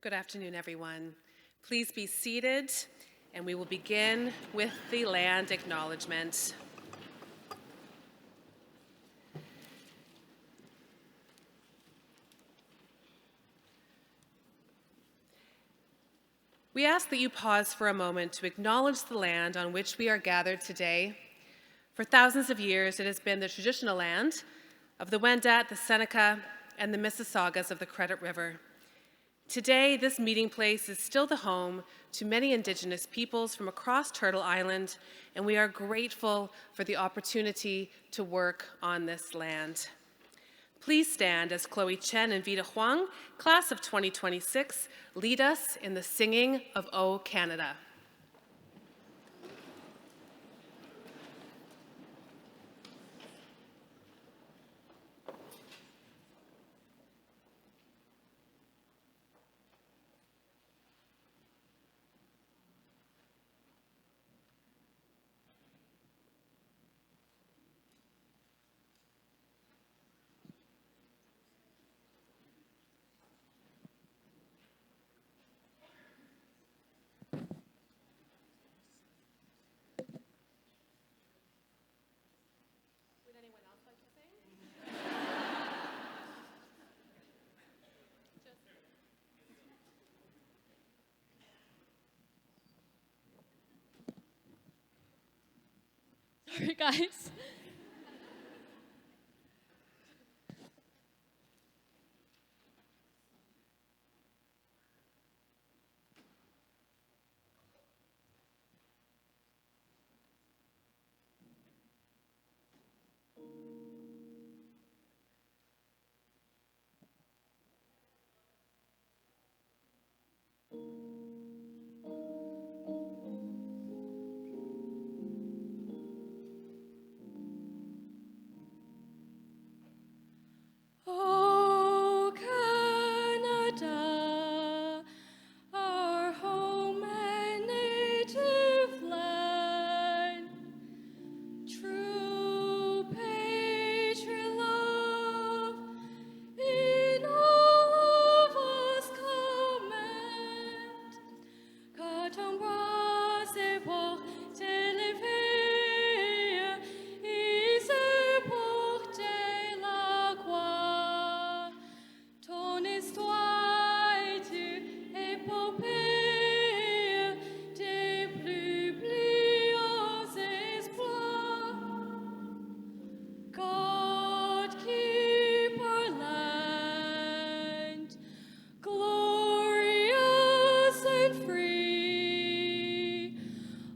Good afternoon, everyone. Please be seated, and we will begin with the land acknowledgement. We ask that you pause for a moment to acknowledge the land on which we are gathered today. For thousands of years, it has been the traditional land of the Wendat, the Seneca, and the Mississaugas of the Credit River. Today, this meeting place is still the home to many Indigenous peoples from across Turtle Island, and we are grateful for the opportunity to work on this land. Please stand as Chloe Chen and Vida Huang, class of 2026, lead us in the singing of O Canada. Sorry, guys. Oh, Canada, our home and native land, true patriot love in all of us command. Quand embrasser pour t'élever, ici porter la croix. Ton histoire est une épopée des plus brillants exploits. God keep our land glorious and free.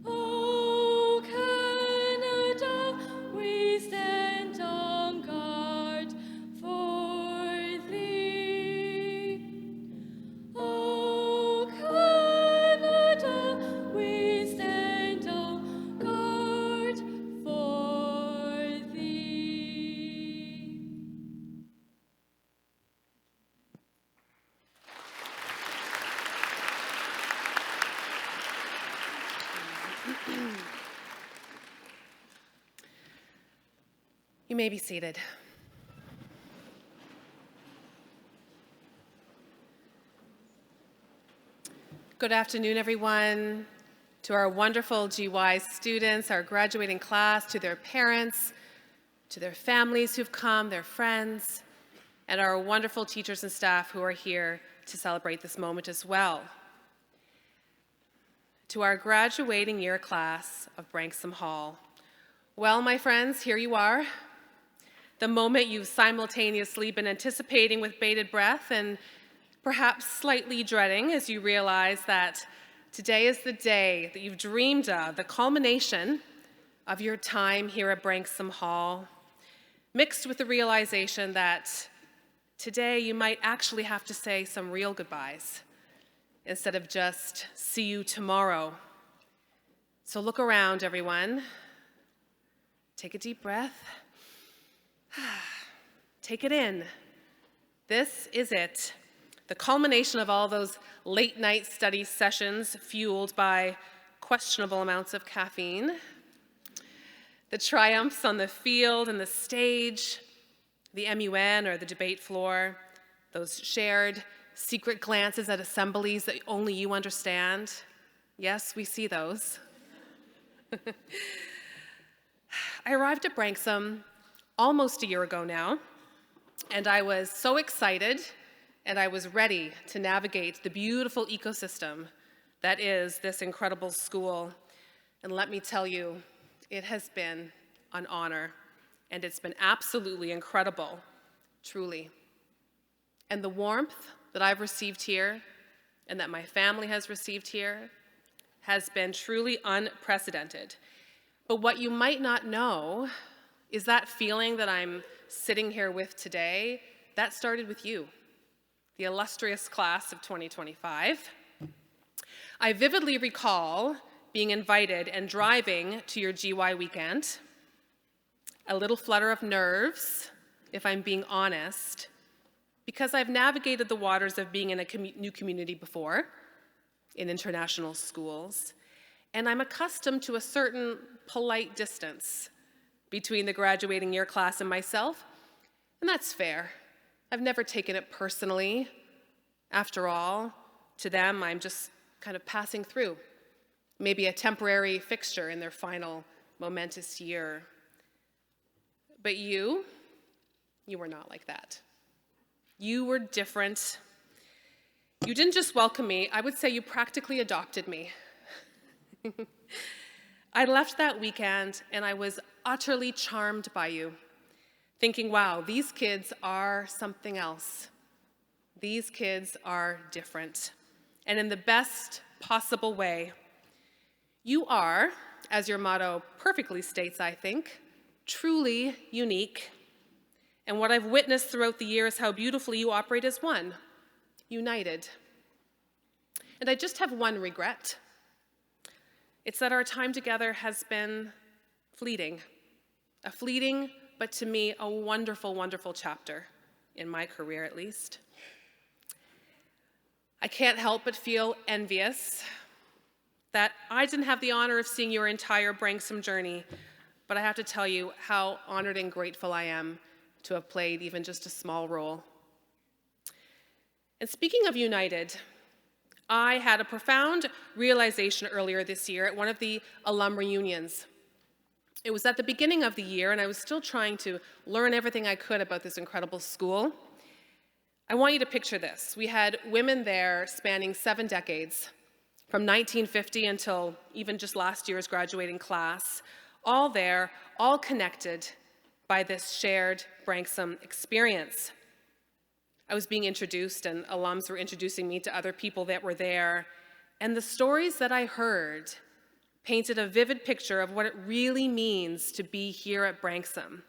Oh, Canada, we stand on guard for thee. Oh, Canada, we stand on guard for thee. You may be seated. Good afternoon, everyone. To our wonderful GY students, our graduating class, to their parents, to their families who've come, their friends, and our wonderful teachers and staff who are here to celebrate this moment as well. To our graduating year class of Branksome Hall. Well, my friends, here you are. The moment you've simultaneously been anticipating with bated breath and perhaps slightly dreading as you realize that today is the day that you've dreamed of, the culmination of your time here at Branksome Hall, mixed with the realization that today you might actually have to say some real goodbyes instead of just see you tomorrow. So look around, everyone. Take a deep breath. Take it in. This is it. The culmination of all those late night study sessions fueled by questionable amounts of caffeine. The triumphs on the field and the stage, the MUN or the debate floor, those shared secret glances at assemblies that only you understand. Yes, we see those. I arrived at Branksome almost a year ago now, and I was so excited and I was ready to navigate the beautiful ecosystem that is this incredible school. And let me tell you, it has been an honor, and it's been absolutely incredible, truly. And the warmth that I've received here and that my family has received here has been truly unprecedented. But what you might not know is that feeling that I'm sitting here with today, that started with you, the illustrious class of 2025. I vividly recall being invited and driving to your GY weekend, a little flutter of nerves, if I'm being honest, because I've navigated the waters of being in a new community before, in international schools, and I'm accustomed to a certain polite distance between the graduating year class and myself, and that's fair. I've never taken it personally. After all, to them, I'm just kind of passing through, maybe a temporary fixture in their final momentous year. But you were not like that. You were different. You didn't just welcome me, I would say you practically adopted me. I left that weekend and I was utterly charmed by you, thinking, wow, these kids are something else. These kids are different, and in the best possible way. You are, as your motto perfectly states, I think, truly unique. And what I've witnessed throughout the year is how beautifully you operate as one, united. And I just have one regret. It's that our time together has been fleeting, a fleeting, but to me, a wonderful, wonderful chapter, in my career at least. I can't help but feel envious that I didn't have the honor of seeing your entire Branksome journey, but I have to tell you how honored and grateful I am to have played even just a small role. And speaking of united, I had a profound realization earlier this year at one of the alum reunions. It was at the beginning of the year, and I was still trying to learn everything I could about this incredible school. I want you to picture this. We had women there spanning 7 decades, from 1950 until even just last year's graduating class, all there, all connected by this shared Branksome experience. I was being introduced, and alums were introducing me to other people that were there, and the stories that I heard painted a vivid picture of what it really means to be here at Branksome,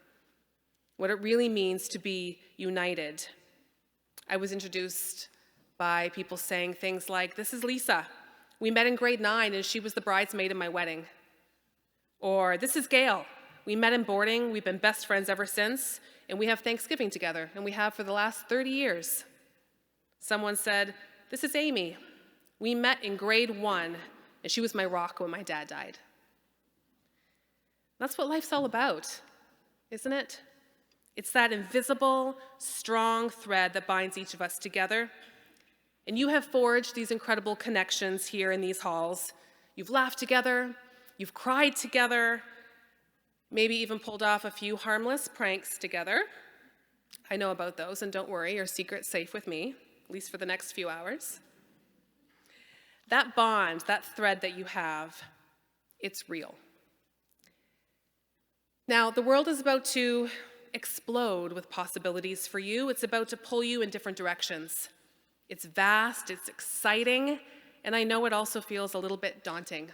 what it really means to be united. I was introduced by people saying things like, "This is Lisa. We met in grade 9 and she was the bridesmaid in my wedding." Or, "This is Gail. We met in boarding, we've been best friends ever since, and we have Thanksgiving together, and we have for the last 30 years. Someone said, "This is Amy. We met in grade 1, and she was my rock when my dad died." That's what life's all about, isn't it? It's that invisible, strong thread that binds each of us together. And you have forged these incredible connections here in these halls. You've laughed together, you've cried together, maybe even pulled off a few harmless pranks together. I know about those, and don't worry, your secret's safe with me, at least for the next few hours. That bond, that thread that you have, it's real. Now, the world is about to explode with possibilities for you. It's about to pull you in different directions. It's vast, it's exciting, and I know it also feels a little bit daunting.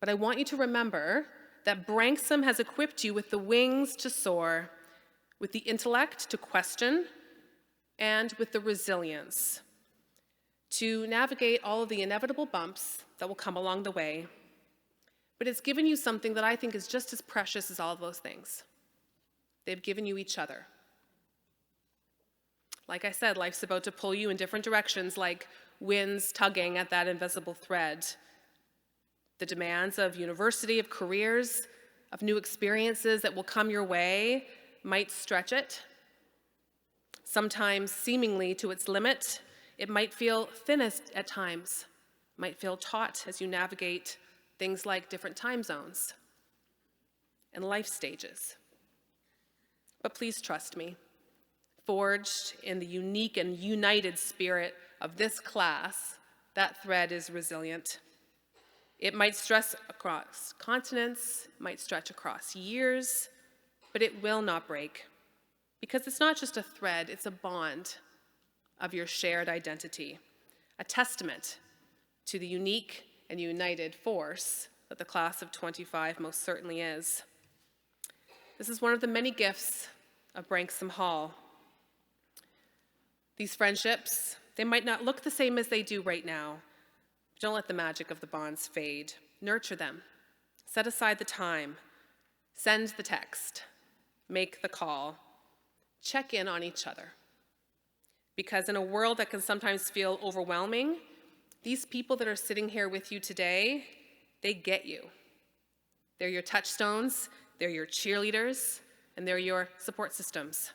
But I want you to remember that Branksome has equipped you with the wings to soar, with the intellect to question, and with the resilience to navigate all of the inevitable bumps that will come along the way. But it's given you something that I think is just as precious as all of those things. They've given you each other. Like I said, life's about to pull you in different directions, like winds tugging at that invisible thread. The demands of university, of careers, of new experiences that will come your way might stretch it. Sometimes seemingly to its limit, it might feel thinnest at times, might feel taut as you navigate things like different time zones and life stages. But please trust me, forged in the unique and united spirit of this class, that thread is resilient. It might stretch across continents, might stretch across years, but it will not break, because it's not just a thread, it's a bond of your shared identity, a testament to the unique and united force that the class of '25 most certainly is. This is one of the many gifts of Branksome Hall. These friendships, they might not look the same as they do right now. Don't let the magic of the bonds fade. Nurture them. Set aside the time. Send the text. Make the call. Check in on each other. Because in a world that can sometimes feel overwhelming, these people that are sitting here with you today, they get you. They're your touchstones, they're your cheerleaders, and they're your support systems.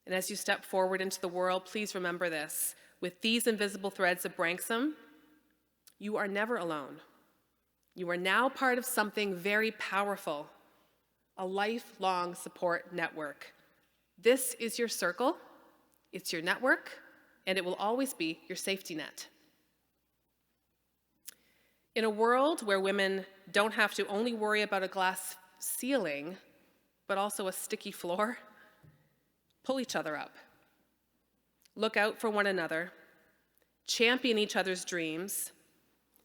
And as you step forward into the world, please remember this. With these invisible threads of Branksome, you are never alone. You are now part of something very powerful, a lifelong support network. This is your circle, it's your network, and it will always be your safety net. In a world where women don't have to only worry about a glass ceiling, but also a sticky floor, pull each other up. Look out for one another, champion each other's dreams,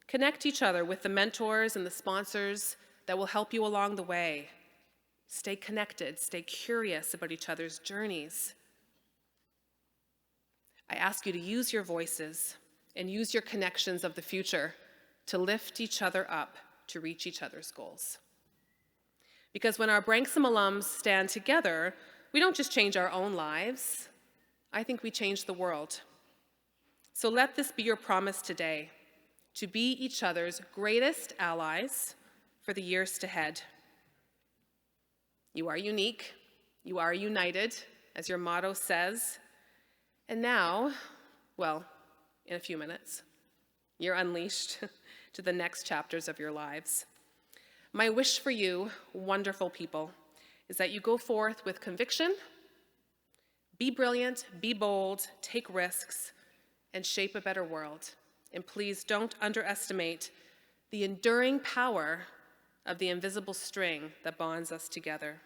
connect each other with the mentors and the sponsors that will help you along the way. Stay connected, stay curious about each other's journeys. I ask you to use your voices and use your connections of the future to lift each other up to reach each other's goals. Because when our Branksome alums stand together, we don't just change our own lives, I think we change the world. So let this be your promise today, to be each other's greatest allies for the years ahead. You are unique, you are united, as your motto says, and now, well, in a few minutes, you're unleashed to the next chapters of your lives. My wish for you, wonderful people, is that you go forth with conviction, be brilliant, be bold, take risks, and shape a better world. And please don't underestimate the enduring power of the invisible string that bonds us together.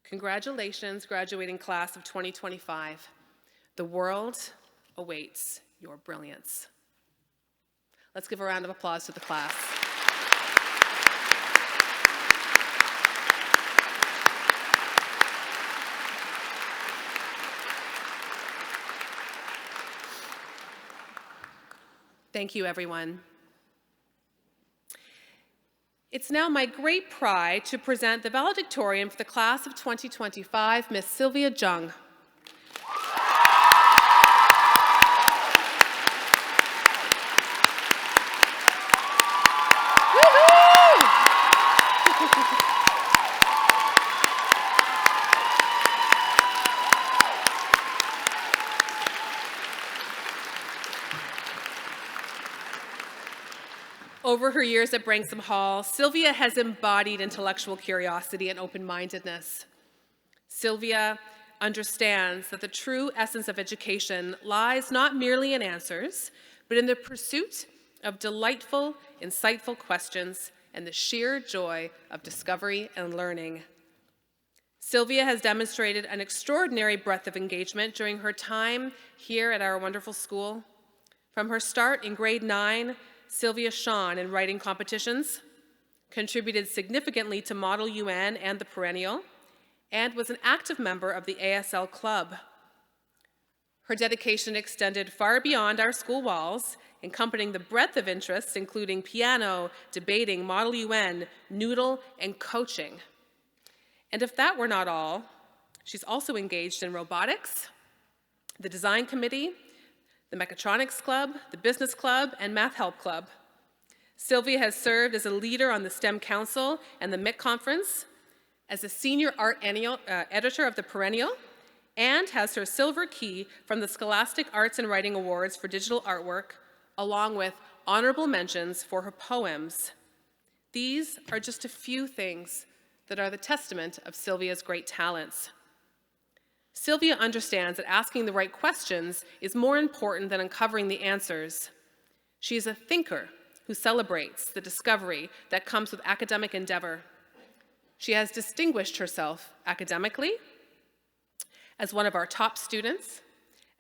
Congratulations, graduating class of 2025. The world awaits your brilliance. Let's give a round of applause to the class. Thank you, everyone. It's now my great pride to present the valedictorian for the class of 2025, Miss Sylvia Jung. Over her years at Branksome Hall, Sylvia has embodied intellectual curiosity and open-mindedness. Sylvia understands that the true essence of education lies not merely in answers, but in the pursuit of delightful, insightful questions and the sheer joy of discovery and learning. Sylvia has demonstrated an extraordinary breadth of engagement during her time here at our wonderful school. From her start in grade 9, Sylvia shone in writing competitions, contributed significantly to Model UN and the Perennial, and was an active member of the ASL Club. Her dedication extended far beyond our school walls, encompassing the breadth of interests, including piano, debating, Model UN, noodle, and coaching. And if that were not all, she's also engaged in robotics, the design committee, the Mechatronics Club, the Business Club, and Math Help Club. Sylvia has served as a leader on the STEM Council and the MIC Conference, as a senior art editor of the Perennial, and has her silver key from the Scholastic Arts and Writing Awards for digital artwork, along with honorable mentions for her poems. These are just a few things that are the testament of Sylvia's great talents. Sylvia understands that asking the right questions is more important than uncovering the answers. She is a thinker who celebrates the discovery that comes with academic endeavor. She has distinguished herself academically as one of our top students,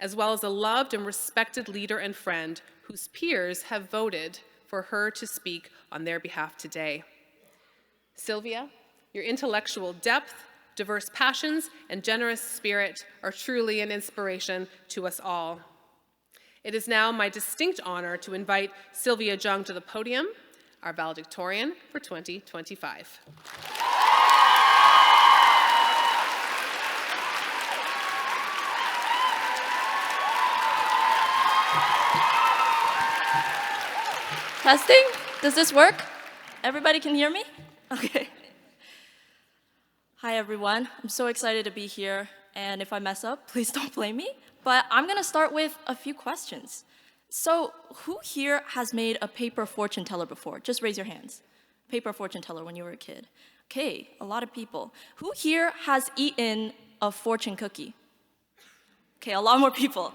as well as a loved and respected leader and friend whose peers have voted for her to speak on their behalf today. Sylvia, your intellectual depth, diverse passions, and generous spirit are truly an inspiration to us all. It is now my distinct honor to invite Sylvia Jung to the podium, our valedictorian for 2025. Testing? Does this work? Everybody can hear me? Okay. Hi, everyone. I'm so excited to be here, and if I mess up, please don't blame me. But I'm gonna start with a few questions. So, who here has made a paper fortune teller before? Just raise your hands. Paper fortune teller when you were a kid. Okay, a lot of people. Who here has eaten a fortune cookie? Okay, a lot more people.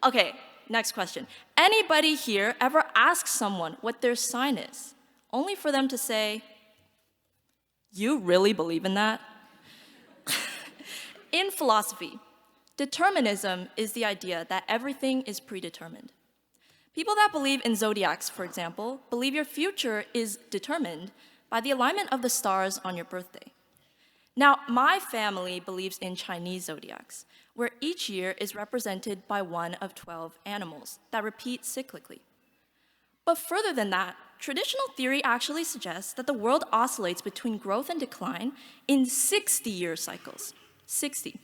Okay, next question. Anybody here ever ask someone what their sign is, only for them to say, "You really believe in that?" In philosophy, determinism is the idea that everything is predetermined. People that believe in zodiacs, for example, believe your future is determined by the alignment of the stars on your birthday. Now, my family believes in Chinese zodiacs, where each year is represented by one of 12 animals that repeat cyclically. But further than that, traditional theory actually suggests that the world oscillates between growth and decline in 60-year cycles. 60.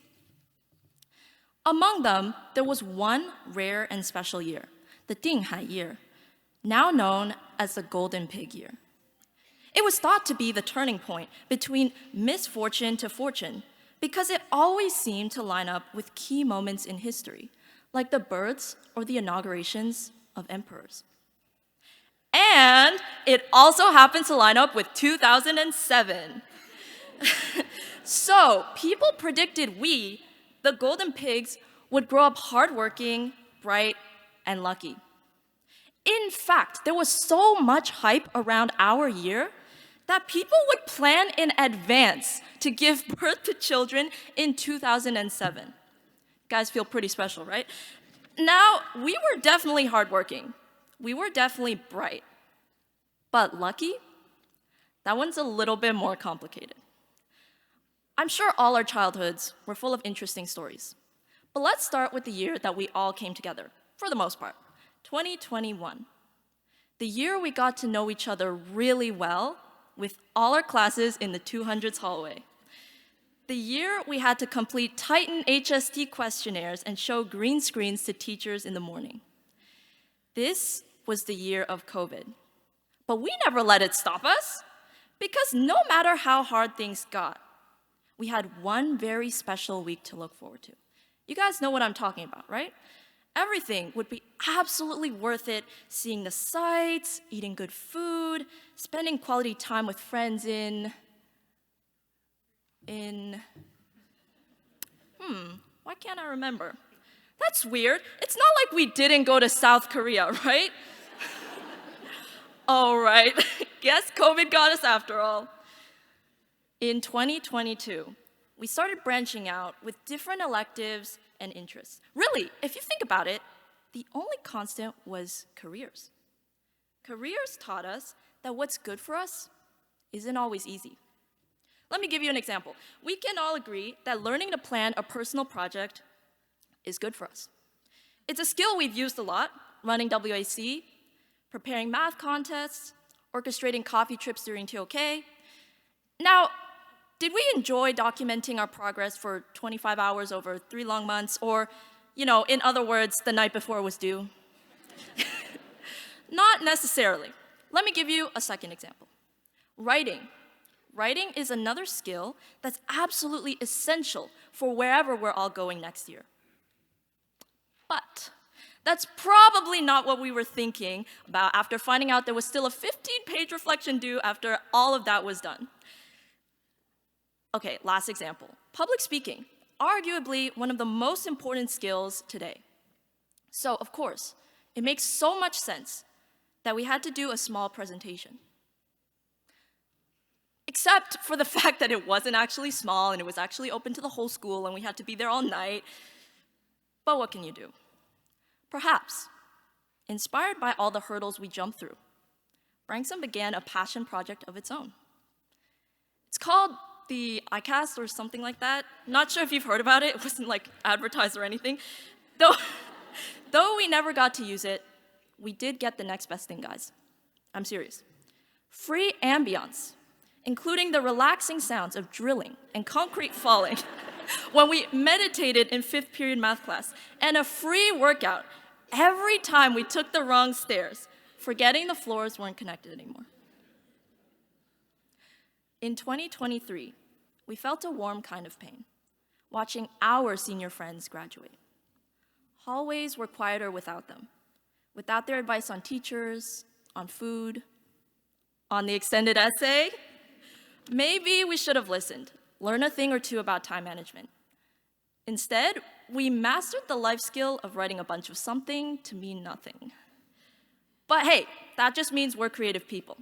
Among them, there was one rare and special year, the Dinghai year, now known as the Golden Pig year. It was thought to be the turning point between misfortune to fortune because it always seemed to line up with key moments in history, like the births or the inaugurations of emperors. And it also happens to line up with 2007. So people predicted we, the Golden Pigs, would grow up hardworking, bright, and lucky. In fact, there was so much hype around our year that people would plan in advance to give birth to children in 2007. Guys feel pretty special, right? Now, we were definitely hardworking. We were definitely bright. But lucky? That one's a little bit more complicated. I'm sure all our childhoods were full of interesting stories. But let's start with the year that we all came together, for the most part, 2021. The year we got to know each other really well with all our classes in the 200s hallway. The year we had to complete Titan HST questionnaires and show green screens to teachers in the morning. This was the year of COVID. But we never let it stop us, because no matter how hard things got, we had one very special week to look forward to. You guys know what I'm talking about, right? Everything would be absolutely worth it, seeing the sights, eating good food, spending quality time with friends why can't I remember? That's weird. It's not like we didn't go to South Korea, right? All right, guess COVID got us after all. In 2022, we started branching out with different electives and interests. Really, if you think about it, the only constant was careers. Careers taught us that what's good for us isn't always easy. Let me give you an example. We can all agree that learning to plan a personal project is good for us. It's a skill we've used a lot, running WAC, preparing math contests, orchestrating coffee trips during TOK. Now, did we enjoy documenting our progress for 25 hours over 3 long months, or, in other words, the night before it was due? Not necessarily. Let me give you a second example. Writing. writing is another skill that's absolutely essential for wherever we're all going next year. But that's probably not what we were thinking about after finding out there was still a 15-page reflection due after all of that was done. Okay, last example. Public speaking, arguably one of the most important skills today. So, of course, it makes so much sense that we had to do a small presentation. Except for the fact that it wasn't actually small and it was actually open to the whole school and we had to be there all night. But what can you do? Perhaps, inspired by all the hurdles we jumped through, Branksome began a passion project of its own. It's called the iCast or something like that. Not sure if you've heard about it. It wasn't like advertised or anything. Though we never got to use it, we did get the next best thing, guys. I'm serious. Free ambience, including the relaxing sounds of drilling and concrete falling when we meditated in 5th period math class, and a free workout every time we took the wrong stairs, forgetting the floors weren't connected anymore. In 2023, we felt a warm kind of pain, watching our senior friends graduate. Hallways were quieter without them, without their advice on teachers, on food, on the extended essay. Maybe we should have listened, learned a thing or two about time management. Instead, we mastered the life skill of writing a bunch of something to mean nothing. But hey, that just means we're creative people.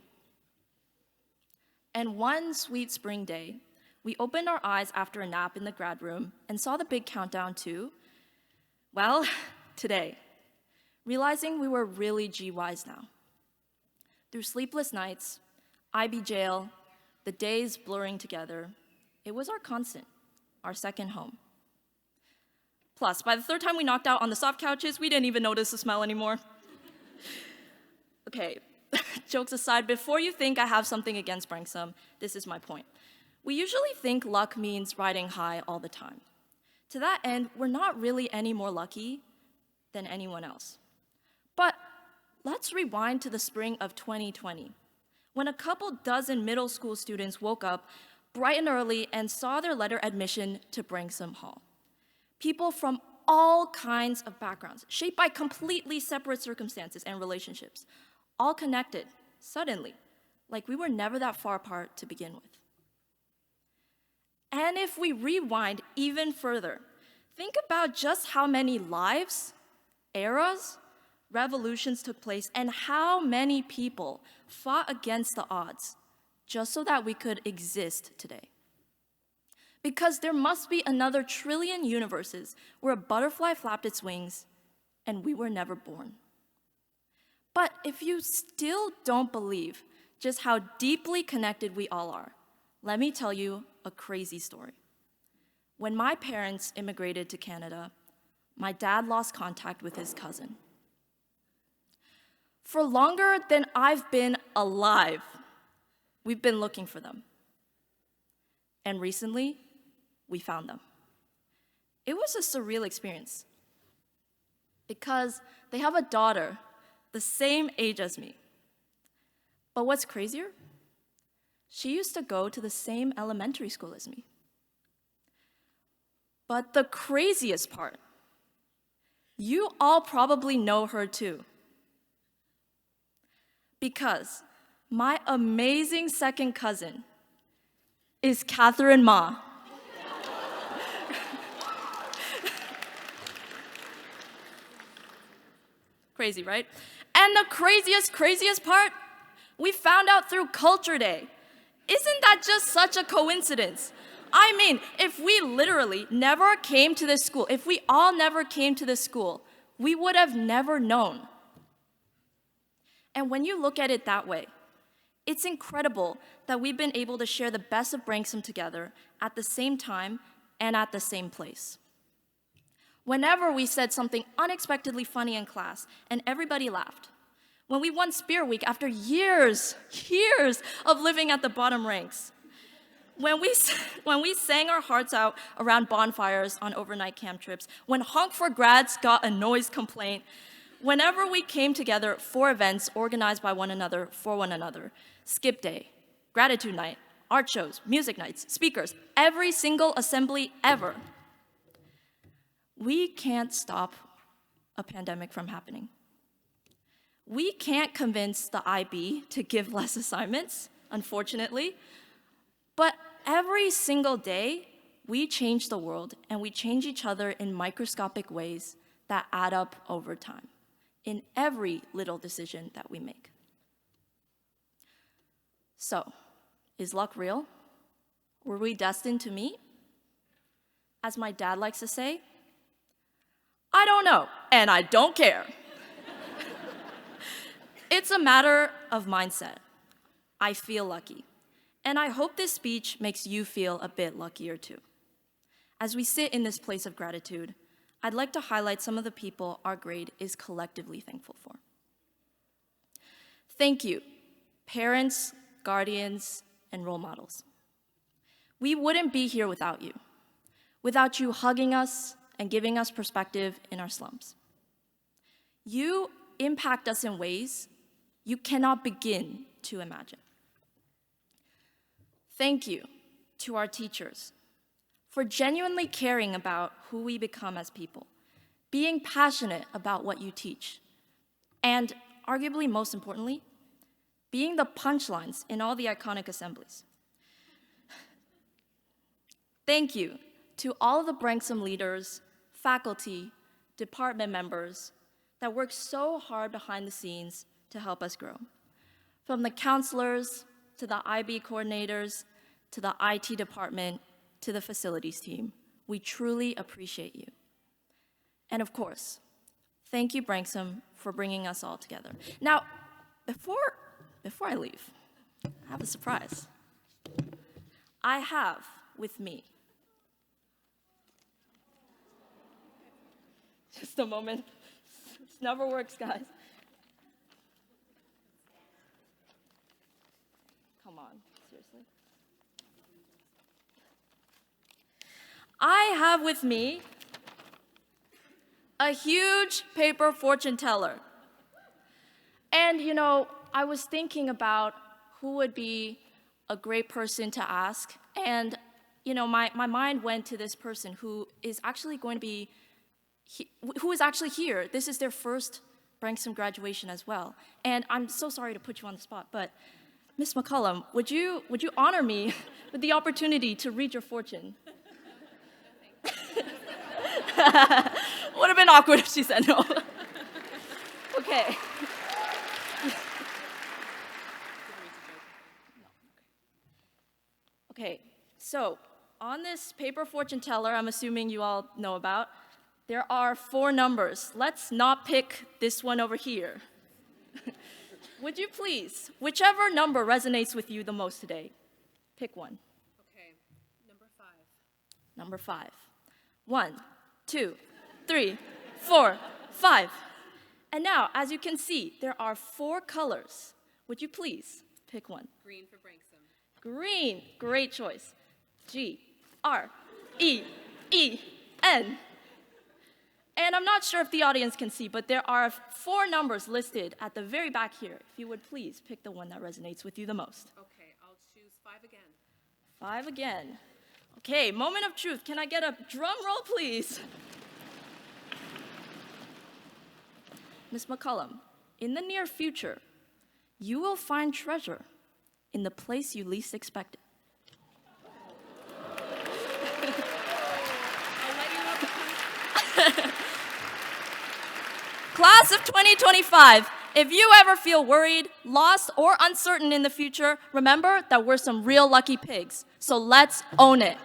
And one sweet spring day, we opened our eyes after a nap in the grad room and saw the big countdown to, well, today, realizing we were really G-wise now. Through sleepless nights, IB jail, the days blurring together, it was our constant, our second home. Plus, by the third time we knocked out on the soft couches, we didn't even notice the smell anymore. Okay, jokes aside, before you think I have something against Branksome, this is my point. We usually think luck means riding high all the time. To that end, we're not really any more lucky than anyone else. But let's rewind to the spring of 2020, when a couple dozen middle school students woke up bright and early and saw their letter admission to Branksome Hall. People from all kinds of backgrounds, shaped by completely separate circumstances and relationships, all connected, suddenly, like we were never that far apart to begin with. And if we rewind even further, think about just how many lives, eras, revolutions took place, and how many people fought against the odds just so that we could exist today. Because there must be another trillion universes where a butterfly flapped its wings and we were never born. But if you still don't believe just how deeply connected we all are, let me tell you a crazy story. When my parents immigrated to Canada, my dad lost contact with his cousin. For longer than I've been alive, we've been looking for them. And recently, we found them. It was a surreal experience because they have a daughter the same age as me. But what's crazier? She used to go to the same elementary school as me. But the craziest part, you all probably know her too. Because my amazing second cousin is Catherine Ma. Crazy, right? And the craziest part, we found out through Culture Day. Isn't that just such a coincidence? I mean, if we literally never came to this school, if we all never came to this school, we would have never known. And when you look at it that way, it's incredible that we've been able to share the best of Branksome together at the same time and at the same place. Whenever we said something unexpectedly funny in class and everybody laughed. When we won Spear Week after years of living at the bottom ranks. When we sang our hearts out around bonfires on overnight camp trips. When Honk for Grads got a noise complaint. Whenever we came together for events organized by one another for one another. Skip Day, Gratitude Night, art shows, music nights, speakers, every single assembly ever. We can't stop a pandemic from happening. We can't convince the IB to give less assignments, unfortunately, but every single day, we change the world and we change each other in microscopic ways that add up over time in every little decision that we make. So, is luck real? Were we destined to meet? As my dad likes to say, I don't know, and I don't care. It's a matter of mindset. I feel lucky, and I hope this speech makes you feel a bit luckier too. As we sit in this place of gratitude, I'd like to highlight some of the people our grade is collectively thankful for. Thank you, parents, guardians, and role models. We wouldn't be here without you hugging us and giving us perspective in our slumps. You impact us in ways you cannot begin to imagine. Thank you to our teachers for genuinely caring about who we become as people, being passionate about what you teach, and arguably most importantly, being the punchlines in all the iconic assemblies. Thank you to all of the Branksome leaders, faculty, department members that work so hard behind the scenes to help us grow. From the counselors, to the IB coordinators, to the IT department, to the facilities team, we truly appreciate you. And of course, thank you, Branksome, for bringing us all together. Now, before I leave, I have a surprise. I have with me, just a moment, this never works, guys. Come on, seriously. I have with me a huge paper fortune teller. And you know, I was thinking about who would be a great person to ask, and you know, my mind went to this person who is actually going to be, who is actually here. This is their first Branksome graduation as well. And I'm so sorry to put you on the spot, but Miss McCullum, would you honor me with the opportunity to read your fortune? Would have been awkward if she said no. Okay. Okay, so on this paper fortune teller, I'm assuming you all know about, there are 4 numbers. Let's not pick this one over here. Would you please, whichever number resonates with you the most today, pick one. Okay, number 5. Number 5. 1, 2, 3, 4, 5. And now, as you can see, there are 4 colors. Would you please pick one? Green for Branksome. Green, great choice. G-R-E-E-N. And I'm not sure if the audience can see, but there are 4 numbers listed at the very back here. If you would please pick the one that resonates with you the most. Okay, I'll choose 5 again. 5 again. Okay, moment of truth. Can I get a drum roll, please? Ms. McCullum, in the near future, you will find treasure in the place you least expect it. Class of 2025, if you ever feel worried, lost, or uncertain in the future, remember that we're some real lucky pigs. So let's own it.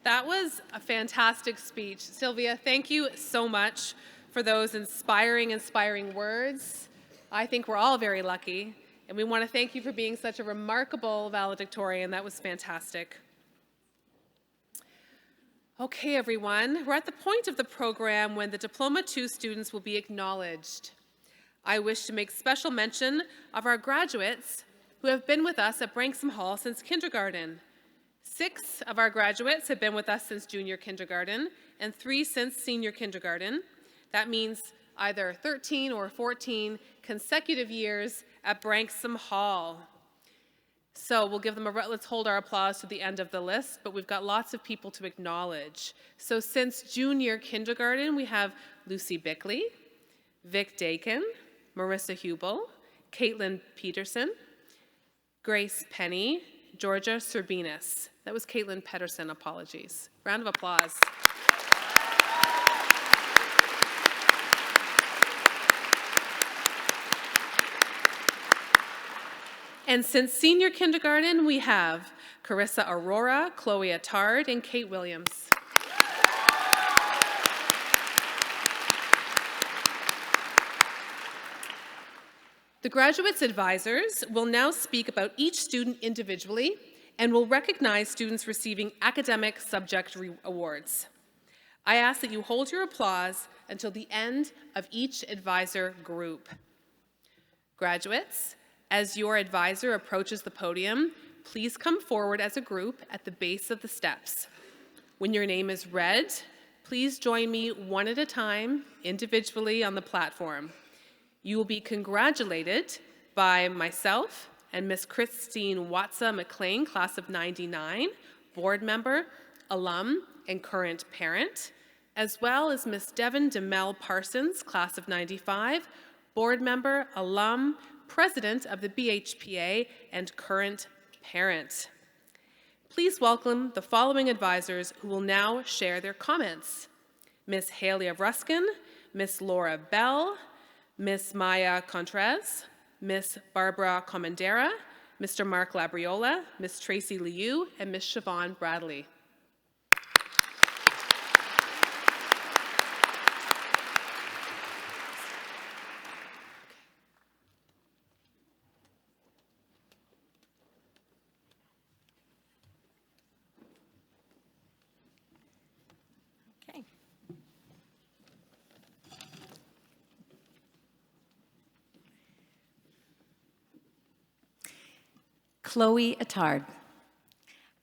That was a fantastic speech. Sylvia, thank you so much for those inspiring words. I think we're all very lucky. And we want to thank you for being such a remarkable valedictorian. That was fantastic. Okay, everyone, we're at the point of the program when the Diploma 2 students will be acknowledged. I wish to make special mention of our graduates who have been with us at Branksome Hall since kindergarten. 6 of our graduates have been with us since junior kindergarten and 3 since senior kindergarten. That means either 13 or 14 consecutive years at Branksome Hall. So we'll give them let's hold our applause to the end of the list, but we've got lots of people to acknowledge. So since junior kindergarten, we have Lucy Bickley, Vic Dakin, Marissa Hubel, Caitlin Peterson, Grace Penny, Georgia Serbinis. That was Caitlin Pedersen, apologies. Round of applause. And since senior kindergarten, we have Carissa Aurora, Chloe Attard, and Kate Williams. The graduates' advisors will now speak about each student individually and will recognize students receiving academic subject awards. I ask that you hold your applause until the end of each advisor group. Graduates, as your advisor approaches the podium, please come forward as a group at the base of the steps. When your name is read, please join me one at a time, individually on the platform. You will be congratulated by myself and Miss Christine Watsa-McLean, class of '99, board member, alum, and current parent, as well as Miss Devin DeMel Parsons, class of '95, board member, alum, president of the BHPA, and current parent. Please welcome the following advisors who will now share their comments. Miss Halia Ruskin, Miss Laura Bell, Miss Maya Contrez, Miss Barbara Comandera, Mr. Mark Labriola, Miss Tracy Liu, and Miss Siobhan Bradley. Okay. Chloe Attard.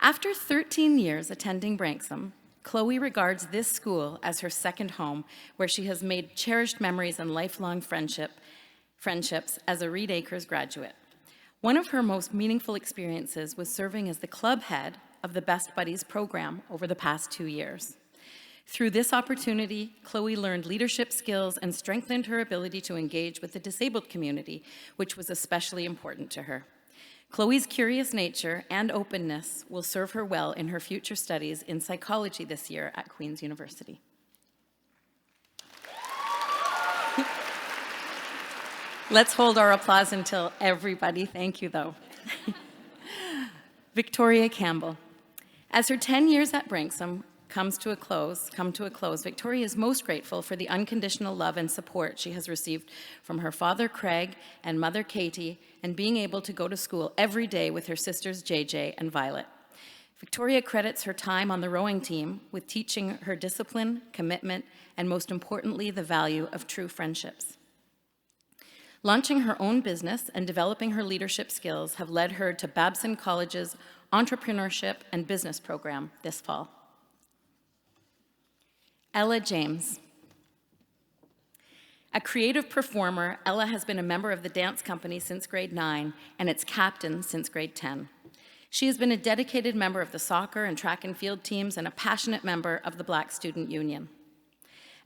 After 13 years attending Branksome, Chloe regards this school as her second home, where she has made cherished memories and lifelong friendships as a Reed Acres graduate. One of her most meaningful experiences was serving as the club head of the Best Buddies program over the past 2 years. Through this opportunity, Chloe learned leadership skills and strengthened her ability to engage with the disabled community, which was especially important to her. Chloe's curious nature and openness will serve her well in her future studies in psychology this year at Queen's University. Let's hold our applause until everybody, thank you though. Victoria Campbell. As her 10 years at Branksome come to a close, Victoria is most grateful for the unconditional love and support she has received from her father, Craig, and mother, Katie, and being able to go to school every day with her sisters, JJ and Violet. Victoria credits her time on the rowing team with teaching her discipline, commitment, and most importantly, the value of true friendships. Launching her own business and developing her leadership skills have led her to Babson College's Entrepreneurship and Business program this fall. Ella James. A creative performer, Ella has been a member of the dance company since grade 9 and its captain since grade 10. She has been a dedicated member of the soccer and track and field teams and a passionate member of the Black Student Union.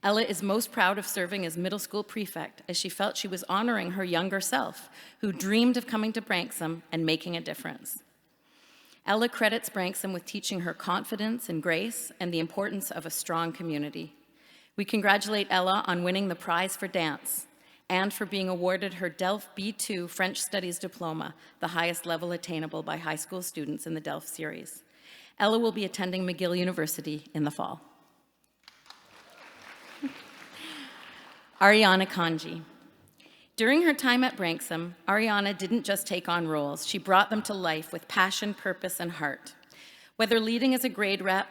Ella is most proud of serving as middle school prefect, as she felt she was honoring her younger self, who dreamed of coming to Branksome and making a difference. Ella credits Branksome with teaching her confidence and grace and the importance of a strong community. We congratulate Ella on winning the prize for dance and for being awarded her DELF B2 French Studies Diploma, the highest level attainable by high school students in the DELF series. Ella will be attending McGill University in the fall. Ariana Kanji. During her time at Branksome, Ariana didn't just take on roles, she brought them to life with passion, purpose, and heart. Whether leading as a grade rep,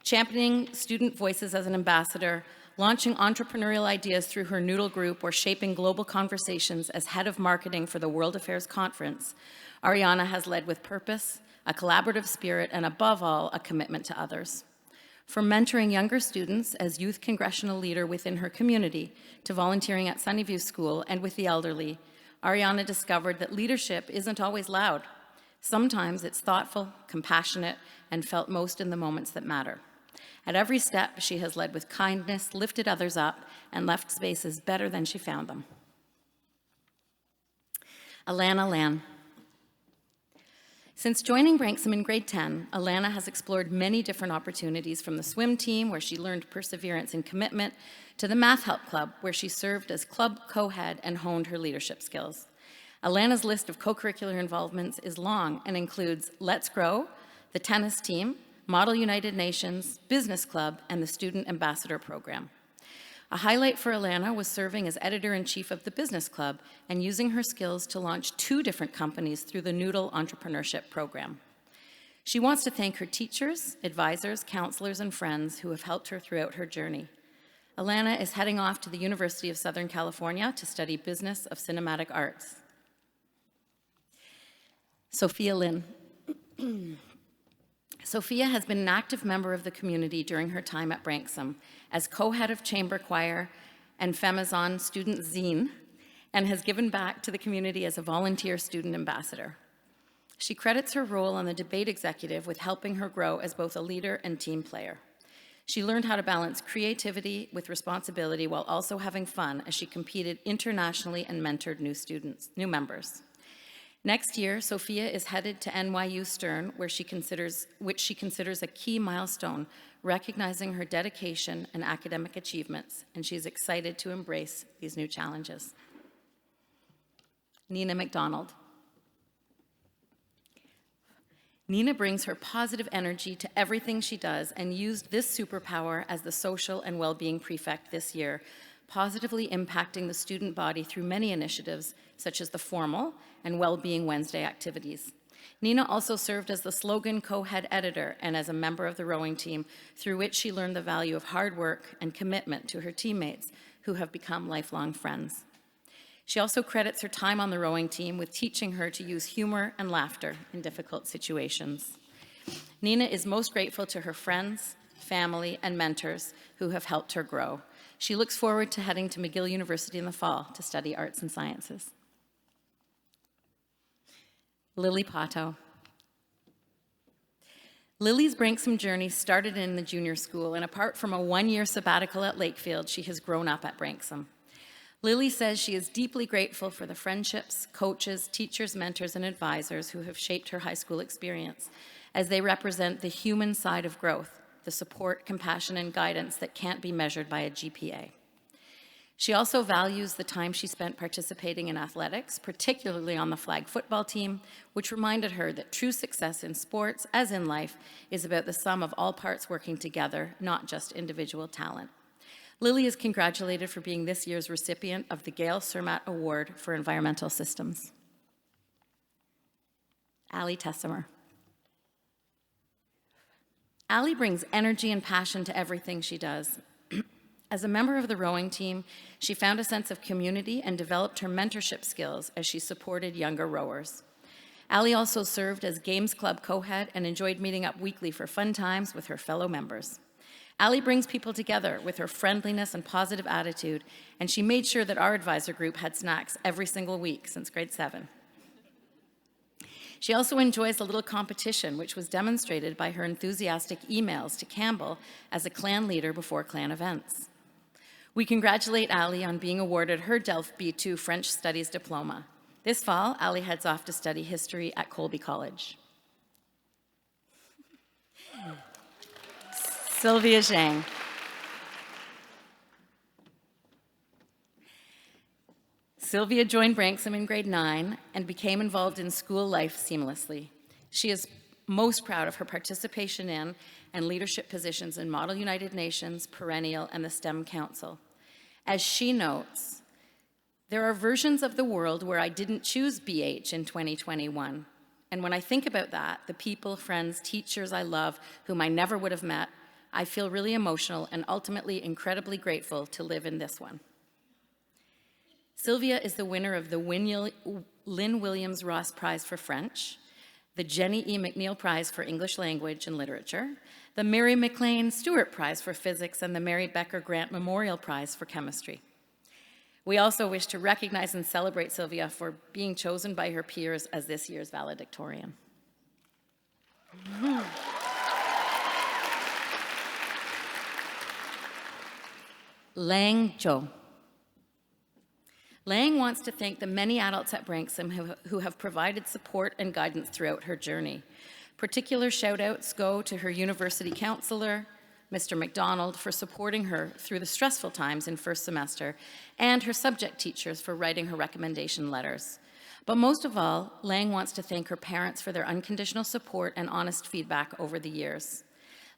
championing student voices as an ambassador, launching entrepreneurial ideas through her Noodle Group, or shaping global conversations as head of marketing for the World Affairs Conference, Ariana has led with purpose, a collaborative spirit, and above all, a commitment to others. From mentoring younger students as youth congressional leader within her community to volunteering at Sunnyview School and with the elderly, Ariana discovered that leadership isn't always loud. Sometimes it's thoughtful, compassionate, and felt most in the moments that matter. At every step, she has led with kindness, lifted others up, and left spaces better than she found them. Alana Lan. Since joining Branksome in grade 10, Alana has explored many different opportunities, from the swim team, where she learned perseverance and commitment, to the Math Help Club, where she served as club co-head and honed her leadership skills. Alana's list of co-curricular involvements is long and includes Let's Grow, the tennis team, Model United Nations, Business Club, and the Student Ambassador Program. A highlight for Alana was serving as editor-in-chief of the Business Club and using her skills to launch 2 different companies through the Noodle Entrepreneurship Program. She wants to thank her teachers, advisors, counselors, and friends who have helped her throughout her journey. Alana is heading off to the University of Southern California to study Business of Cinematic Arts. Sophia Lynn. Sophia has been an active member of the community during her time at Branksome as co-head of chamber choir and Femizon student zine, and has given back to the community as a volunteer student ambassador. She credits her role on the debate executive with helping her grow as both a leader and team player. She learned how to balance creativity with responsibility while also having fun as she competed internationally and mentored new members. Next year, Sophia is headed to NYU Stern, which she considers a key milestone, recognizing her dedication and academic achievements, and she's excited to embrace these new challenges. Nina McDonald. Nina brings her positive energy to everything she does and used this superpower as the social and well-being prefect this year, positively impacting the student body through many initiatives, such as the formal and Well-Being Wednesday activities. Nina also served as the slogan co-head editor and as a member of the rowing team, through which she learned the value of hard work and commitment to her teammates, who have become lifelong friends. She also credits her time on the rowing team with teaching her to use humor and laughter in difficult situations. Nina is most grateful to her friends, family, and mentors who have helped her grow. She looks forward to heading to McGill University in the fall to study arts and sciences. Lily Pato. Lily's Branksome journey started in the junior school, and apart from a one-year sabbatical at Lakefield, she has grown up at Branksome. Lily says she is deeply grateful for the friendships, coaches, teachers, mentors, and advisors who have shaped her high school experience, as they represent the human side of growth, the support, compassion, and guidance that can't be measured by a GPA. She also values the time she spent participating in athletics, particularly on the flag football team, which reminded her that true success in sports, as in life, is about the sum of all parts working together, not just individual talent. Lily is congratulated for being this year's recipient of the Gail Surmat Award for Environmental Systems. Ali Tessimer. Ali brings energy and passion to everything she does. As a member of the rowing team, she found a sense of community and developed her mentorship skills as she supported younger rowers. Ali also served as Games Club co-head and enjoyed meeting up weekly for fun times with her fellow members. Ali brings people together with her friendliness and positive attitude, and she made sure that our advisor group had snacks every single week since grade 7. She also enjoys a little competition, which was demonstrated by her enthusiastic emails to Campbell as a clan leader before clan events. We congratulate Ali on being awarded her Delft B2 French Studies diploma. This fall, Ali heads off to study history at Colby College. Sylvia Zhang. Sylvia joined Branksome in grade 9 and became involved in school life seamlessly. She is most proud of her participation in and leadership positions in Model United Nations, Perennial, and the STEM Council. As she notes, There are versions of the world where I didn't choose BH in 2021. And when I think about that, the people, friends, teachers I love, whom I never would have met, I feel really emotional and ultimately incredibly grateful to live in this one. Sylvia is the winner of the Lynn Williams Ross Prize for French, the Jenny E. McNeil Prize for English Language and Literature, the Mary McLean Stewart Prize for Physics, and the Mary Becker Grant Memorial Prize for Chemistry. We also wish to recognize and celebrate Sylvia for being chosen by her peers as this year's valedictorian. Lang Jo. Lang wants to thank the many adults at Branksome who have provided support and guidance throughout her journey. Particular shout-outs go to her university counselor, Mr. McDonald, for supporting her through the stressful times in first semester, and her subject teachers for writing her recommendation letters. But most of all, Lang wants to thank her parents for their unconditional support and honest feedback over the years.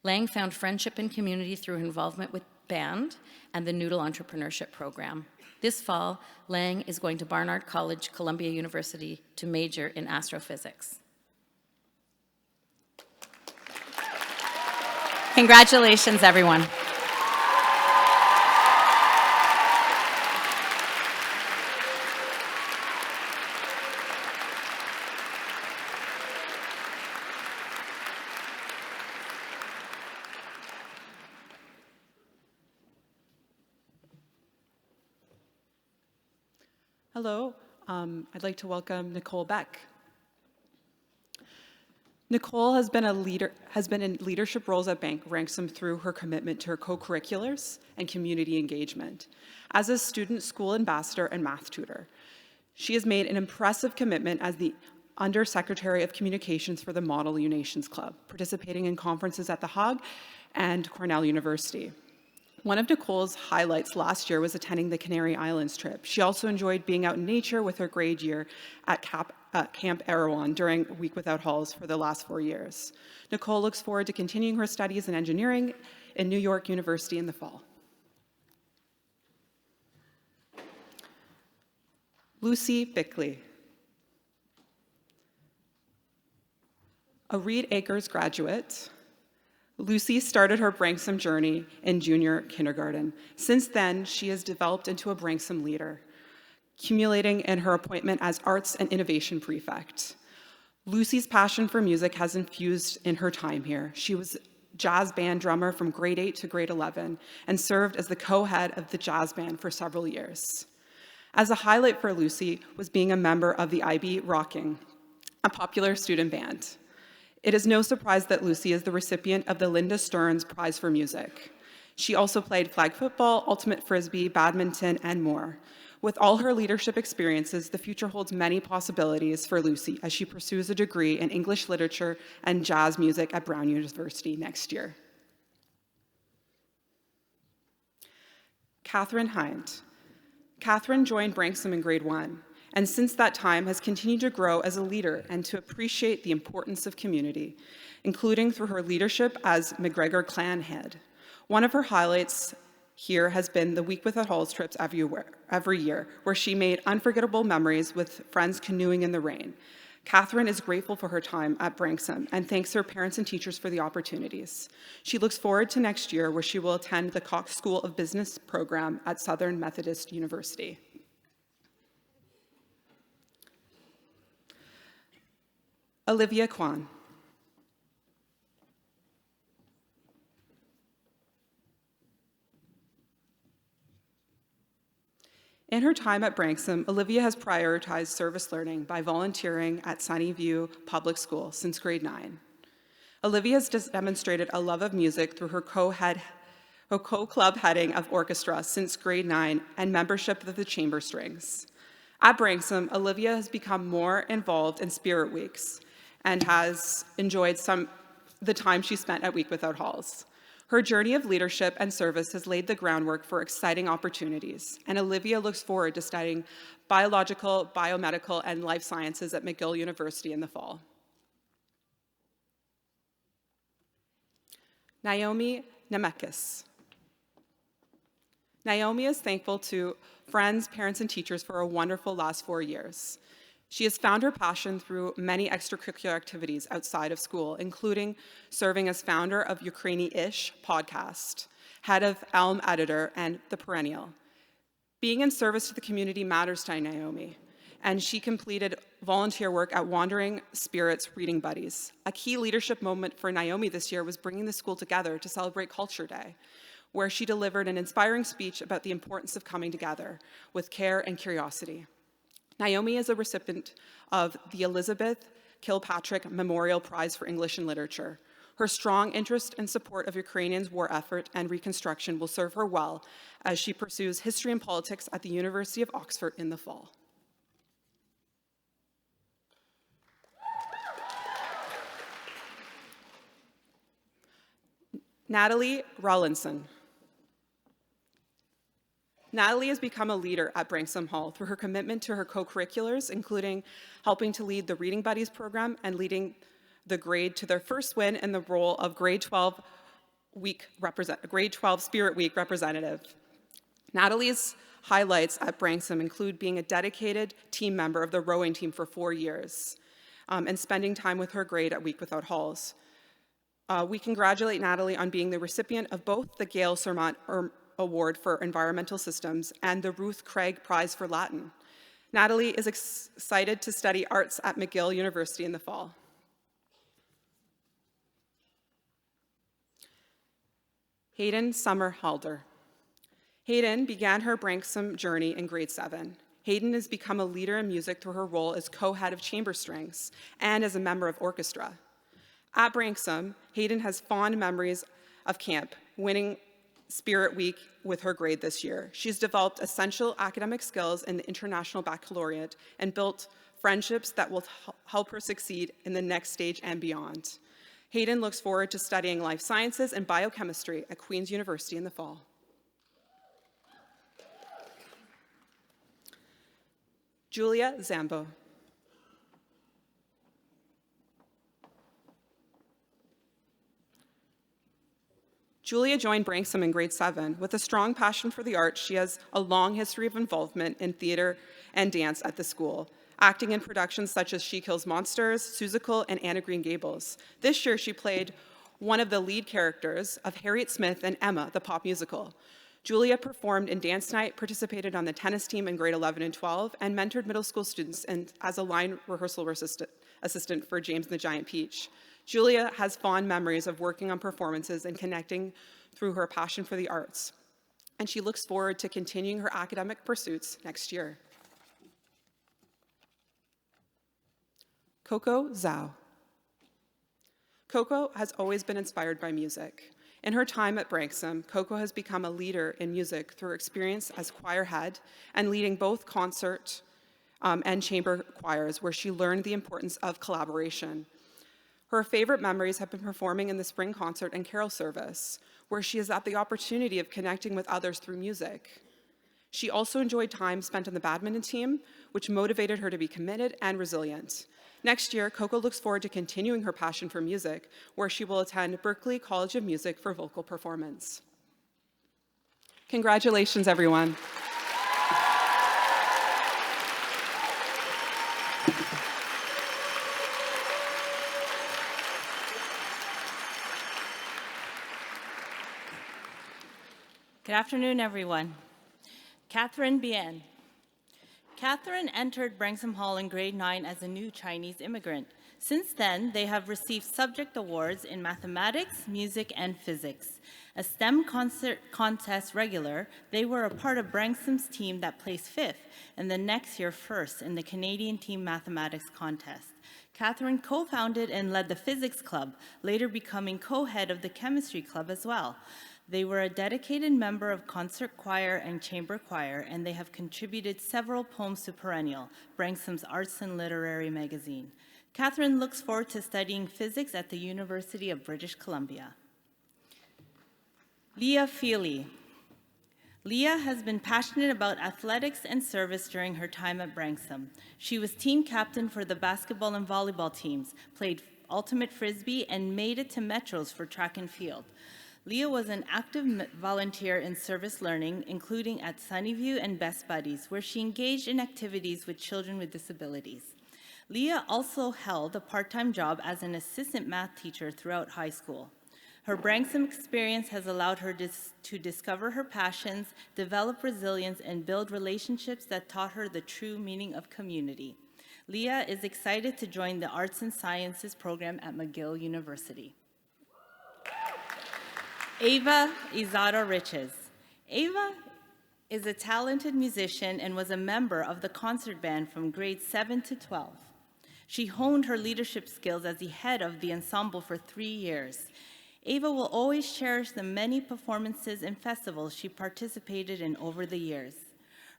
Lang found friendship and community through her involvement with band and the Noodle Entrepreneurship Program. This fall, Lang is going to Barnard College, Columbia University, to major in astrophysics. Congratulations, everyone. Hello, I'd like to welcome Nicole Beck. Nicole has been in leadership roles at Branksome through her commitment to her co-curriculars and community engagement. As a student school ambassador and math tutor, she has made an impressive commitment as the Undersecretary of Communications for the Model U Nations Club, participating in conferences at The Hague and Cornell University. One of Nicole's highlights last year was attending the Canary Islands trip. She also enjoyed being out in nature with her grade year at Camp Erewhon during Week Without Halls for the last 4 years. Nicole looks forward to continuing her studies in engineering in New York University in the fall. Lucy Bickley. A Reed Acres graduate, Lucy started her Branksome journey in junior kindergarten. Since then, she has developed into a Branksome leader, accumulating in her appointment as Arts and Innovation Prefect. Lucy's passion for music has infused in her time here. She was jazz band drummer from grade 8 to grade 11 and served as the co-head of the jazz band for several years. As a highlight for Lucy was being a member of the IB Rocking, a popular student band. It is no surprise that Lucy is the recipient of the Linda Stearns Prize for Music. She also played flag football, ultimate frisbee, badminton, and more. With all her leadership experiences, the future holds many possibilities for Lucy as she pursues a degree in English literature and jazz music at Brown University next year. Catherine Hind. Catherine joined Branksome in grade 1, and since that time has continued to grow as a leader and to appreciate the importance of community, including through her leadership as McGregor Clan head. One of her highlights here has been the Week Without Halls trips every year, where she made unforgettable memories with friends canoeing in the rain. Catherine is grateful for her time at Branksome and thanks her parents and teachers for the opportunities. She looks forward to next year, where she will attend the Cox School of Business program at Southern Methodist University. Olivia Kwan. In her time at Branksome, Olivia has prioritized service learning by volunteering at Sunnyview Public School since grade 9. Olivia has demonstrated a love of music through her co-club heading of orchestra since grade 9 and membership of the chamber strings. At Branksome, Olivia has become more involved in Spirit Weeks and has enjoyed the time she spent at Week Without Halls. Her journey of leadership and service has laid the groundwork for exciting opportunities, and Olivia looks forward to studying biological, biomedical, and life sciences at McGill University in the fall. Naomi Nemekis. Naomi is thankful friends, parents, and teachers for a wonderful last 4 years. She has found her passion through many extracurricular activities outside of school, including serving as founder of Ukraini-ish podcast, head of Elm editor, and The Perennial. Being in service to the community matters to Naomi, and she completed volunteer work at Wandering Spirits Reading Buddies. A key leadership moment for Naomi this year was bringing the school together to celebrate Culture Day, where she delivered an inspiring speech about the importance of coming together with care and curiosity. Naomi is a recipient of the Elizabeth Kilpatrick Memorial Prize for English and Literature. Her strong interest and support of Ukrainians' war effort and reconstruction will serve her well as she pursues history and politics at the University of Oxford in the fall. Natalie Rawlinson. Natalie has become a leader at Branksome Hall through her commitment to her co-curriculars, including helping to lead the Reading Buddies program and leading the grade to their first win in the role of Grade 12 Spirit Week representative. Natalie's highlights at Branksome include being a dedicated team member of the rowing team for 4 years and spending time with her grade at Week Without Halls. We congratulate Natalie on being the recipient of both the Gail Sermont Award for Environmental Systems and the Ruth Craig Prize for Latin. Natalie is excited to study arts at McGill University in the fall. Hayden Summer-Halder. Hayden began her Branksome journey in grade 7. Hayden has become a leader in music through her role as co-head of chamber strings and as a member of orchestra. At Branksome, Hayden has fond memories of camp, winning Spirit Week with her grade this year. She's developed essential academic skills in the International Baccalaureate and built friendships that will help her succeed in the next stage and beyond. Hayden looks forward to studying life sciences and biochemistry at Queen's University in the fall. Julia Zambo. Julia joined Branksome in grade 7. With a strong passion for the arts, she has a long history of involvement in theater and dance at the school, acting in productions such as She Kills Monsters, Seussical, and Anne of Green Gables. This year, she played one of the lead characters of Harriet Smith and Emma, the pop musical. Julia performed in dance night, participated on the tennis team in grade 11 and 12, and mentored middle school students and as a line rehearsal assistant for James and the Giant Peach. Julia has fond memories of working on performances and connecting through her passion for the arts, and she looks forward to continuing her academic pursuits next year. Coco Zhao. Coco has always been inspired by music. In her time at Branksome, Coco has become a leader in music through her experience as choir head and leading both concert and chamber choirs, where she learned the importance of collaboration. Her favorite memories have been performing in the spring concert and carol service, where she has had the opportunity of connecting with others through music. She also enjoyed time spent on the badminton team, which motivated her to be committed and resilient. Next year, Coco looks forward to continuing her passion for music, where she will attend Berklee College of Music for vocal performance. Congratulations, everyone. Good afternoon, everyone. Catherine Bien. Catherine entered Branksome Hall in grade 9 as a new Chinese immigrant. Since then, they have received subject awards in mathematics, music, and physics. A STEM concert contest regular, they were a part of Branksome's team that placed 5th, and the next year 1st in the Canadian Team Mathematics Contest. Catherine co-founded and led the physics club, later becoming co-head of the chemistry club as well. They were a dedicated member of concert choir and chamber choir, and they have contributed several poems to Perennial, Branksome's arts and literary magazine. Catherine looks forward to studying physics at the University of British Columbia. Leah Feely. Leah has been passionate about athletics and service during her time at Branksome. She was team captain for the basketball and volleyball teams, played ultimate frisbee, and made it to Metros for track and field. Leah was an active volunteer in service learning, including at Sunnyview and Best Buddies, where she engaged in activities with children with disabilities. Leah also held a part-time job as an assistant math teacher throughout high school. Her Branksome experience has allowed her to discover her passions, develop resilience, and build relationships that taught her the true meaning of community. Leah is excited to join the Arts and Sciences program at McGill University. Ava Izada Riches. Ava is a talented musician and was a member of the concert band from grades 7 to 12. She honed her leadership skills as the head of the ensemble for 3 years. Ava will always cherish the many performances and festivals she participated in over the years.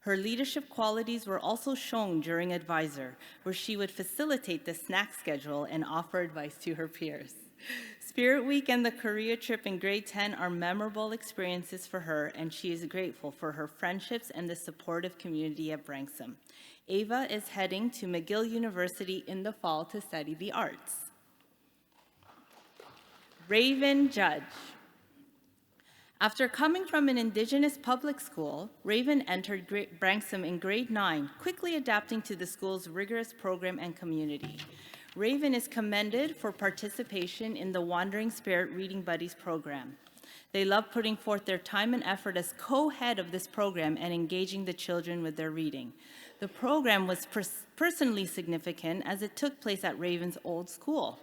Her leadership qualities were also shown during Advisor, where she would facilitate the snack schedule and offer advice to her peers. Spirit Week and the Korea trip in grade 10 are memorable experiences for her, and she is grateful for her friendships and the supportive community at Branksome. Ava is heading to McGill University in the fall to study the arts. Raven Judge. After coming from an Indigenous public school, Raven entered Branksome in grade 9, quickly adapting to the school's rigorous program and community. Raven is commended for participation in the Wandering Spirit Reading Buddies program. They love putting forth their time and effort as co-head of this program and engaging the children with their reading. The program was personally significant as it took place at Raven's old school.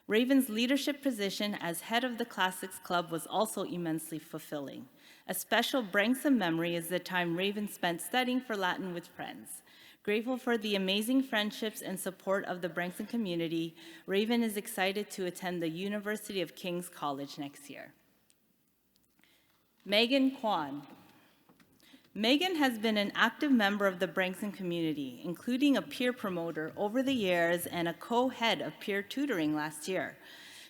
Raven's leadership position as head of the Classics Club was also immensely fulfilling. A special Branksome memory is the time Raven spent studying for Latin with friends. Grateful for the amazing friendships and support of the Branksome community, Raven is excited to attend the University of King's College next year. Megan Kwan. Megan has been an active member of the Branksome community, including a peer promoter over the years and a co-head of peer tutoring last year.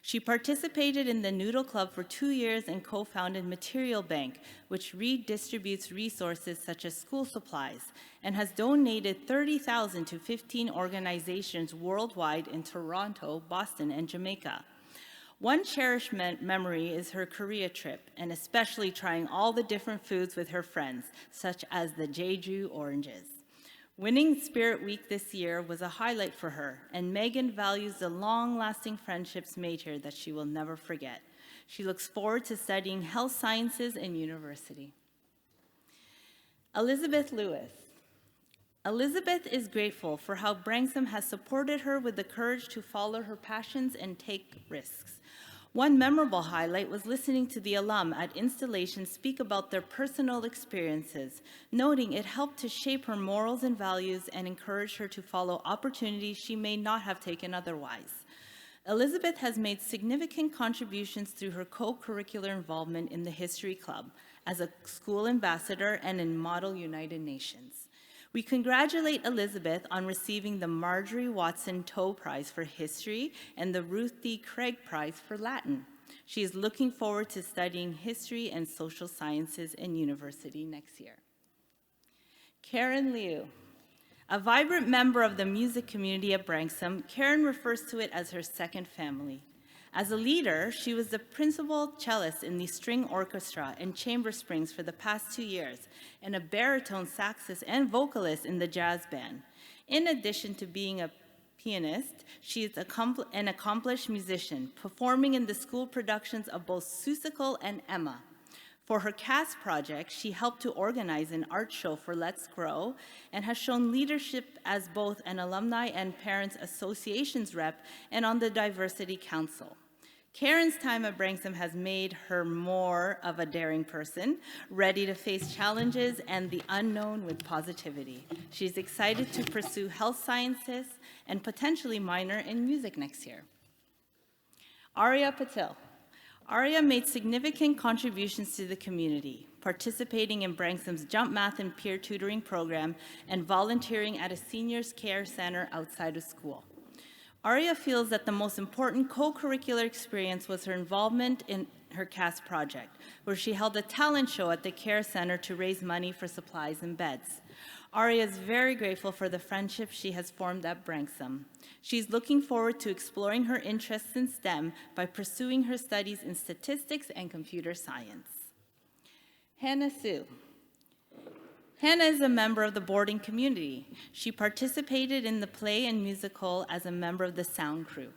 She participated in the Noodle Club for 2 years and co-founded Material Bank, which redistributes resources such as school supplies, and has donated $30,000 to 15 organizations worldwide in Toronto, Boston, and Jamaica. One cherished memory is her Korea trip, and especially trying all the different foods with her friends, such as the Jeju oranges. Winning Spirit Week this year was a highlight for her, and Megan values the long-lasting friendships made here that she will never forget. She looks forward to studying health sciences in university. Elizabeth Lewis. Elizabeth is grateful for how Branksome has supported her with the courage to follow her passions and take risks. One memorable highlight was listening to the alum at installation speak about their personal experiences, noting it helped to shape her morals and values and encourage her to follow opportunities she may not have taken otherwise. Elizabeth has made significant contributions through her co-curricular involvement in the History Club, as a school ambassador, and in Model United Nations. We congratulate Elizabeth on receiving the Marjorie Watson Toe Prize for History and the Ruth D. Craig Prize for Latin. She is looking forward to studying history and social sciences in university next year. Karen Liu. A vibrant member of the music community at Branksome, Karen refers to it as her second family. As a leader, she was the principal cellist in the string orchestra and chamber springs for the past 2 years, and a baritone saxist and vocalist in the jazz band. In addition to being a pianist, she is an accomplished musician, performing in the school productions of both Seussical and Emma. For her cast project, she helped to organize an art show for Let's Grow and has shown leadership as both an alumni and parents associations rep and on the Diversity Council. Karen's time at Branksome has made her more of a daring person, ready to face challenges and the unknown with positivity. She's excited to pursue health sciences and potentially minor in music next year. Arya Patil. Arya made significant contributions to the community, participating in Branksome's Jump Math and Peer Tutoring program and volunteering at a seniors care center outside of school. Arya feels that the most important co-curricular experience was her involvement in her CAST project, where she held a talent show at the care center to raise money for supplies and beds. Aria is very grateful for the friendship she has formed at Branksome. She's looking forward to exploring her interests in STEM by pursuing her studies in statistics and computer science. Hannah Sue. Hannah is a member of the boarding community. She participated in the play and musical as a member of the sound crew.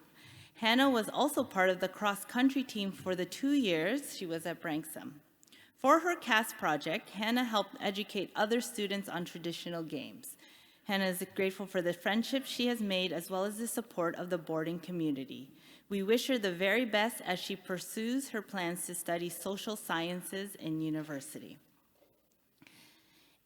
Hannah was also part of the cross-country team for the 2 years she was at Branksome. For her CAST project, Hannah helped educate other students on traditional games. Hannah is grateful for the friendship she has made as well as the support of the boarding community. We wish her the very best as she pursues her plans to study social sciences in university.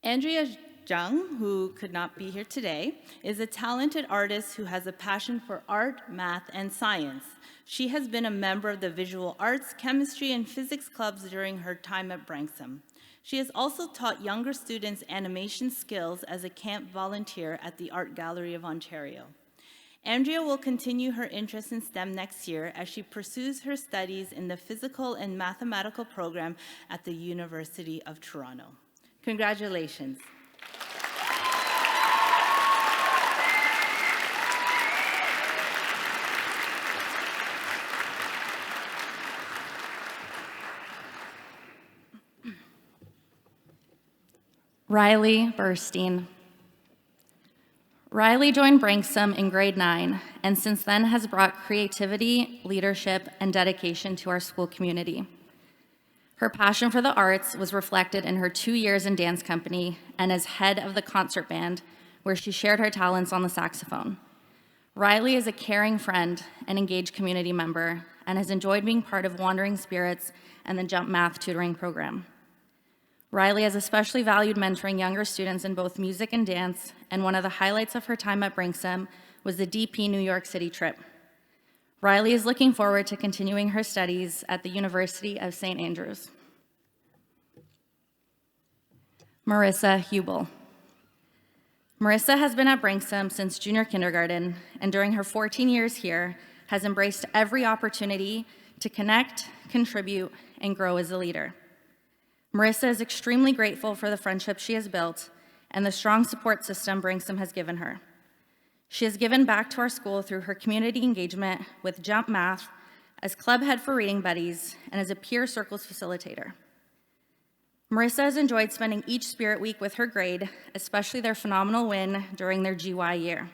Andrea Zhang, who could not be here today, is a talented artist who has a passion for art, math, and science. She has been a member of the visual arts, chemistry, and physics clubs during her time at Branksome. She has also taught younger students animation skills as a camp volunteer at the Art Gallery of Ontario. Andrea will continue her interest in STEM next year as she pursues her studies in the physical and mathematical program at the University of Toronto. Congratulations. Riley Burstein. Riley joined Branksome in grade 9, and since then has brought creativity, leadership, and dedication to our school community. Her passion for the arts was reflected in her 2 years in dance company and as head of the concert band, where she shared her talents on the saxophone. Riley is a caring friend and engaged community member and has enjoyed being part of Wandering Spirits and the Jump Math tutoring program. Riley has especially valued mentoring younger students in both music and dance, and one of the highlights of her time at Branksome was the DP New York City trip. Riley is looking forward to continuing her studies at the University of St. Andrews. Marissa Hubel. Marissa has been at Branksome since junior kindergarten, and during her 14 years here, has embraced every opportunity to connect, contribute, and grow as a leader. Marissa is extremely grateful for the friendship she has built and the strong support system Branksome has given her. She has given back to our school through her community engagement with Jump Math, as club head for Reading Buddies, and as a peer circles facilitator. Marissa has enjoyed spending each Spirit Week with her grade, especially their phenomenal win during their GY year.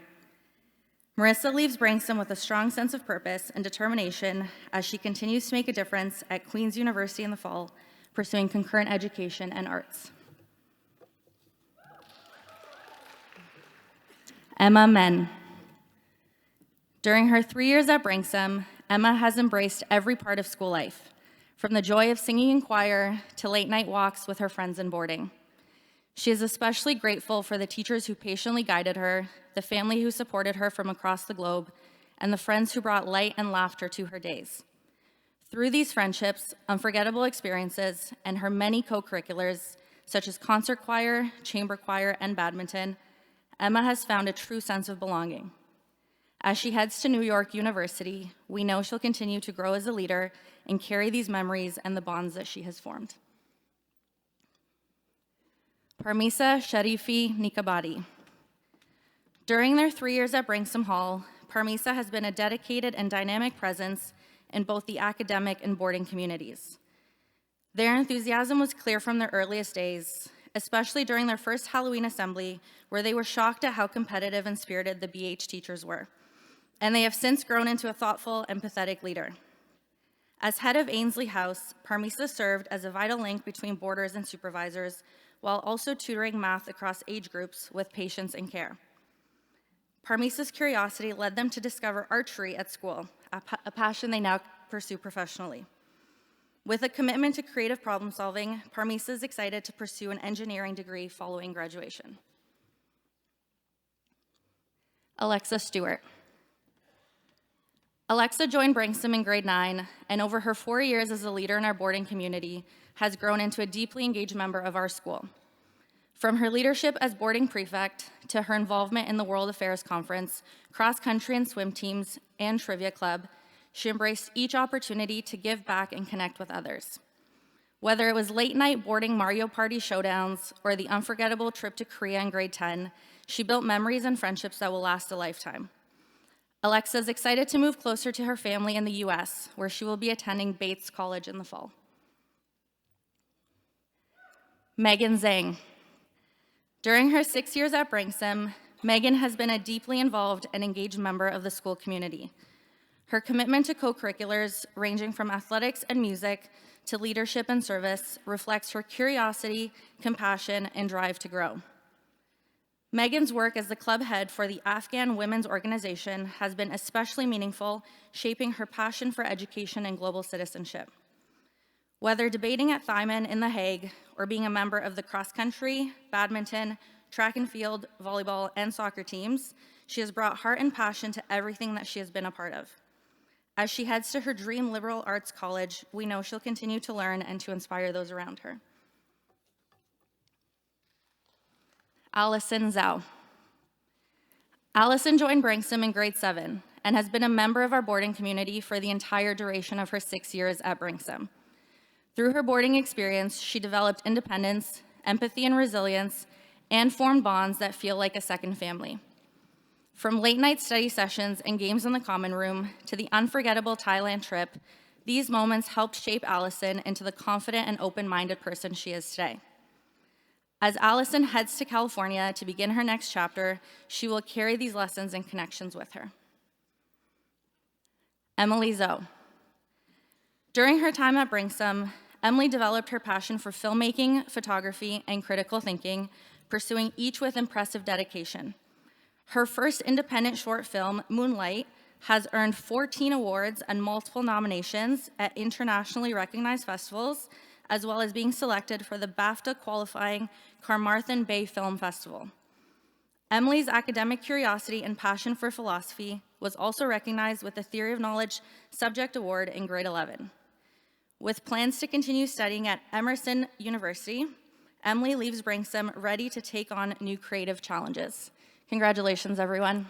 Marissa leaves Branksome with a strong sense of purpose and determination as she continues to make a difference at Queen's University in the fall, pursuing concurrent education and arts. Emma Men. During her 3 years at Branksome, Emma has embraced every part of school life, from the joy of singing in choir to late-night walks with her friends in boarding. She is especially grateful for the teachers who patiently guided her, the family who supported her from across the globe, and the friends who brought light and laughter to her days. Through these friendships, unforgettable experiences, and her many co-curriculars, such as concert choir, chamber choir, and badminton, Emma has found a true sense of belonging. As she heads to New York University, we know she'll continue to grow as a leader and carry these memories and the bonds that she has formed. Parmisa Sharifi Nikabadi. During their 3 years at Branksome Hall, Parmisa has been a dedicated and dynamic presence in both the academic and boarding communities. Their enthusiasm was clear from their earliest days, especially during their first Halloween assembly, where they were shocked at how competitive and spirited the BH teachers were. And they have since grown into a thoughtful, empathetic leader. As head of Ainsley House, Parmisa served as a vital link between boarders and supervisors, while also tutoring math across age groups with patience and care. Parmisa's curiosity led them to discover archery at school, a passion they now pursue professionally. With a commitment to creative problem solving, Parmisa is excited to pursue an engineering degree following graduation. Alexa Stewart. Alexa joined Branksome in grade 9, and over her 4 years as a leader in our boarding community, has grown into a deeply engaged member of our school. From her leadership as boarding prefect to her involvement in the World Affairs Conference, cross-country and swim teams, and trivia club, she embraced each opportunity to give back and connect with others. Whether it was late-night boarding Mario Party showdowns or the unforgettable trip to Korea in grade 10, she built memories and friendships that will last a lifetime. Alexa is excited to move closer to her family in the US, where she will be attending Bates College in the fall. Megan Zhang. During her 6 years at Branksome, Megan has been a deeply involved and engaged member of the school community. Her commitment to co-curriculars, ranging from athletics and music to leadership and service, reflects her curiosity, compassion, and drive to grow. Megan's work as the club head for the Afghan Women's Organization has been especially meaningful, shaping her passion for education and global citizenship. Whether debating at Thyman in The Hague or being a member of the cross-country, badminton, track and field, volleyball, and soccer teams, she has brought heart and passion to everything that she has been a part of. As she heads to her dream liberal arts college, we know she'll continue to learn and to inspire those around her. Allison Zhao. Allison joined Branksome in grade 7 and has been a member of our boarding community for the entire duration of her 6 years at Branksome. Through her boarding experience, she developed independence, empathy, and resilience, and formed bonds that feel like a second family. From late-night study sessions and games in the common room to the unforgettable Thailand trip, these moments helped shape Allison into the confident and open-minded person she is today. As Allison heads to California to begin her next chapter, she will carry these lessons and connections with her. Emily Zhou. During her time at Branksome, Emily developed her passion for filmmaking, photography, and critical thinking, pursuing each with impressive dedication. Her first independent short film, Moonlight, has earned 14 awards and multiple nominations at internationally recognized festivals, as well as being selected for the BAFTA qualifying Carmarthen Bay Film Festival. Emily's academic curiosity and passion for philosophy was also recognized with the Theory of Knowledge Subject Award in grade 11. With plans to continue studying at Emerson University, Emily leaves Branksome ready to take on new creative challenges. Congratulations, everyone.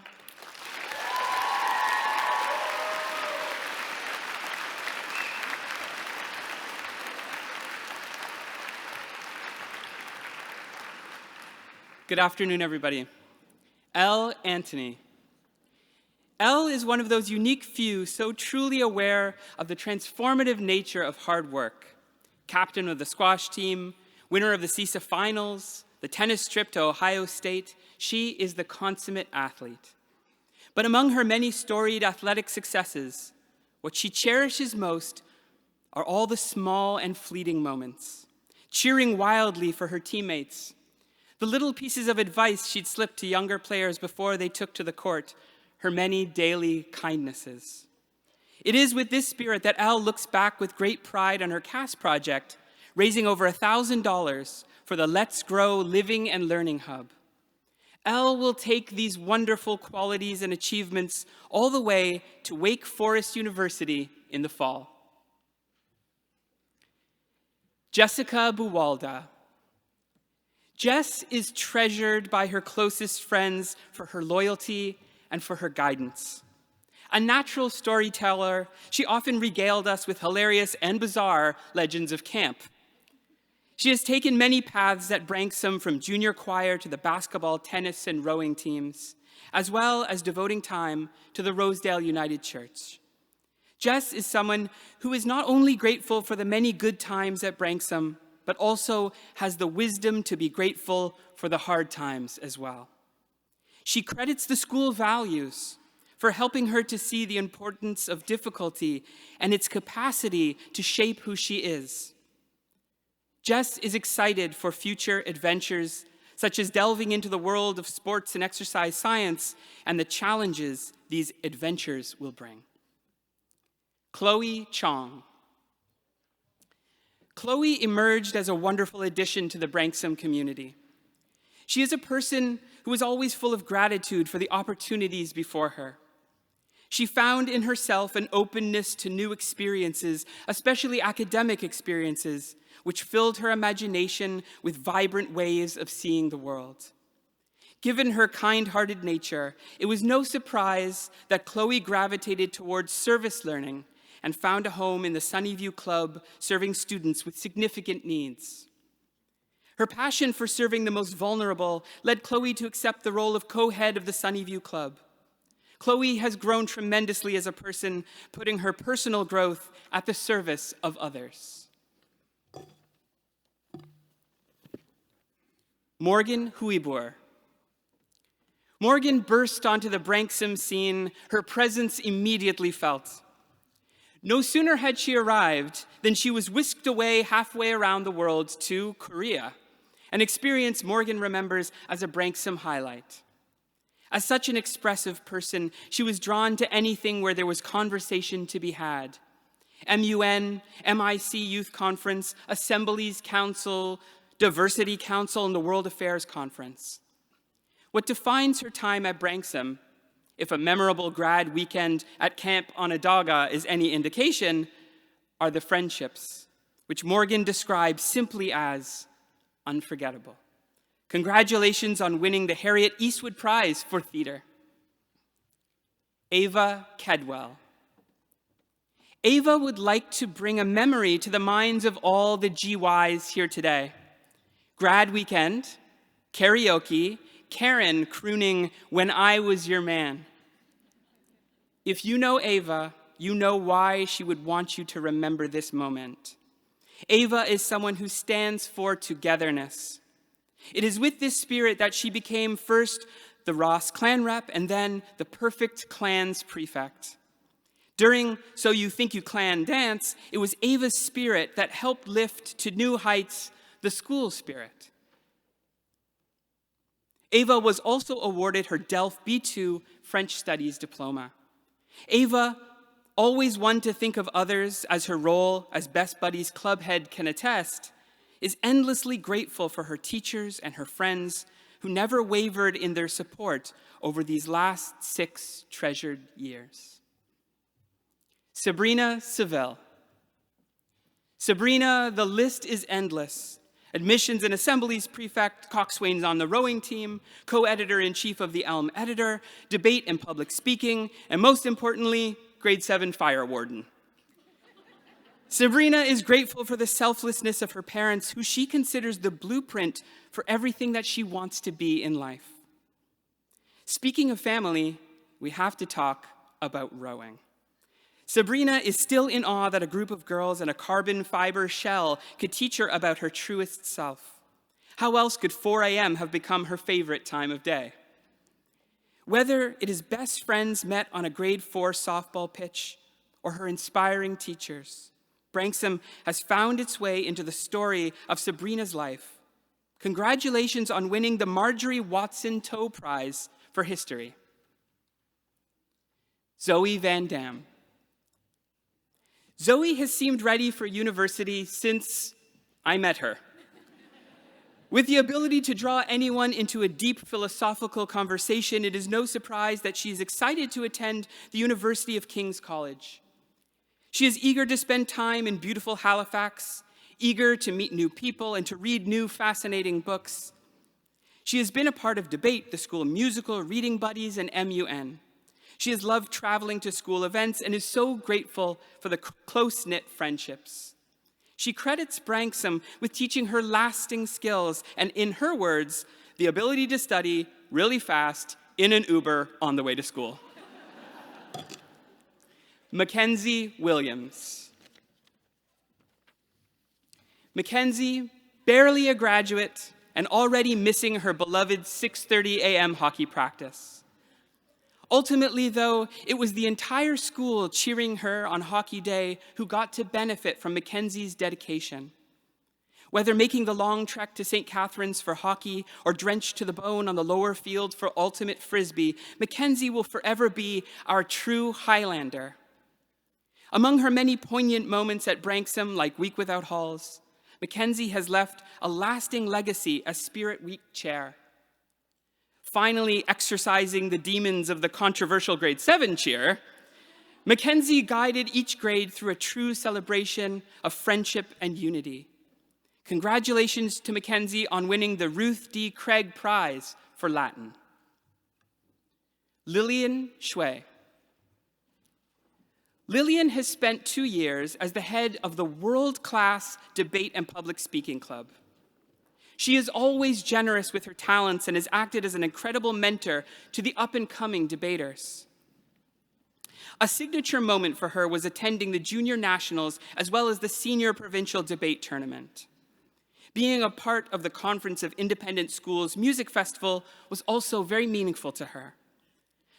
Good afternoon, everybody. Elle Antony. Elle is one of those unique few so truly aware of the transformative nature of hard work. Captain of the squash team, winner of the CISA finals, the tennis trip to Ohio State, she is the consummate athlete. But among her many storied athletic successes, what she cherishes most are all the small and fleeting moments, cheering wildly for her teammates, the little pieces of advice she'd slipped to younger players before they took to the court, her many daily kindnesses. It is with this spirit that Elle looks back with great pride on her CAS project, raising over $1,000 for the Let's Grow Living and Learning Hub. Elle will take these wonderful qualities and achievements all the way to Wake Forest University in the fall. Jessica Buwalda. Jess is treasured by her closest friends for her loyalty and for her guidance. A natural storyteller, she often regaled us with hilarious and bizarre legends of camp. She has taken many paths at Branksome, from junior choir to the basketball, tennis, and rowing teams, as well as devoting time to the Rosedale United Church. Jess is someone who is not only grateful for the many good times at Branksome, but also has the wisdom to be grateful for the hard times as well. She credits the school values for helping her to see the importance of difficulty and its capacity to shape who she is. Jess is excited for future adventures, such as delving into the world of sports and exercise science and the challenges these adventures will bring. Chloe Chong. Chloe emerged as a wonderful addition to the Branksome community. She is a person who is always full of gratitude for the opportunities before her. She found in herself an openness to new experiences, especially academic experiences, which filled her imagination with vibrant ways of seeing the world. Given her kind-hearted nature, it was no surprise that Chloe gravitated towards service learning and found a home in the Sunnyview Club, serving students with significant needs. Her passion for serving the most vulnerable led Chloe to accept the role of co-head of the Sunnyview Club. Chloe has grown tremendously as a person, putting her personal growth at the service of others. Morgan Huibur. Morgan burst onto the Branksome scene, her presence immediately felt. No sooner had she arrived than she was whisked away halfway around the world to Korea, an experience Morgan remembers as a Branksome highlight. As such an expressive person, she was drawn to anything where there was conversation to be had. MUN, MIC Youth Conference, Assemblies Council, Diversity Council, and the World Affairs Conference. What defines her time at Branksome, if a memorable grad weekend at Camp Onondaga is any indication, are the friendships, which Morgan describes simply as unforgettable. Congratulations on winning the Harriet Eastwood Prize for Theater. Ava Kedwell. Ava would like to bring a memory to the minds of all the GYs here today. Grad weekend, karaoke, Karen crooning "When I Was Your Man." If you know Ava, you know why she would want you to remember this moment. Ava is someone who stands for togetherness. It is with this spirit that she became first the Ross Clan rep and then the Perfect Clans prefect. During So You Think You Clan dance, it was Ava's spirit that helped lift to new heights the school spirit. Ava was also awarded her Delft B2 French Studies diploma. Ava, always one to think of others as her role as Best Buddies club head can attest, is endlessly grateful for her teachers and her friends who never wavered in their support over these last 6 treasured years. Sabrina Seville. Sabrina, the list is endless. Admissions and Assemblies prefect, coxswains on the rowing team, co-editor-in-chief of the Elm Editor, debate and public speaking, and most importantly, grade 7 fire warden. Sabrina is grateful for the selflessness of her parents, who she considers the blueprint for everything that she wants to be in life. Speaking of family, we have to talk about rowing. Sabrina is still in awe that a group of girls in a carbon fiber shell could teach her about her truest self. How else could 4 a.m. have become her favorite time of day? Whether it is best friends met on a grade 4 softball pitch or her inspiring teachers, Branksome has found its way into the story of Sabrina's life. Congratulations on winning the Marjorie Watson Toe Prize for History. Zoe Van Dam. Zoe has seemed ready for university since I met her. With the ability to draw anyone into a deep philosophical conversation, it is no surprise that she is excited to attend the University of King's College. She is eager to spend time in beautiful Halifax, eager to meet new people and to read new fascinating books. She has been a part of debate, the school musical, reading buddies, and MUN. She has loved traveling to school events and is so grateful for the close-knit friendships. She credits Branksome with teaching her lasting skills and, in her words, the ability to study really fast in an Uber on the way to school. Mackenzie Williams. Mackenzie, barely a graduate and already missing her beloved 6:30 a.m. hockey practice. Ultimately, though, it was the entire school cheering her on hockey day who got to benefit from Mackenzie's dedication. Whether making the long trek to St. Catharines for hockey or drenched to the bone on the lower field for ultimate frisbee, Mackenzie will forever be our true Highlander. Among her many poignant moments at Branksome, like Week Without Halls, Mackenzie has left a lasting legacy as Spirit Week chair. Finally exercising the demons of the controversial grade 7 cheer, Mackenzie guided each grade through a true celebration of friendship and unity. Congratulations to Mackenzie on winning the Ruth D. Craig Prize for Latin. Lillian Shui. Lillian has spent 2 years as the head of the world-class debate and public speaking club. She is always generous with her talents and has acted as an incredible mentor to the up-and-coming debaters. A signature moment for her was attending the Junior Nationals as well as the Senior Provincial Debate Tournament. Being a part of the Conference of Independent Schools Music Festival was also very meaningful to her.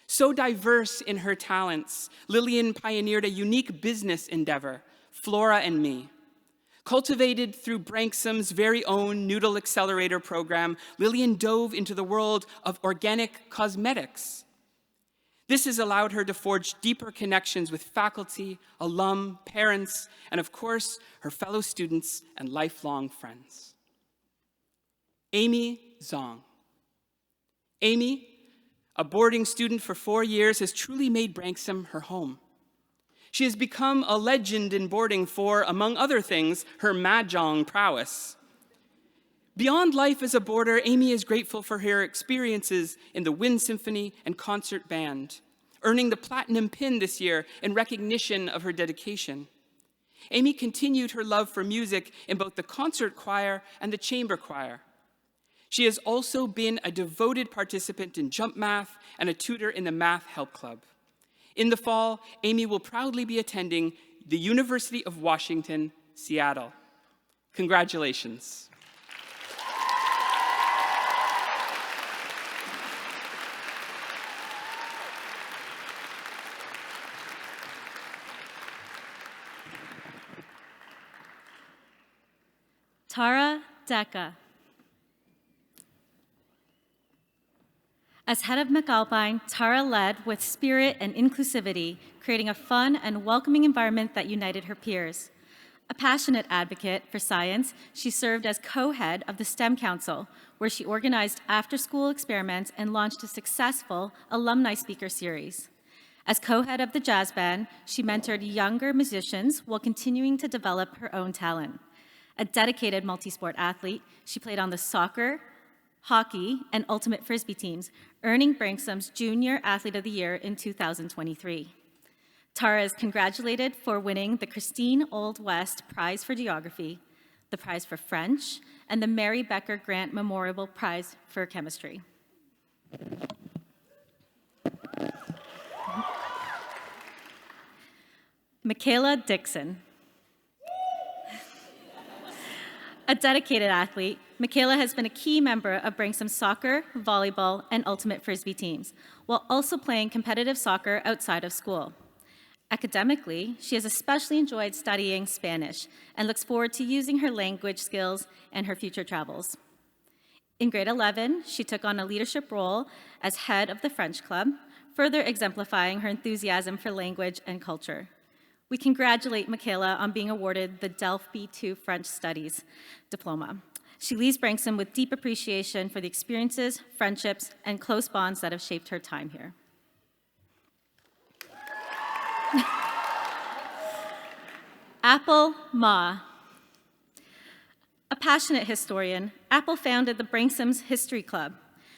So diverse in her talents, Lillian pioneered a unique business endeavor, Flora and Me. Cultivated through Branksome's very own Noodle Accelerator program, Lillian dove into the world of organic cosmetics. This has allowed her to forge deeper connections with faculty, alum, parents, and of course, her fellow students and lifelong friends. Amy Zong. Amy, a boarding student for 4 years, has truly made Branksome her home. She has become a legend in boarding for, among other things, her mahjong prowess. Beyond life as a boarder, Amy is grateful for her experiences in the Wind Symphony and concert band, earning the platinum pin this year in recognition of her dedication. Amy continued her love for music in both the concert choir and the chamber choir. She has also been a devoted participant in jump math and a tutor in the Math Help Club. In the fall, Amy will proudly be attending the University of Washington, Seattle. Congratulations. Tara Deca. As head of McAlpine, Tara led with spirit and inclusivity, creating a fun and welcoming environment that united her peers. A passionate advocate for science, she served as co-head of the STEM Council, where she organized after-school experiments and launched a successful alumni speaker series. As co-head of the jazz band, she mentored younger musicians while continuing to develop her own talent. A dedicated multi-sport athlete, she played on the soccer, hockey, and ultimate frisbee teams, earning Branksome's Junior Athlete of the Year in 2023. Tara is congratulated for winning the Christine Old West Prize for Geography, the Prize for French, and the Mary Becker Grant Memorial Prize for Chemistry. Michaela Dixon. A dedicated athlete, Michaela has been a key member of Branksome's soccer, volleyball, and ultimate frisbee teams, while also playing competitive soccer outside of school. Academically, she has especially enjoyed studying Spanish and looks forward to using her language skills and her future travels. In grade 11, she took on a leadership role as head of the French club, further exemplifying her enthusiasm for language and culture. We congratulate Michaela on being awarded the DELF B2 French Studies diploma. She leaves Branksome with deep appreciation for the experiences, friendships, and close bonds that have shaped her time here. Apple Ma. A passionate historian, Apple founded the Branksome's History Club.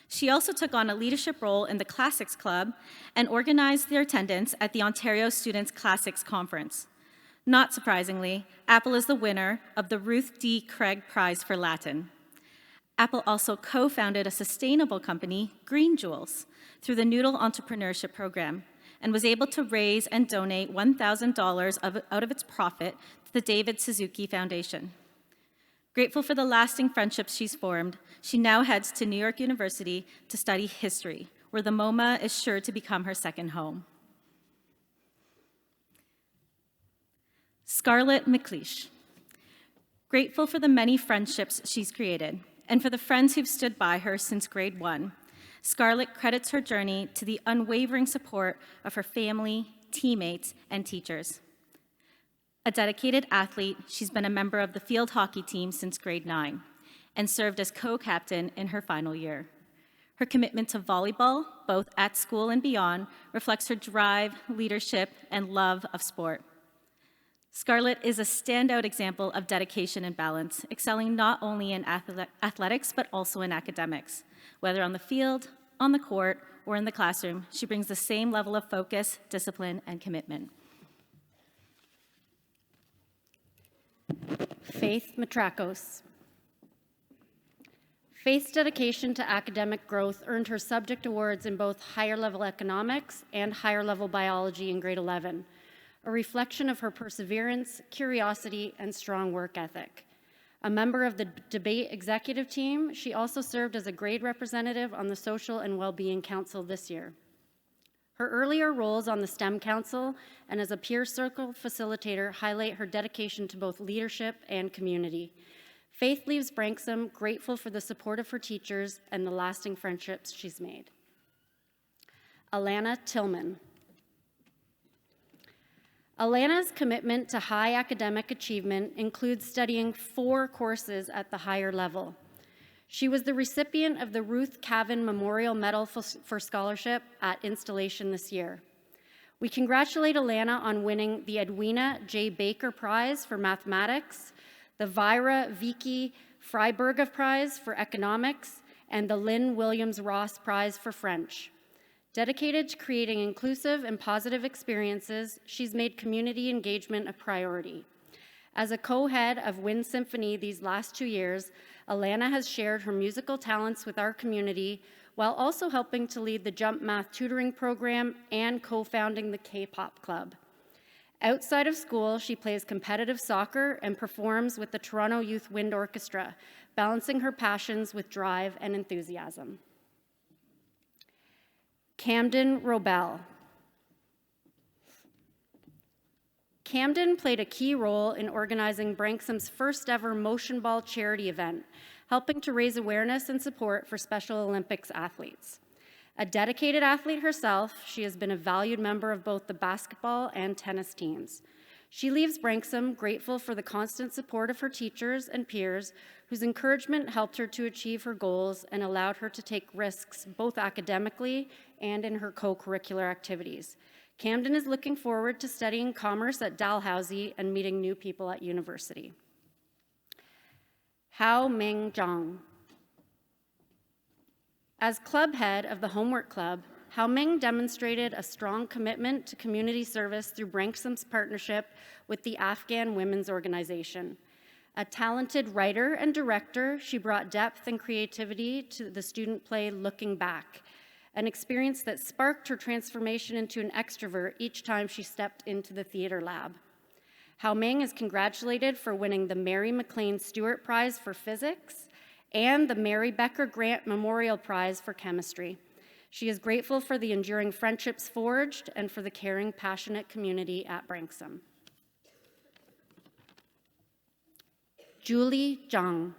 She also took on a leadership role in the Classics Club and organized their attendance at the Ontario Students' Classics Conference. Not surprisingly, Apple is the winner of the Ruth D. Craig Prize for Latin. Apple also co-founded a sustainable company, Green Jewels, through the Noodle Entrepreneurship Program, and was able to raise and donate $1,000 out of its profit to the David Suzuki Foundation. Grateful for the lasting friendships she's formed, she now heads to New York University to study history, where the MoMA is sure to become her second home. Scarlett McLeish. Grateful for the many friendships she's created, and for the friends who've stood by her since grade 1, Scarlett credits her journey to the unwavering support of her family, teammates, and teachers. A dedicated athlete, she's been a member of the field hockey team since grade 9 and served as co-captain in her final year. Her commitment to volleyball, both at school and beyond, reflects her drive, leadership, and love of sport. Scarlett is a standout example of dedication and balance, excelling not only in athletics, but also in academics. Whether on the field, on the court, or in the classroom, she brings the same level of focus, discipline, and commitment. Faith Matrakos. Faith's dedication to academic growth earned her subject awards in both higher level economics and higher level biology in grade 11, a reflection of her perseverance, curiosity, and strong work ethic. A member of the debate executive team, she also served as a grade representative on the Social and Wellbeing Council this year. Her earlier roles on the STEM Council and as a peer circle facilitator highlight her dedication to both leadership and community. Faith leaves Branksome grateful for the support of her teachers and the lasting friendships she's made. Alana Tillman. Alana's commitment to high academic achievement includes studying 4 courses at the higher level. She was the recipient of the Ruth Cavan Memorial Medal for Scholarship at Installation this year. We congratulate Alana on winning the Edwina J. Baker Prize for Mathematics, the Vira Vicky Freiberg Prize for Economics, and the Lynn Williams Ross Prize for French. Dedicated to creating inclusive and positive experiences, she's made community engagement a priority. As a co-head of Wind Symphony these last 2 years, Alana has shared her musical talents with our community while also helping to lead the Jump Math tutoring program and co-founding the K-pop club. Outside of school, she plays competitive soccer and performs with the Toronto Youth Wind Orchestra, balancing her passions with drive and enthusiasm. Camden Robel. Camden played a key role in organizing Branksome's first ever motion ball charity event, helping to raise awareness and support for Special Olympics athletes. A dedicated athlete herself, she has been a valued member of both the basketball and tennis teams. She leaves Branksome grateful for the constant support of her teachers and peers, whose encouragement helped her to achieve her goals and allowed her to take risks both academically and in her co-curricular activities. Camden is looking forward to studying commerce at Dalhousie and meeting new people at university. Hao Ming Zhang. As club head of the Homework Club, Hao Ming demonstrated a strong commitment to community service through Branksome's partnership with the Afghan Women's Organization. A talented writer and director, she brought depth and creativity to the student play Looking Back, an experience that sparked her transformation into an extrovert each time she stepped into the theater lab. Hao Ming is congratulated for winning the Mary McLean Stewart Prize for Physics and the Mary Becker Grant Memorial Prize for Chemistry. She is grateful for the enduring friendships forged and for the caring, passionate community at Branksome. Julie Zhang.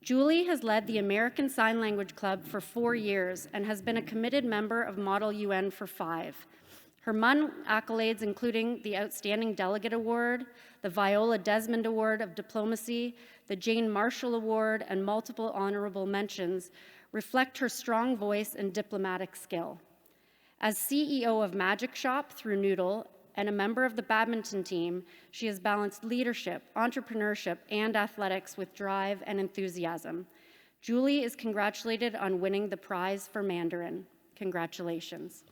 Julie has led the American Sign Language Club for 4 years and has been a committed member of Model UN for 5. Her MUN accolades, including the Outstanding Delegate Award, the Viola Desmond Award of Diplomacy, the Jane Marshall Award, and multiple honorable mentions, reflect her strong voice and diplomatic skill. As CEO of Magic Shop through Noodle and a member of the badminton team, she has balanced leadership, entrepreneurship, and athletics with drive and enthusiasm. Julie is congratulated on winning the prize for Mandarin. Congratulations.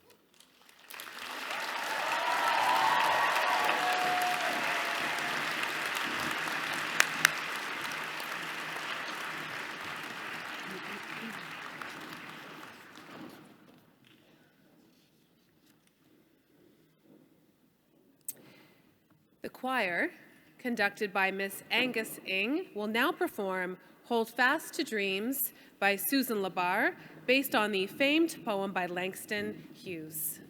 The choir, conducted by Miss Angus Ing, will now perform Hold Fast to Dreams by Susan Labar, based on the famed poem by Langston Hughes.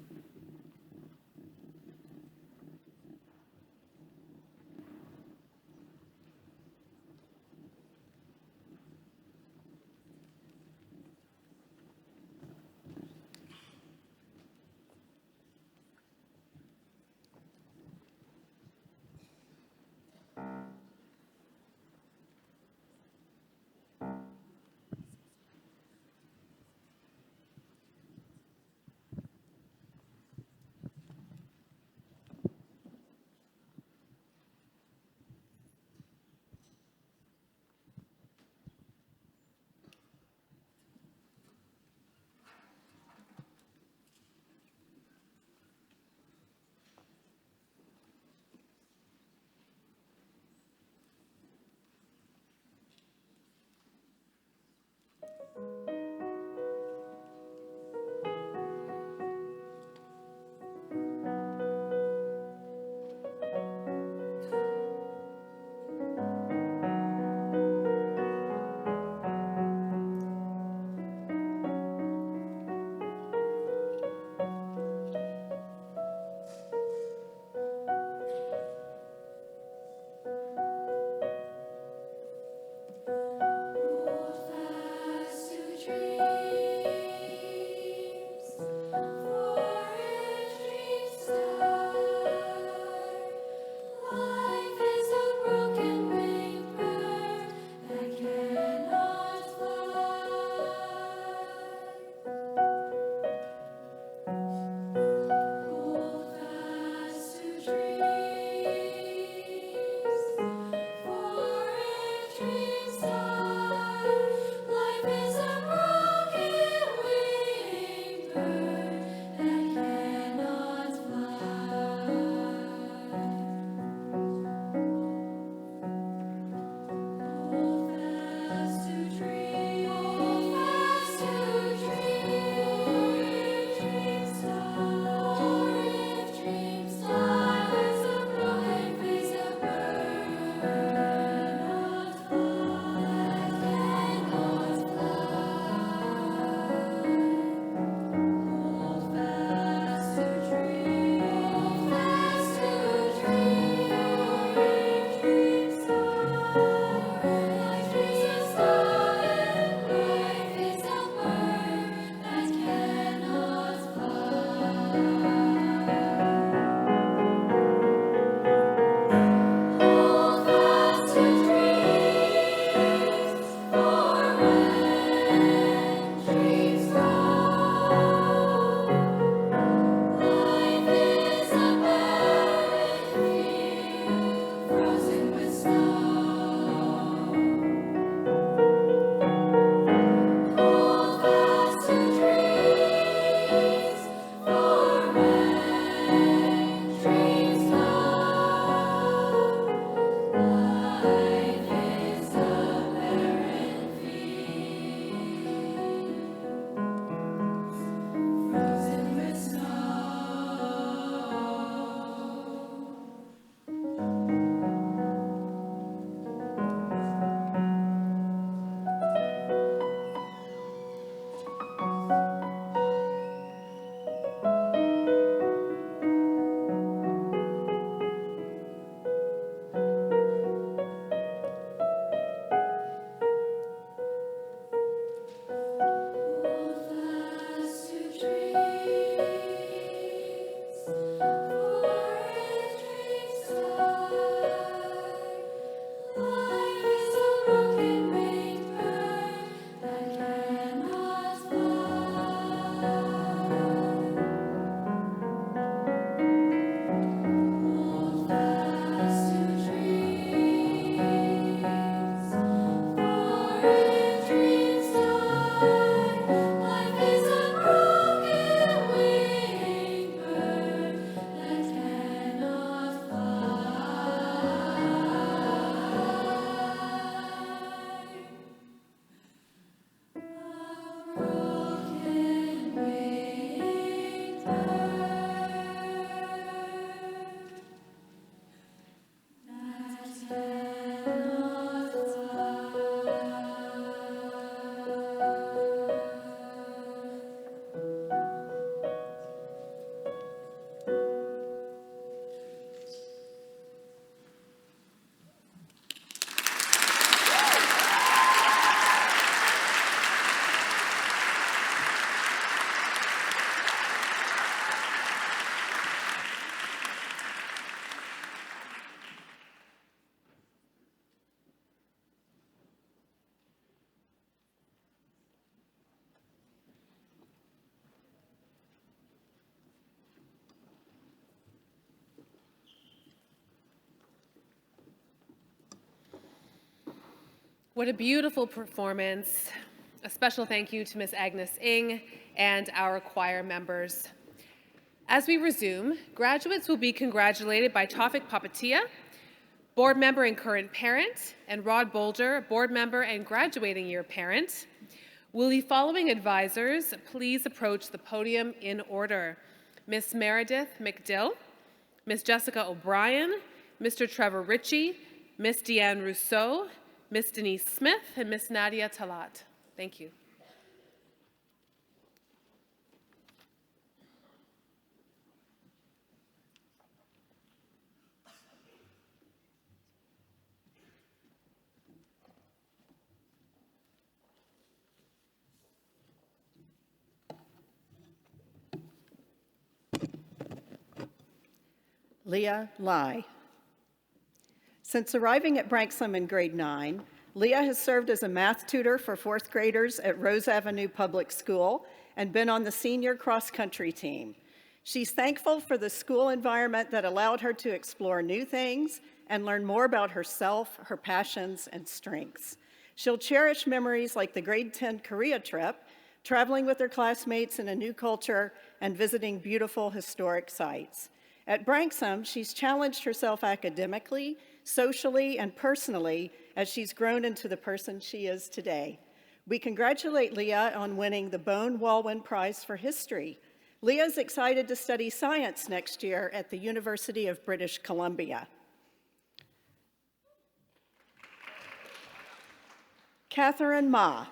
What a beautiful performance. A special thank you to Ms. Agnes Ng and our choir members. As we resume, graduates will be congratulated by Tawfik Papatia, board member and current parent, and Rod Bolger, board member and graduating year parent. Will the following advisors please approach the podium in order? Ms. Meredith McDill, Ms. Jessica O'Brien, Mr. Trevor Ritchie, Ms. Deanne Rousseau, Ms. Denise Smith, and Ms. Nadia Talat. Thank you. Leah Lai. Since arriving at Branksome in grade 9, Leah has served as a math tutor for fourth graders at Rose Avenue Public School and been on the senior cross-country team. She's thankful for the school environment that allowed her to explore new things and learn more about herself, her passions, and strengths. She'll cherish memories like the grade 10 Korea trip, traveling with her classmates in a new culture, and visiting beautiful historic sites. At Branksome, she's challenged herself academically, socially, and personally as she's grown into the person she is today. We congratulate Leah on winning the Bone Walwyn Prize for History. Leah's excited to study science next year at the University of British Columbia. Catherine Ma.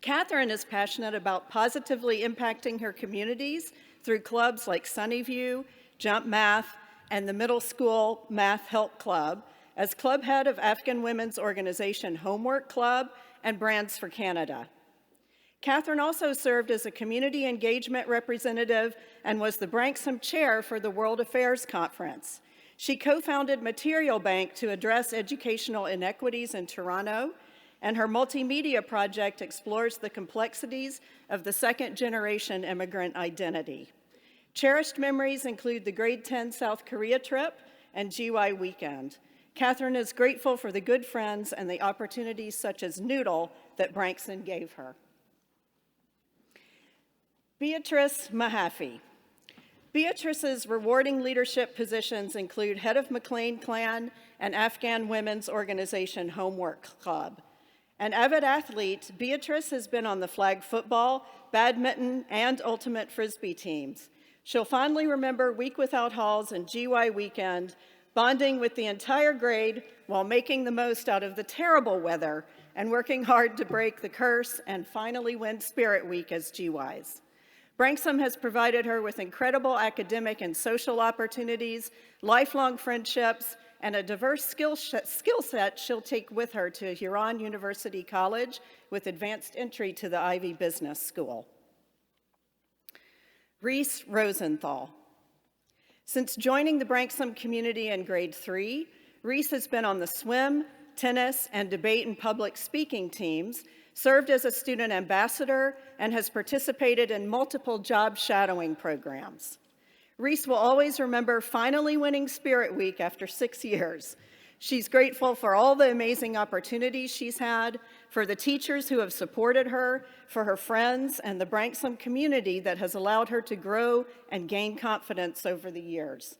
Catherine is passionate about positively impacting her communities through clubs like Sunnyview, Jump Math, and the Middle School Math Help Club, as club head of Afghan women's organization Homework Club and Brands for Canada. Catherine also served as a community engagement representative and was the Branksome chair for the World Affairs Conference. She co-founded Material Bank to address educational inequities in Toronto, and her multimedia project explores the complexities of the second-generation immigrant identity. Cherished memories include the grade 10 South Korea trip and GY weekend. Catherine is grateful for the good friends and the opportunities such as Noodle that Branksome gave her. Beatrice Mahaffey. Beatrice's rewarding leadership positions include head of McLean Clan and Afghan women's organization Homework Club. An avid athlete, Beatrice has been on the flag football, badminton, and ultimate frisbee teams. She'll fondly remember Week Without Halls and GY weekend, bonding with the entire grade while making the most out of the terrible weather and working hard to break the curse and finally win Spirit Week as GYs. Branksome has provided her with incredible academic and social opportunities, lifelong friendships, and a diverse skill set she'll take with her to Huron University College with advanced entry to the Ivy Business School. Reese Rosenthal. Since joining the Branksome community in grade 3, Reese has been on the swim, tennis, and debate and public speaking teams, served as a student ambassador, and has participated in multiple job shadowing programs. Reese will always remember finally winning Spirit Week after 6 years. She's grateful for all the amazing opportunities she's had, for the teachers who have supported her, for her friends, and the Branksome community that has allowed her to grow and gain confidence over the years.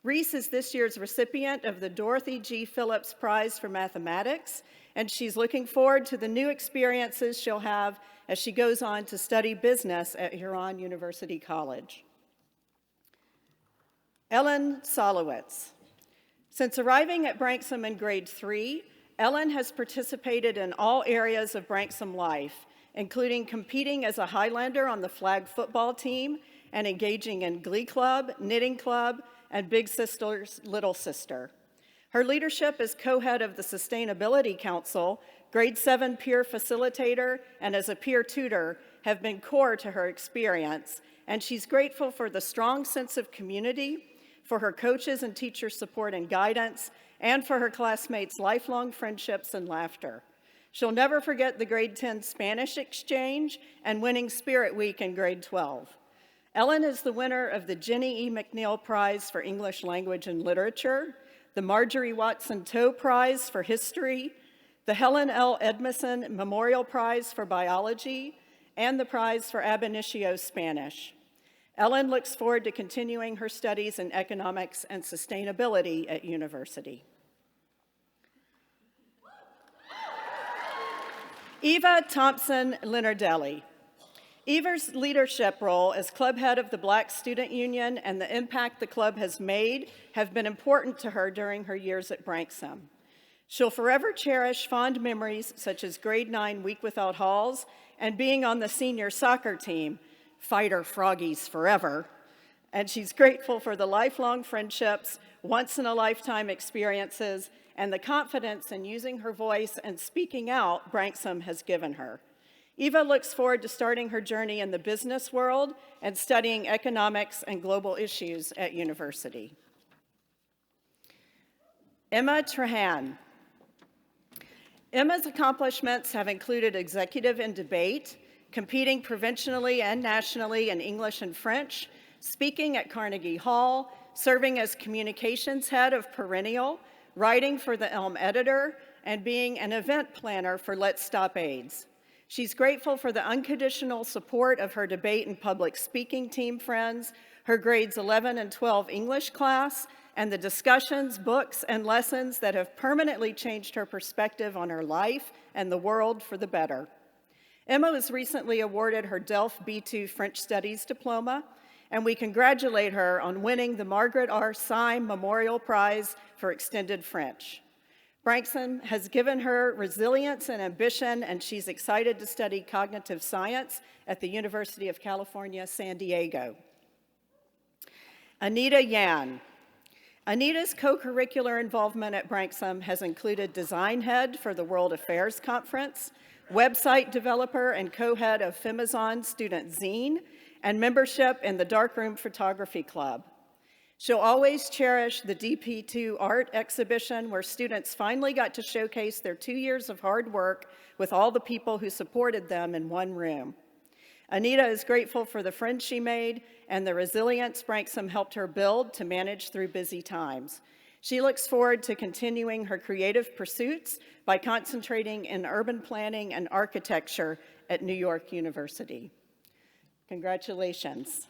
Reese is this year's recipient of the Dorothy G. Phillips Prize for Mathematics, and she's looking forward to the new experiences she'll have as she goes on to study business at Huron University College. Ellen Solowitz. Since arriving at Branksome in grade 3, Ellen has participated in all areas of Branksome life, including competing as a Highlander on the flag football team and engaging in Glee Club, Knitting Club, and Big Sister's Little Sister. Her leadership as co-head of the Sustainability Council, grade 7 peer facilitator, and as a peer tutor have been core to her experience, and she's grateful for the strong sense of community, for her coaches and teacher support and guidance, and for her classmates' lifelong friendships and laughter. She'll never forget the grade 10 Spanish exchange and winning Spirit Week in grade 12. Ellen is the winner of the Jenny E. McNeil Prize for English Language and Literature, the Marjorie Watson Toe Prize for History, the Helen L. Edmondson Memorial Prize for Biology, and the Prize for Ab Initio Spanish. Ellen looks forward to continuing her studies in economics and sustainability at university. Eva Thompson Linardelli. Eva's leadership role as club head of the Black Student Union and the impact the club has made have been important to her during her years at Branksome. She'll forever cherish fond memories such as grade 9 Week Without Halls and being on the senior soccer team, Fighter Froggies Forever. And she's grateful for the lifelong friendships, once-in-a-lifetime experiences, and the confidence in using her voice and speaking out Branksome has given her. Eva looks forward to starting her journey in the business world and studying economics and global issues at university. Emma Trahan. Emma's accomplishments have included executive in debate, competing provincially and nationally in English and French, speaking at Carnegie Hall, serving as communications head of Perennial, writing for the Elm Editor, and being an event planner for Let's Stop AIDS. She's grateful for the unconditional support of her debate and public speaking team friends, her grades 11 and 12 English class, and the discussions, books, and lessons that have permanently changed her perspective on her life and the world for the better. Emma was recently awarded her Delft B2 French Studies diploma, and we congratulate her on winning the Margaret R. Syme Memorial Prize for Extended French. Branksome has given her resilience and ambition, and she's excited to study cognitive science at the University of California, San Diego. Anita Yan. Anita's co-curricular involvement at Branksome has included design head for the World Affairs Conference, website developer and co-head of Femizon Student Zine, and membership in the Darkroom Photography Club. She'll always cherish the DP2 art exhibition where students finally got to showcase their 2 years of hard work with all the people who supported them in one room. Anita is grateful for the friends she made and the resilience Branksome helped her build to manage through busy times. She looks forward to continuing her creative pursuits by concentrating in urban planning and architecture at New York University. Congratulations.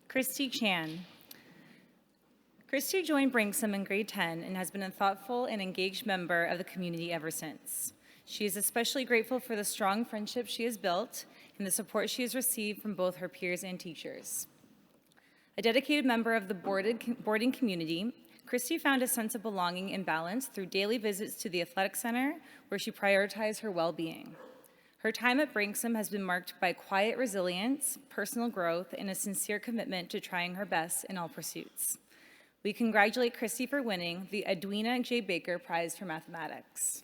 Christy Chan. Christy joined Branksome in grade 10 and has been a thoughtful and engaged member of the community ever since. She is especially grateful for the strong friendship she has built and the support she has received from both her peers and teachers. A dedicated member of the boarding community, Christy found a sense of belonging and balance through daily visits to the athletic center, where she prioritized her well-being. Her time at Branksome has been marked by quiet resilience, personal growth, and a sincere commitment to trying her best in all pursuits. We congratulate Christy for winning the Edwina J. Baker Prize for Mathematics.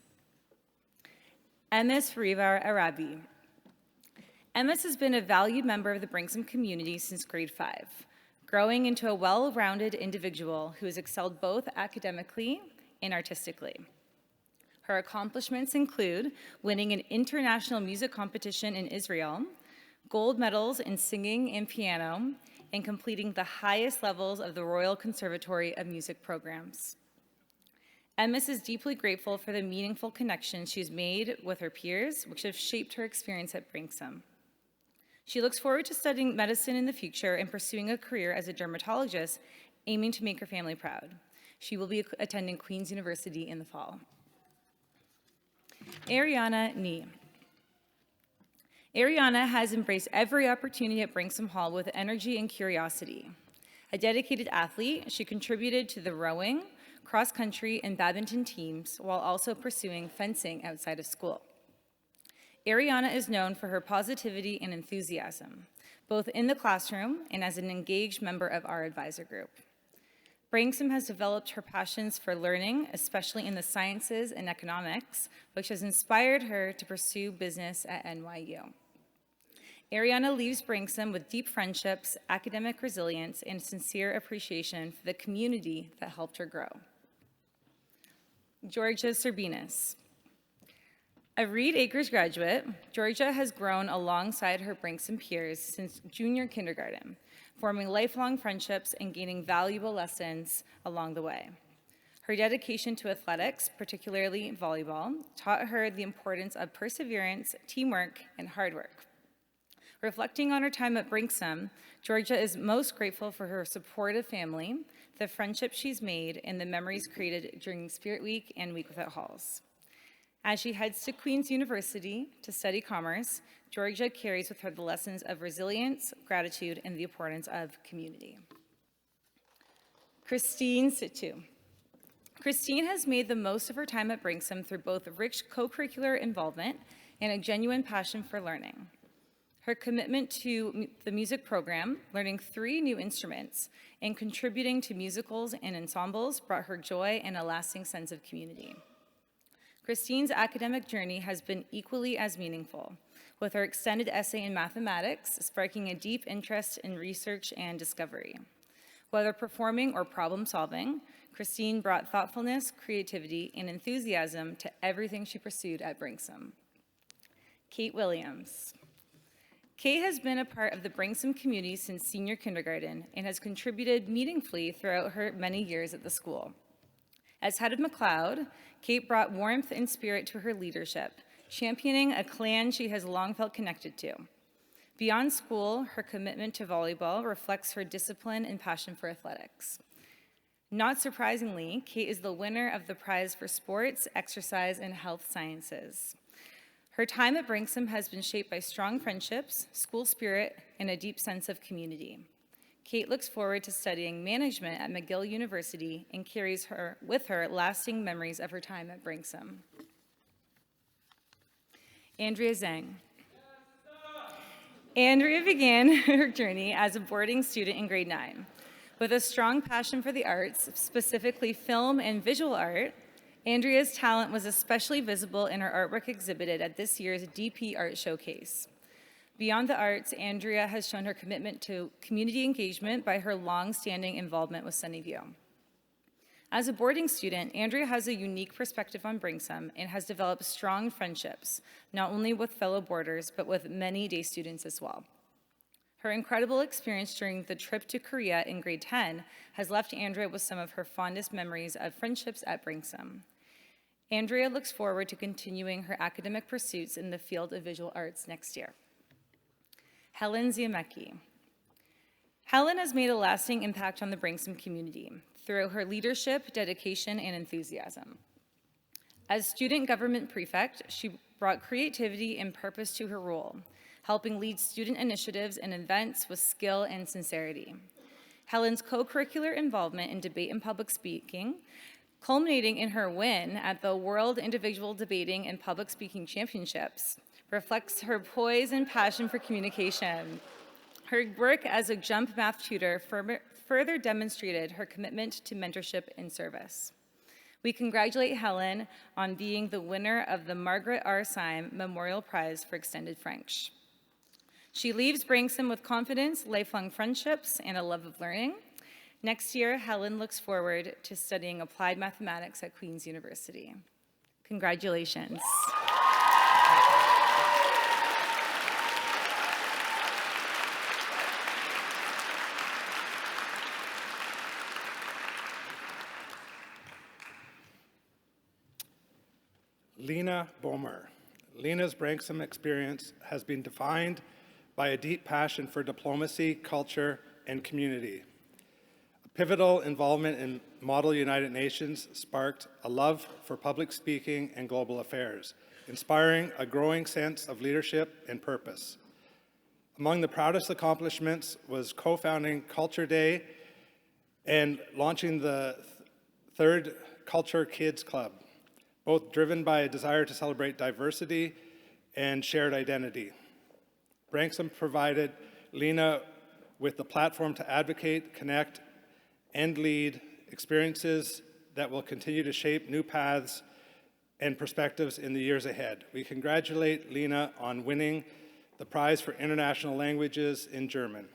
Emis Rivar Arabi. Emis has been a valued member of the Branksome community since grade 5, growing into a well-rounded individual who has excelled both academically and artistically. Her accomplishments include winning an international music competition in Israel, gold medals in singing and piano, and completing the highest levels of the Royal Conservatory of Music programs. Emis is deeply grateful for the meaningful connections she's made with her peers, which have shaped her experience at Branksome. She looks forward to studying medicine in the future and pursuing a career as a dermatologist, aiming to make her family proud. She will be attending Queen's University in the fall. Ariana Ni. Ariana has embraced every opportunity at Branksome Hall with energy and curiosity. A dedicated athlete, she contributed to the rowing, cross-country, and badminton teams while also pursuing fencing outside of school. Ariana is known for her positivity and enthusiasm, both in the classroom and as an engaged member of our advisor group. Branksome has developed her passions for learning, especially in the sciences and economics, which has inspired her to pursue business at NYU. Ariana leaves Branksome with deep friendships, academic resilience, and sincere appreciation for the community that helped her grow. Georgia Serbinis. A Reed Acres graduate, Georgia has grown alongside her Branksome peers since junior kindergarten, forming lifelong friendships and gaining valuable lessons along the way. Her dedication to athletics, particularly volleyball, taught her the importance of perseverance, teamwork, and hard work. Reflecting on her time at Branksome, Georgia is most grateful for her supportive family, the friendships she's made, and the memories created during Spirit Week and Week Without Halls. As she heads to Queen's University to study commerce, Georgia carries with her the lessons of resilience, gratitude, and the importance of community. Christine Situ. Christine has made the most of her time at Branksome through both rich co-curricular involvement and a genuine passion for learning. Her commitment to the music program, learning 3 new instruments, and contributing to musicals and ensembles brought her joy and a lasting sense of community. Christine's academic journey has been equally as meaningful, with her extended essay in mathematics sparking a deep interest in research and discovery. Whether performing or problem solving, Christine brought thoughtfulness, creativity, and enthusiasm to everything she pursued at Branksome. Kate Williams. Kate has been a part of the Branksome community since senior kindergarten and has contributed meaningfully throughout her many years at the school. As head of McLeod, Kate brought warmth and spirit to her leadership, championing a clan she has long felt connected to. Beyond school, her commitment to volleyball reflects her discipline and passion for athletics. Not surprisingly, Kate is the winner of the prize for sports, exercise, and health sciences. Her time at Branksome has been shaped by strong friendships, school spirit, and a deep sense of community. Kate looks forward to studying management at McGill University and carries with her lasting memories of her time at Branksome. Andrea Zhang. Andrea began her journey as a boarding student in grade 9. With a strong passion for the arts, specifically film and visual art, Andrea's talent was especially visible in her artwork exhibited at this year's DP Art Showcase. Beyond the arts, Andrea has shown her commitment to community engagement by her long-standing involvement with Sunnyview. As a boarding student, Andrea has a unique perspective on Branksome and has developed strong friendships, not only with fellow boarders, but with many day students as well. Her incredible experience during the trip to Korea in grade 10 has left Andrea with some of her fondest memories of friendships at Branksome. Andrea looks forward to continuing her academic pursuits in the field of visual arts next year. Helen Ziemecki. Helen has made a lasting impact on the Branksome community through her leadership, dedication, and enthusiasm. As student government prefect, she brought creativity and purpose to her role, helping lead student initiatives and events with skill and sincerity. Helen's co-curricular involvement in debate and public speaking, culminating in her win at the World Individual Debating and Public Speaking Championships, reflects her poise and passion for communication. Her work as a jump math tutor further demonstrated her commitment to mentorship and service. We congratulate Helen on being the winner of the Margaret R. Syme Memorial Prize for Extended French. She leaves Branksome with confidence, lifelong friendships, and a love of learning. Next year, Helen looks forward to studying applied mathematics at Queen's University. Congratulations. Lena Bomer. Lena's Branksome experience has been defined by a deep passion for diplomacy, culture, and community. A pivotal involvement in Model United Nations sparked a love for public speaking and global affairs, inspiring a growing sense of leadership and purpose. Among the proudest accomplishments was co-founding Culture Day and launching the third Culture Kids Club, both driven by a desire to celebrate diversity and shared identity. Branksome provided Lena with the platform to advocate, connect, and lead experiences that will continue to shape new paths and perspectives in the years ahead. We congratulate Lena on winning the prize for international languages in German.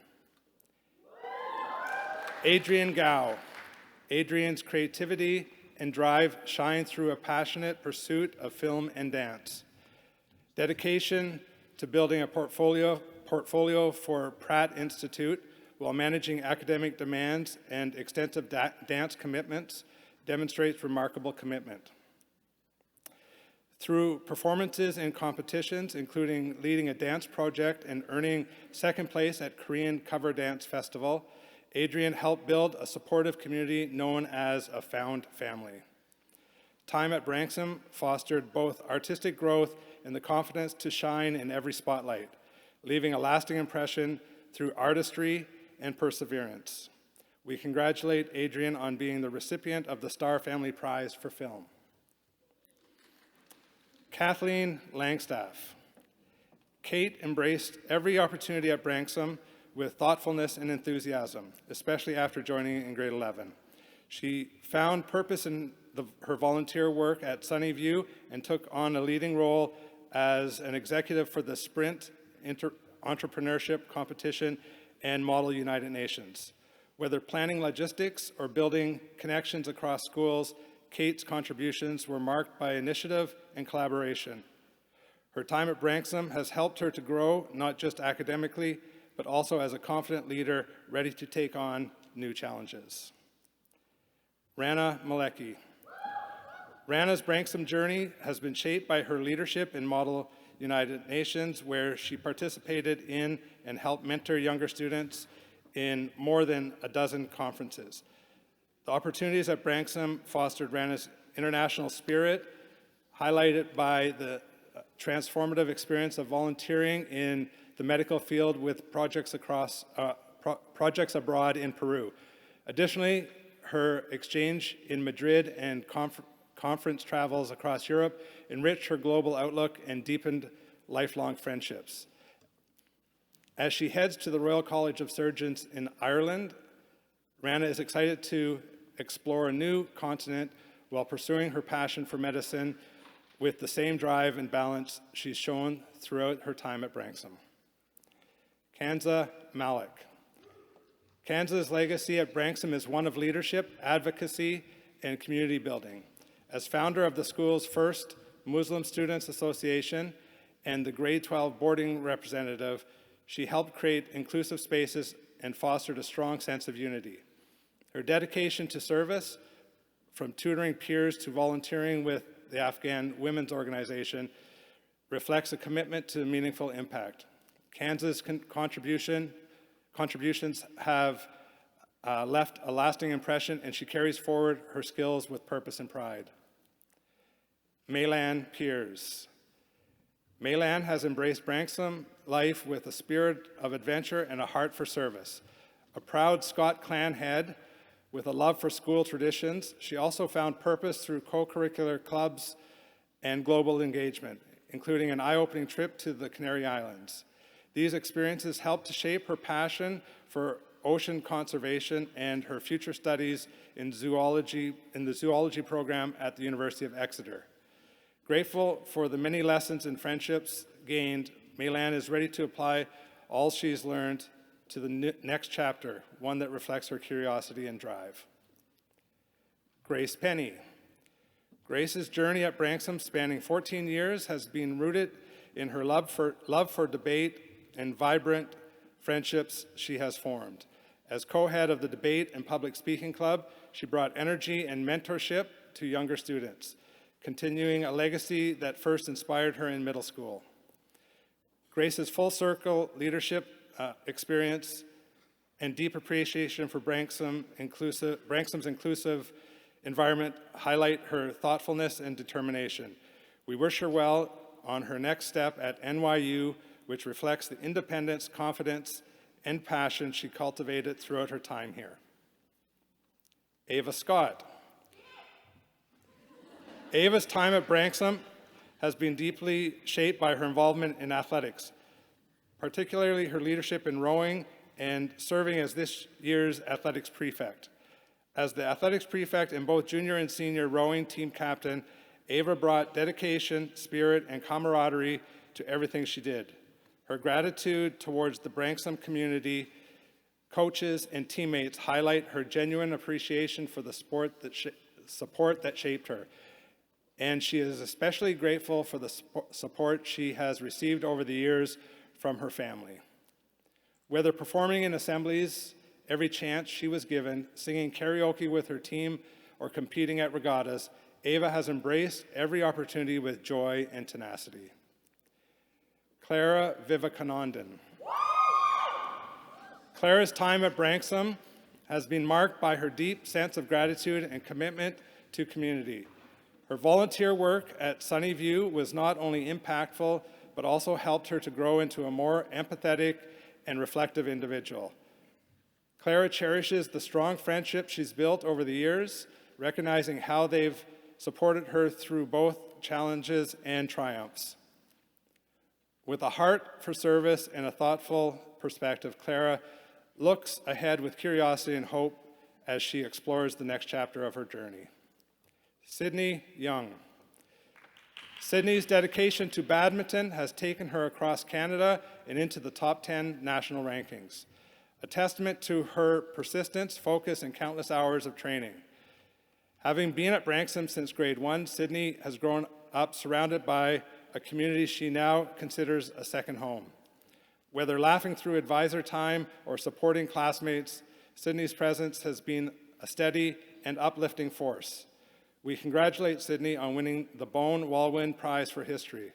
Adrian Gao. Adrian's creativity and drive shine through a passionate pursuit of film and dance. Dedication to building a portfolio for Pratt Institute while managing academic demands and extensive dance commitments demonstrates remarkable commitment. Through performances and competitions, including leading a dance project and earning second place at Korean Cover Dance Festival, Adrienne helped build a supportive community known as a found family. Time at Branksome fostered both artistic growth and the confidence to shine in every spotlight, leaving a lasting impression through artistry and perseverance. We congratulate Adrienne on being the recipient of the Star Family Prize for Film. Kathleen Langstaff. Kate embraced every opportunity at Branksome with thoughtfulness and enthusiasm, especially after joining in grade 11. She found purpose in her volunteer work at Sunnyview and took on a leading role as an executive for the Sprint Entrepreneurship Competition and Model United Nations. Whether planning logistics or building connections across schools, Kate's contributions were marked by initiative and collaboration. Her time at Branksome has helped her to grow, not just academically, but also as a confident leader ready to take on new challenges. Rana Malecki. Rana's Branksome journey has been shaped by her leadership in Model United Nations, where she participated in and helped mentor younger students in more than a dozen conferences. The opportunities at Branksome fostered Rana's international spirit, highlighted by the transformative experience of volunteering in the medical field with projects abroad in Peru. Additionally, her exchange in Madrid and conference travels across Europe enriched her global outlook and deepened lifelong friendships. As she heads to the Royal College of Surgeons in Ireland, Rana is excited to explore a new continent while pursuing her passion for medicine with the same drive and balance she's shown throughout her time at Branksome. Kanza Malik. Kanza's legacy at Branksome is one of leadership, advocacy, and community building. As founder of the school's first Muslim Students Association and the grade 12 boarding representative, she helped create inclusive spaces and fostered a strong sense of unity. Her dedication to service, from tutoring peers to volunteering with the Afghan Women's Organization, reflects a commitment to meaningful impact. Kanza's contributions have left a lasting impression, and she carries forward her skills with purpose and pride. Maylan Piers. Maylan has embraced Branksome life with a spirit of adventure and a heart for service. A proud Scott clan head with a love for school traditions, she also found purpose through co-curricular clubs and global engagement, including an eye-opening trip to the Canary Islands. These experiences helped to shape her passion for ocean conservation and her future studies in the zoology program at the University of Exeter. Grateful for the many lessons and friendships gained, Maylan is ready to apply all she's learned to the next chapter, one that reflects her curiosity and drive. Grace Penny. Grace's journey at Branksome, spanning 14 years, has been rooted in her love for debate and vibrant friendships she has formed. As co-head of the Debate and Public Speaking Club, she brought energy and mentorship to younger students, continuing a legacy that first inspired her in middle school. Grace's full-circle leadership experience and deep appreciation for Branksome's inclusive environment highlight her thoughtfulness and determination. We wish her well on her next step at NYU, which reflects the independence, confidence, and passion she cultivated throughout her time here. Ava Scott. Ava's time at Branksome has been deeply shaped by her involvement in athletics, particularly her leadership in rowing and serving as this year's athletics prefect. As the athletics prefect and both junior and senior rowing team captain, Ava brought dedication, spirit, and camaraderie to everything she did. Her gratitude towards the Branksome community, coaches, and teammates highlight her genuine appreciation for the support that shaped her. And she is especially grateful for the support she has received over the years from her family. Whether performing in assemblies every chance she was given, singing karaoke with her team, or competing at regattas, Ava has embraced every opportunity with joy and tenacity. Clara Vivekanandan. Clara's time at Branksome has been marked by her deep sense of gratitude and commitment to community. Her volunteer work at Sunnyview was not only impactful, but also helped her to grow into a more empathetic and reflective individual. Clara cherishes the strong friendships she's built over the years, recognizing how they've supported her through both challenges and triumphs. With a heart for service and a thoughtful perspective, Clara looks ahead with curiosity and hope as she explores the next chapter of her journey. Sydney Young. Sydney's dedication to badminton has taken her across Canada and into the top 10 national rankings, a testament to her persistence, focus, and countless hours of training. Having been at Branksome since grade 1, Sydney has grown up surrounded by a community she now considers a second home. Whether laughing through advisor time or supporting classmates, Sydney's presence has been a steady and uplifting force. We congratulate Sydney on winning the Bone Walwyn Prize for History.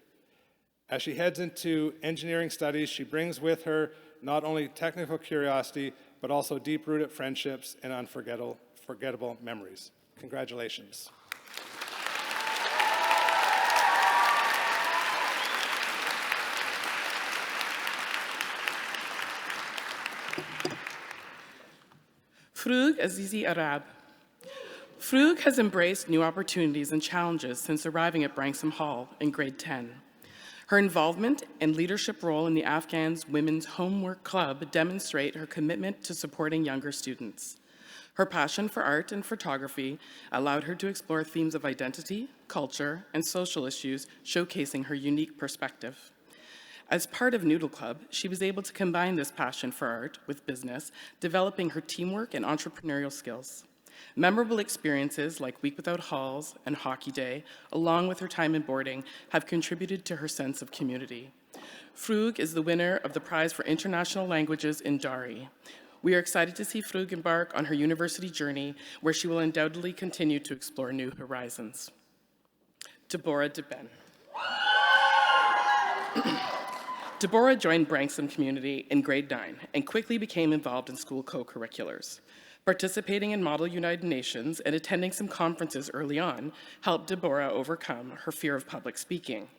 As she heads into engineering studies, she brings with her not only technical curiosity, but also deep-rooted friendships and unforgettable memories. Congratulations. Frug Azizi Arab. Frug has embraced new opportunities and challenges since arriving at Branksome Hall in grade 10. Her involvement and leadership role in the Afghans Women's Homework Club demonstrate her commitment to supporting younger students. Her passion for art and photography allowed her to explore themes of identity, culture, and social issues, showcasing her unique perspective. As part of Noodle Club, she was able to combine this passion for art with business, developing her teamwork and entrepreneurial skills. Memorable experiences like Week Without Halls and Hockey Day, along with her time in boarding, have contributed to her sense of community. Frug is the winner of the Prize for International Languages in Dari. We are excited to see Frug embark on her university journey, where she will undoubtedly continue to explore new horizons. Deborah DeBen. Deborah joined Branksome Community in grade 9 and quickly became involved in school co-curriculars. Participating in Model United Nations and attending some conferences early on helped Deborah overcome her fear of public speaking.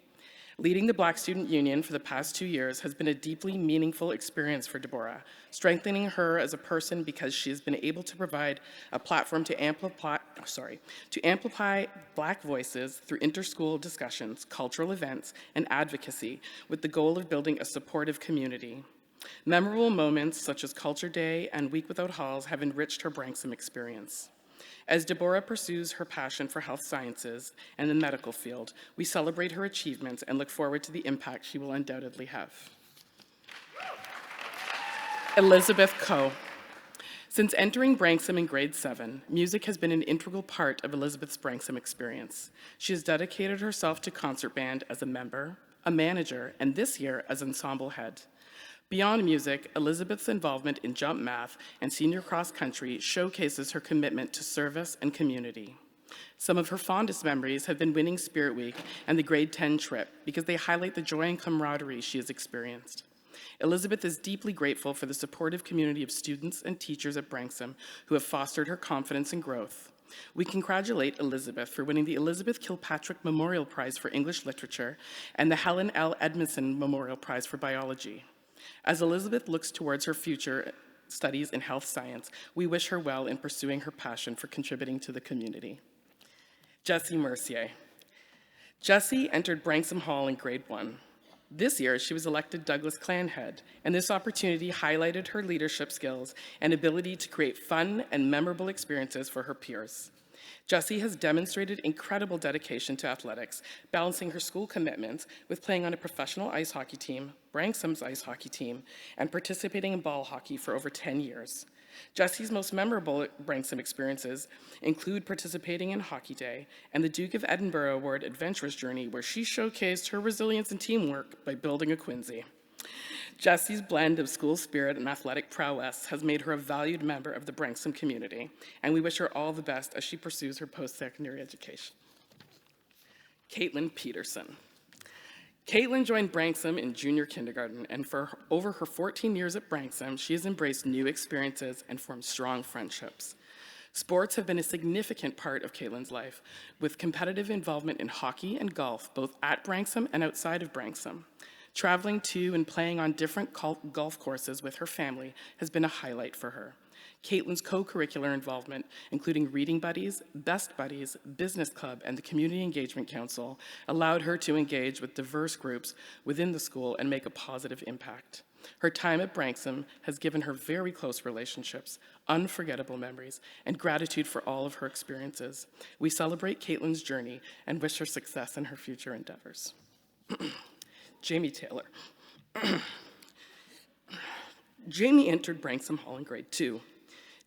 Leading the Black Student Union for the past 2 years has been a deeply meaningful experience for Deborah, strengthening her as a person because she has been able to provide a platform to amplify Black voices through interschool discussions, cultural events, and advocacy with the goal of building a supportive community. Memorable moments such as Culture Day and Week Without Halls have enriched her Branksome experience. As Deborah pursues her passion for health sciences and the medical field, we celebrate her achievements and look forward to the impact she will undoubtedly have. Elizabeth Coe. Since entering Branksome in grade 7, music has been an integral part of Elizabeth's Branksome experience. She has dedicated herself to concert band as a member, a manager, and this year as ensemble head. Beyond music, Elizabeth's involvement in jump math and senior cross country showcases her commitment to service and community. Some of her fondest memories have been winning Spirit Week and the grade 10 trip because they highlight the joy and camaraderie she has experienced. Elizabeth is deeply grateful for the supportive community of students and teachers at Branksome who have fostered her confidence and growth. We congratulate Elizabeth for winning the Elizabeth Kilpatrick Memorial Prize for English Literature and the Helen L. Edmondson Memorial Prize for Biology. As Elizabeth looks towards her future studies in health science, we wish her well in pursuing her passion for contributing to the community. Jessie Mercier. Jessie entered Branksome Hall in grade 1. This year, she was elected Douglas Clan Head, and this opportunity highlighted her leadership skills and ability to create fun and memorable experiences for her peers. Jessie has demonstrated incredible dedication to athletics, balancing her school commitments with playing on a professional ice hockey team, Branksome's ice hockey team, and participating in ball hockey for over 10 years. Jessie's most memorable Branksome experiences include participating in Hockey Day and the Duke of Edinburgh Award Adventurous Journey, where she showcased her resilience and teamwork by building a Quincy. Jessie's blend of school spirit and athletic prowess has made her a valued member of the Branksome community, and we wish her all the best as she pursues her post-secondary education. Caitlin Peterson. Caitlin joined Branksome in junior kindergarten, and for over her 14 years at Branksome, she has embraced new experiences and formed strong friendships. Sports have been a significant part of Caitlin's life, with competitive involvement in hockey and golf, both at Branksome and outside of Branksome. Traveling to and playing on different golf courses with her family has been a highlight for her. Caitlin's co-curricular involvement, including Reading Buddies, Best Buddies, Business Club, and the Community Engagement Council, allowed her to engage with diverse groups within the school and make a positive impact. Her time at Branksome has given her very close relationships, unforgettable memories, and gratitude for all of her experiences. We celebrate Caitlin's journey and wish her success in her future endeavors. Jamie Taylor. Jamie entered Branksome Hall in grade 2.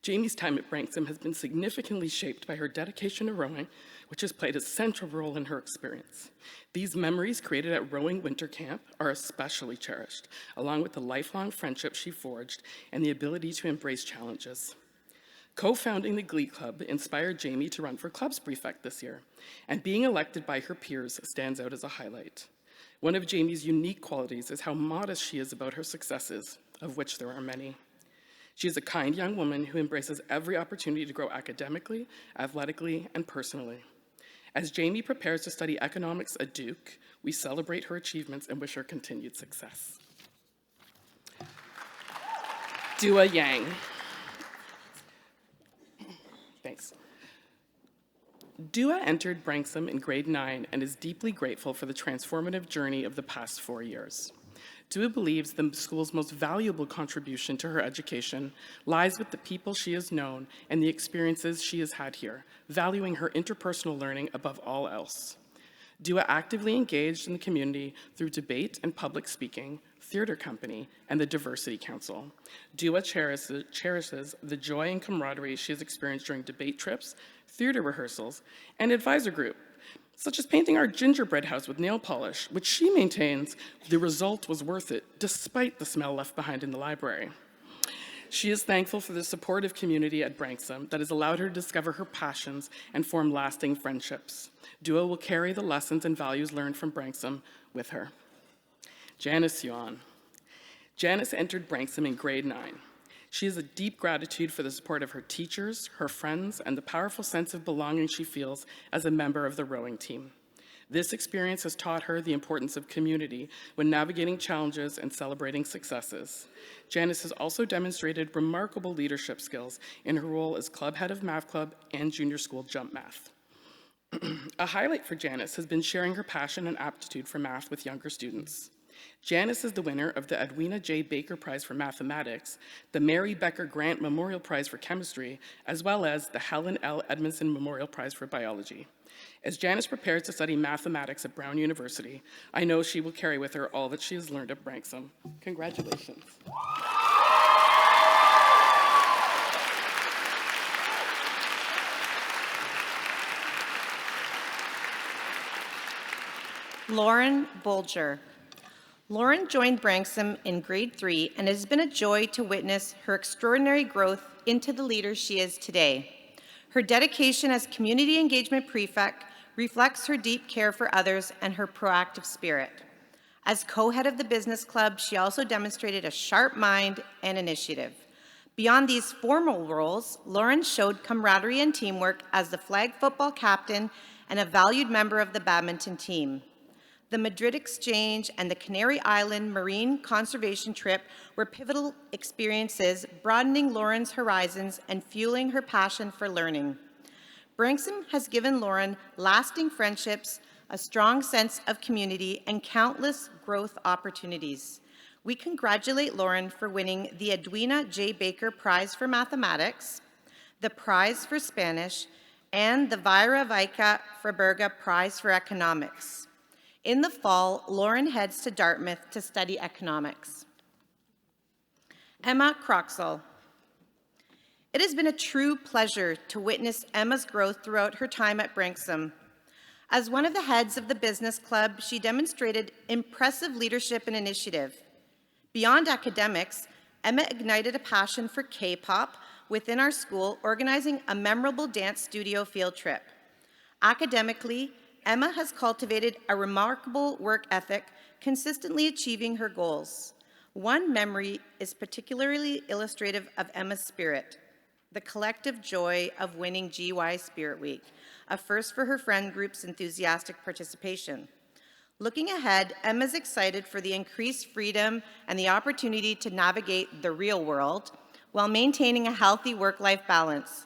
Jamie's time at Branksome has been significantly shaped by her dedication to rowing, which has played a central role in her experience. These memories created at Rowing Winter Camp are especially cherished, along with the lifelong friendship she forged and the ability to embrace challenges. Co-founding the Glee Club inspired Jamie to run for clubs prefect this year, and being elected by her peers stands out as a highlight. One of Jamie's unique qualities is how modest she is about her successes, of which there are many. She is a kind young woman who embraces every opportunity to grow academically, athletically, and personally. As Jamie prepares to study economics at Duke, we celebrate her achievements and wish her continued success. Dua Yang. Thanks. Dua entered Branksome in grade 9 and is deeply grateful for the transformative journey of the past 4 years. Dua believes the school's most valuable contribution to her education lies with the people she has known and the experiences she has had here, valuing her interpersonal learning above all else. Dua actively engaged in the community through debate and public speaking, theater company, and the Diversity Council. Dua cherishes the joy and camaraderie she has experienced during debate trips, theater rehearsals, and advisor group, such as painting our gingerbread house with nail polish, which she maintains the result was worth it, despite the smell left behind in the library. She is thankful for the supportive community at Branksome that has allowed her to discover her passions and form lasting friendships. Dua will carry the lessons and values learned from Branksome with her. Janice Yuan. Janice entered Branksome in grade 9. She has a deep gratitude for the support of her teachers, her friends, and the powerful sense of belonging she feels as a member of the rowing team. This experience has taught her the importance of community when navigating challenges and celebrating successes. Janice has also demonstrated remarkable leadership skills in her role as club head of math club and junior school jump math. A highlight for Janice has been sharing her passion and aptitude for math with younger students. Janice is the winner of the Edwina J. Baker Prize for Mathematics, the Mary Becker Grant Memorial Prize for Chemistry, as well as the Helen L. Edmondson Memorial Prize for Biology. As Janice prepares to study mathematics at Brown University, I know she will carry with her all that she has learned at Branksome. Congratulations. Lauren Bolger. Lauren joined Branksome in grade 3 and it has been a joy to witness her extraordinary growth into the leader she is today. Her dedication as community engagement prefect reflects her deep care for others and her proactive spirit. As co-head of the business club, she also demonstrated a sharp mind and initiative. Beyond these formal roles, Lauren showed camaraderie and teamwork as the flag football captain and a valued member of the badminton team. The Madrid Exchange and the Canary Island Marine Conservation trip were pivotal experiences, broadening Lauren's horizons and fueling her passion for learning. Branksome has given Lauren lasting friendships, a strong sense of community, and countless growth opportunities. We congratulate Lauren for winning the Edwina J. Baker Prize for Mathematics, the Prize for Spanish, and the Vaira Vaika Freiberga Prize for Economics. In the fall, Lauren heads to Dartmouth to study economics. Emma Croxall. It has been a true pleasure to witness Emma's growth throughout her time at Branksome. As one of the heads of the business club, she demonstrated impressive leadership and initiative. Beyond academics, Emma ignited a passion for K-pop within our school, organizing a memorable dance studio field trip. Academically, Emma has cultivated a remarkable work ethic, consistently achieving her goals. One memory is particularly illustrative of Emma's spirit: the collective joy of winning GY Spirit Week, a first for her friend group's enthusiastic participation. Looking ahead, Emma's excited for the increased freedom and the opportunity to navigate the real world while maintaining a healthy work-life balance.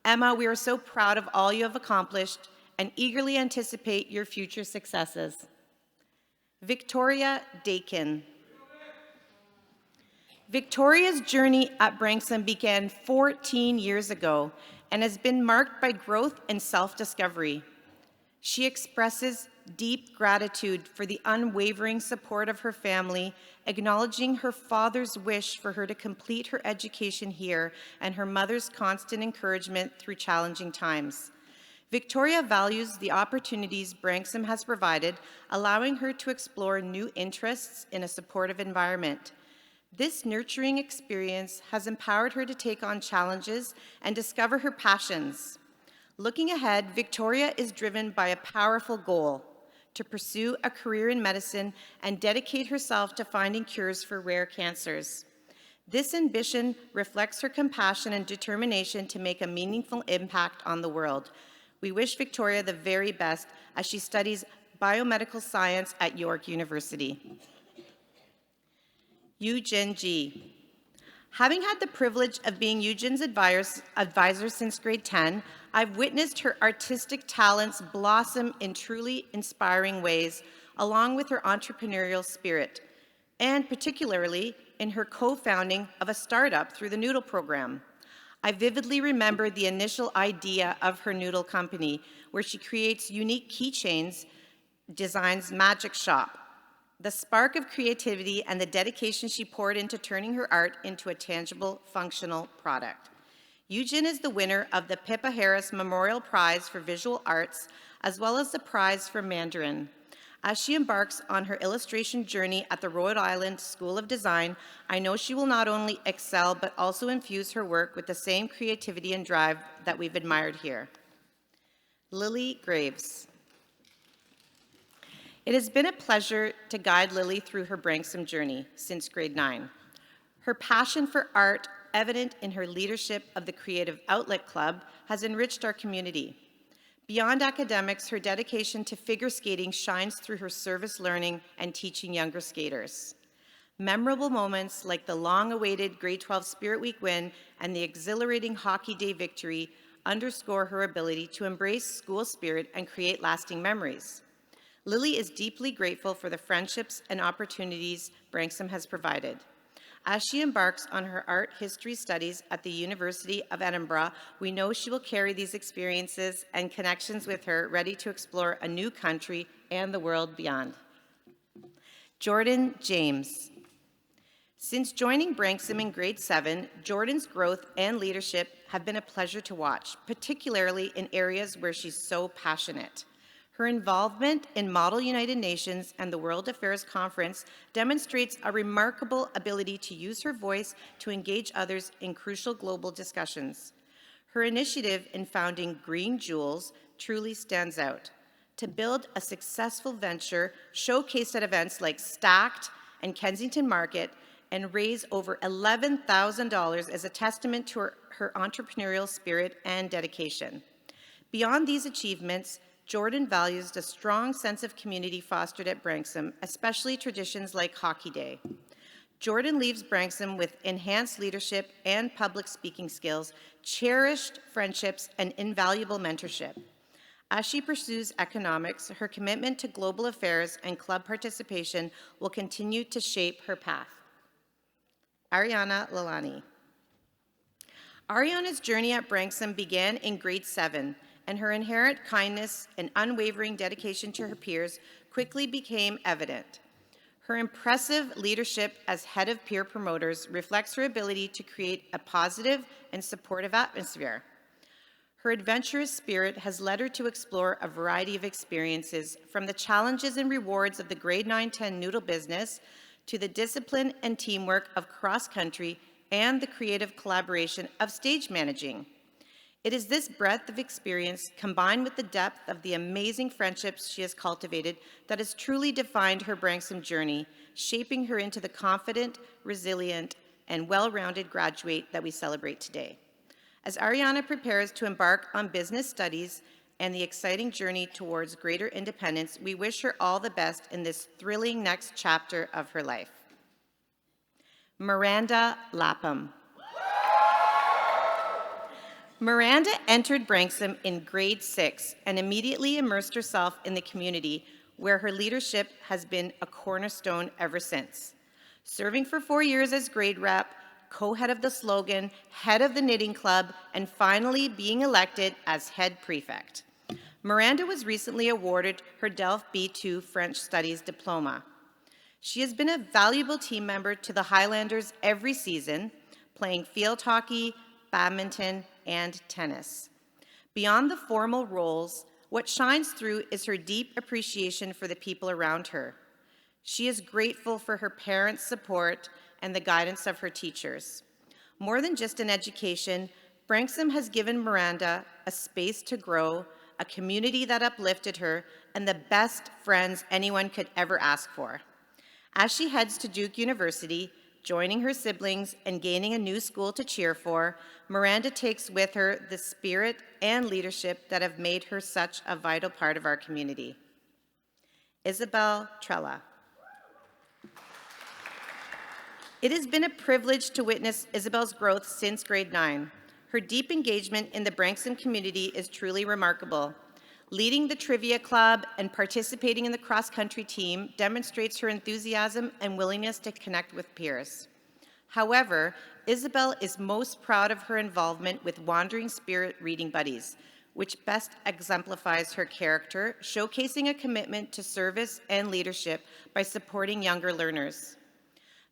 Emma, we are so proud of all you have accomplished and eagerly anticipate your future successes. Victoria Dakin. Victoria's journey at Branksome began 14 years ago and has been marked by growth and self-discovery. She expresses deep gratitude for the unwavering support of her family, acknowledging her father's wish for her to complete her education here and her mother's constant encouragement through challenging times. Victoria values the opportunities Branksome has provided, allowing her to explore new interests in a supportive environment. This nurturing experience has empowered her to take on challenges and discover her passions. Looking ahead, Victoria is driven by a powerful goal: to pursue a career in medicine and dedicate herself to finding cures for rare cancers. This ambition reflects her compassion and determination to make a meaningful impact on the world. We wish Victoria the very best as she studies biomedical science at York University. Eugene G. Having had the privilege of being Eugene's advisor since grade 10, I've witnessed her artistic talents blossom in truly inspiring ways, along with her entrepreneurial spirit, and particularly in her co-founding of a startup through the Noodle program. I vividly remember the initial idea of her noodle company, where she creates unique keychains, designs Magic Shop. The spark of creativity and the dedication she poured into turning her art into a tangible, functional product. Eugene is the winner of the Pippa Harris Memorial Prize for Visual Arts, as well as the prize for Mandarin. As she embarks on her illustration journey at the Rhode Island School of Design, I know she will not only excel, but also infuse her work with the same creativity and drive that we've admired here. Lily Graves. It has been a pleasure to guide Lily through her Branksome journey since grade 9. Her passion for art, evident in her leadership of the Creative Outlet Club, has enriched our community. Beyond academics, her dedication to figure skating shines through her service learning and teaching younger skaters. Memorable moments like the long-awaited grade 12 Spirit Week win and the exhilarating Hockey Day victory underscore her ability to embrace school spirit and create lasting memories. Lily is deeply grateful for the friendships and opportunities Branksome has provided. As she embarks on her art history studies at the University of Edinburgh, we know she will carry these experiences and connections with her, ready to explore a new country and the world beyond. Jordan James. Since joining Branksome in grade 7, Jordan's growth and leadership have been a pleasure to watch, particularly in areas where she's so passionate. Her involvement in Model United Nations and the World Affairs Conference demonstrates a remarkable ability to use her voice to engage others in crucial global discussions. Her initiative in founding Green Jewels truly stands out. To build a successful venture showcased at events like Stacked and Kensington Market and raise over $11,000 is a testament to her entrepreneurial spirit and dedication. Beyond these achievements, Jordan values the strong sense of community fostered at Branksome, especially traditions like Hockey Day. Jordan leaves Branksome with enhanced leadership and public speaking skills, cherished friendships, and invaluable mentorship. As she pursues economics, her commitment to global affairs and club participation will continue to shape her path. Ariana Lalani. Ariana's journey at Branksome began in grade 7, and her inherent kindness and unwavering dedication to her peers quickly became evident. Her impressive leadership as head of peer promoters reflects her ability to create a positive and supportive atmosphere. Her adventurous spirit has led her to explore a variety of experiences, from the challenges and rewards of the grade 9-10 noodle business to the discipline and teamwork of cross-country and the creative collaboration of stage managing. It is this breadth of experience, combined with the depth of the amazing friendships she has cultivated, that has truly defined her Branksome journey, shaping her into the confident, resilient, and well-rounded graduate that we celebrate today. As Ariana prepares to embark on business studies and the exciting journey towards greater independence, we wish her all the best in this thrilling next chapter of her life. Miranda Lapham. Miranda entered Branksome in grade 6 and immediately immersed herself in the community, where her leadership has been a cornerstone ever since. Serving for 4 years as grade rep, co-head of the slogan, head of the knitting club, and finally being elected as head prefect. Miranda was recently awarded her Delft B2 French Studies diploma. She has been a valuable team member to the Highlanders every season, playing field hockey, badminton, and tennis. Beyond the formal roles, what shines through is her deep appreciation for the people around her. She is grateful for her parents' support and the guidance of her teachers. More than just an education, Branksome has given Miranda a space to grow, a community that uplifted her, and the best friends anyone could ever ask for. As she heads to Duke University, joining her siblings and gaining a new school to cheer for, Miranda takes with her the spirit and leadership that have made her such a vital part of our community. Isabel Trella. It has been a privilege to witness Isabel's growth since grade 9. Her deep engagement in the Branksome community is truly remarkable. Leading the trivia club and participating in the cross-country team demonstrates her enthusiasm and willingness to connect with peers. However, Isabel is most proud of her involvement with Wandering Spirit Reading Buddies, which best exemplifies her character, showcasing a commitment to service and leadership by supporting younger learners.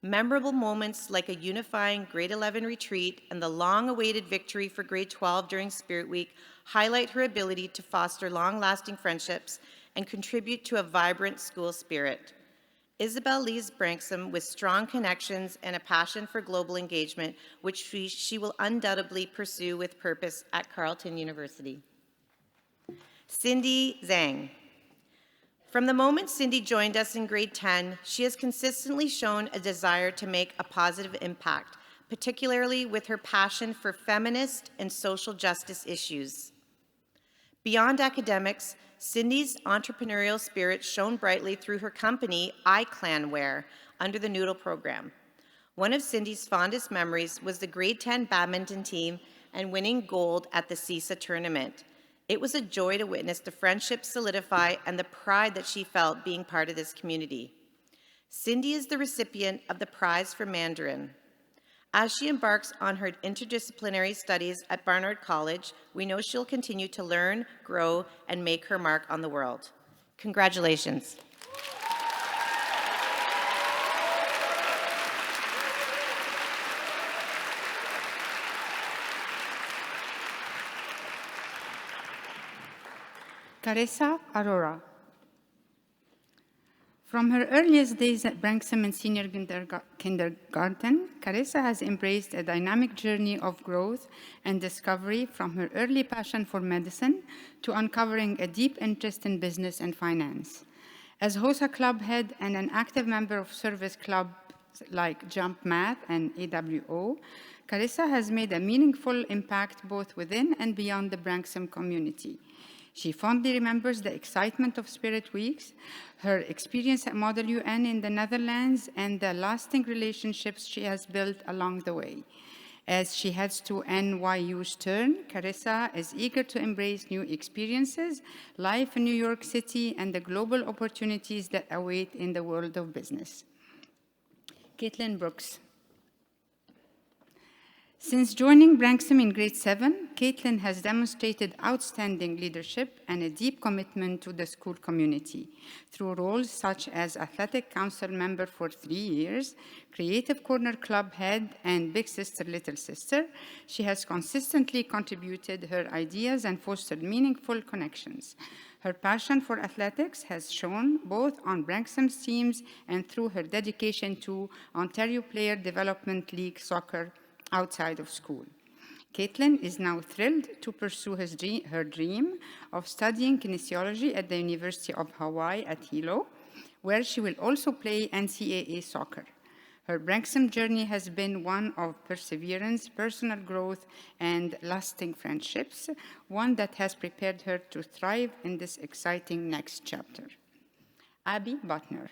Memorable moments like a unifying grade 11 retreat and the long-awaited victory for grade 12 during Spirit Week highlight her ability to foster long-lasting friendships and contribute to a vibrant school spirit. Isabel leaves Branksome with strong connections and a passion for global engagement, which she will undoubtedly pursue with purpose at Carleton University. Cindy Zhang. From the moment Cindy joined us in grade 10, she has consistently shown a desire to make a positive impact, particularly with her passion for feminist and social justice issues. Beyond academics, Cindy's entrepreneurial spirit shone brightly through her company, iClanwear, under the Noodle program. One of Cindy's fondest memories was the grade 10 badminton team and winning gold at the CISA tournament. It was a joy to witness the friendship solidify and the pride that she felt being part of this community. Cindy is the recipient of the prize for Mandarin. As she embarks on her interdisciplinary studies at Barnard College, we know she'll continue to learn, grow, and make her mark on the world. Congratulations. Carissa Aurora. From her earliest days at Branksome and senior kindergarten, Carissa has embraced a dynamic journey of growth and discovery, from her early passion for medicine to uncovering a deep interest in business and finance. As HOSA club head and an active member of service clubs like Jump Math and AWO, Carissa has made a meaningful impact both within and beyond the Branksome community. She fondly remembers the excitement of Spirit Weeks, her experience at Model UN in the Netherlands, and the lasting relationships she has built along the way. As she heads to NYU's turn, Carissa is eager to embrace new experiences, life in New York City, and the global opportunities that await in the world of business. Caitlin Brooks. Since joining Branksome in grade 7, Caitlin has demonstrated outstanding leadership and a deep commitment to the school community through roles such as Athletic Council member for 3 years, Creative Corner Club head, and Big Sister, Little Sister. She has consistently contributed her ideas and fostered meaningful connections. Her passion for athletics has shown both on Branksome's teams and through her dedication to Ontario Player Development League soccer outside of school. Caitlin is now thrilled to pursue her dream of studying kinesiology at the University of Hawaii at Hilo, where she will also play NCAA soccer. Her Branksome journey has been one of perseverance, personal growth, and lasting friendships, one that has prepared her to thrive in this exciting next chapter. Abby Butner.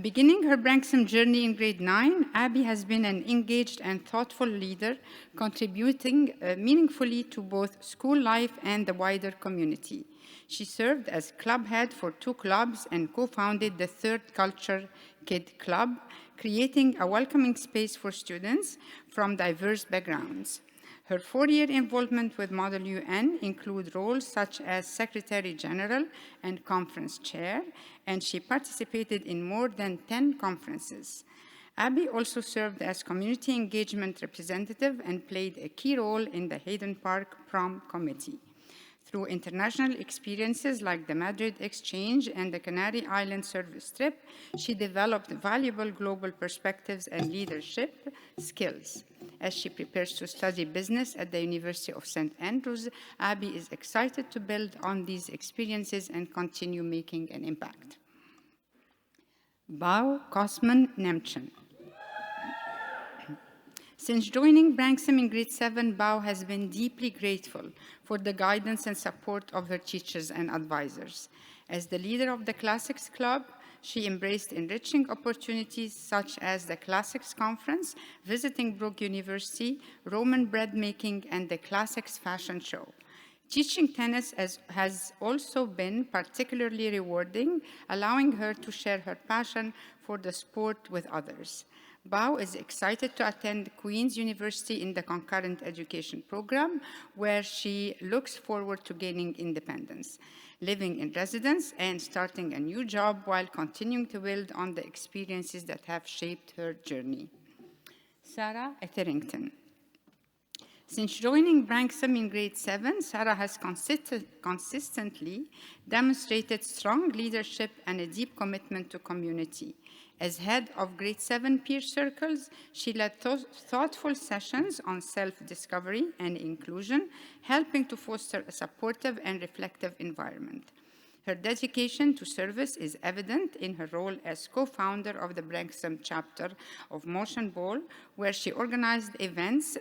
Beginning her Branksome journey in grade 9, Abby has been an engaged and thoughtful leader, contributing meaningfully to both school life and the wider community. She served as club head for 2 clubs and co-founded the Third Culture Kid Club, creating a welcoming space for students from diverse backgrounds. Her 4-year involvement with Model UN include roles such as Secretary General and Conference Chair, and she participated in more than 10 conferences. Abby also served as community engagement representative and played a key role in the Hayden Park Prom Committee. Through international experiences like the Madrid Exchange and the Canary Island service trip, she developed valuable global perspectives and leadership skills. As she prepares to study business at the University of St. Andrews, Abby is excited to build on these experiences and continue making an impact. Bao Kosman Nemchen. Since joining Branksome in grade 7, Bao has been deeply grateful for the guidance and support of her teachers and advisors. As the leader of the Classics Club, she embraced enriching opportunities such as the Classics Conference, visiting Brook University, Roman bread making, and the Classics Fashion Show. Teaching tennis has also been particularly rewarding, allowing her to share her passion for the sport with others. Bao is excited to attend Queen's University in the concurrent education program, where she looks forward to gaining independence, living in residence, and starting a new job while continuing to build on the experiences that have shaped her journey. Sarah Etherington. Since joining Branksome in grade 7, Sarah has consistently demonstrated strong leadership and a deep commitment to community. As head of grade 7 peer circles, she led thoughtful sessions on self-discovery and inclusion, helping to foster a supportive and reflective environment. Her dedication to service is evident in her role as co-founder of the Branksome chapter of Motion Bowl, where she organized events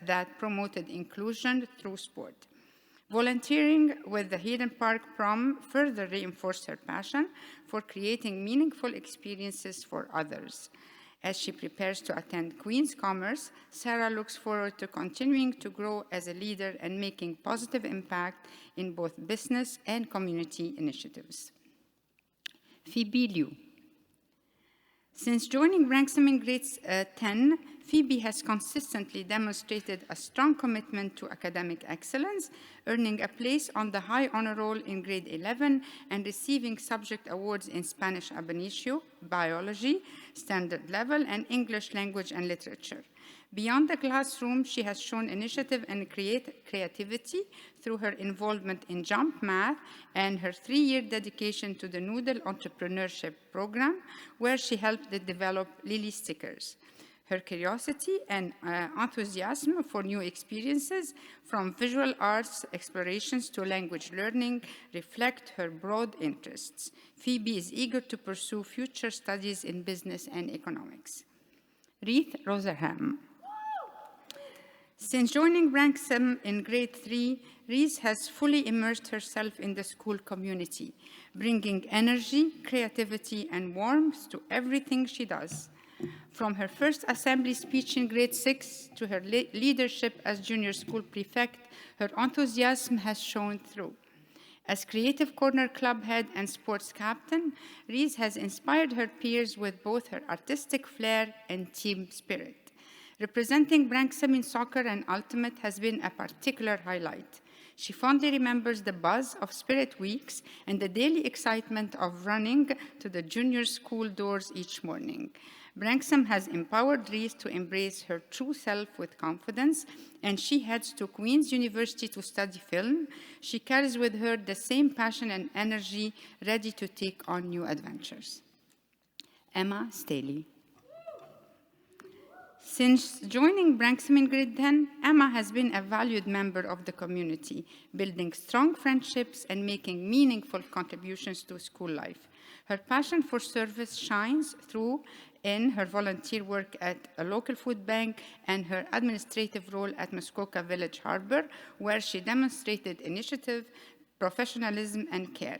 that promoted inclusion through sport. Volunteering with the Hayden Park Prom further reinforced her passion for creating meaningful experiences for others. As she prepares to attend Queen's Commerce, Sarah looks forward to continuing to grow as a leader and making positive impact in both business and community initiatives. Phoebe Liu. Since joining Branksome in grade 10, Phoebe has consistently demonstrated a strong commitment to academic excellence, earning a place on the high honor roll in grade 11 and receiving subject awards in Spanish ab initio, biology, standard level, and English language and literature. Beyond the classroom, she has shown initiative and creativity through her involvement in Jump Math and her 3-year dedication to the Noodle Entrepreneurship Program, where she helped develop Lily stickers. Her curiosity and enthusiasm for new experiences, from visual arts explorations to language learning, reflect her broad interests. Phoebe is eager to pursue future studies in business and economics. Reith Rotherham. Since joining Branksome in grade 3, Reese has fully immersed herself in the school community, bringing energy, creativity, and warmth to everything she does. From her first assembly speech in grade 6 to her leadership as junior school prefect, her enthusiasm has shone through. As Creative Corner club head and sports captain, Reese has inspired her peers with both her artistic flair and team spirit. Representing Branksome in soccer and ultimate has been a particular highlight. She fondly remembers the buzz of Spirit Weeks and the daily excitement of running to the junior school doors each morning. Branksome has empowered Reese to embrace her true self with confidence, and she heads to Queen's University to study film. She carries with her the same passion and energy, ready to take on new adventures. Emma Staley. Since joining Branksome in grade 10, Emma has been a valued member of the community, building strong friendships and making meaningful contributions to school life. Her passion for service shines through in her volunteer work at a local food bank and her administrative role at Muskoka Village Harbor, where she demonstrated initiative, professionalism, and care.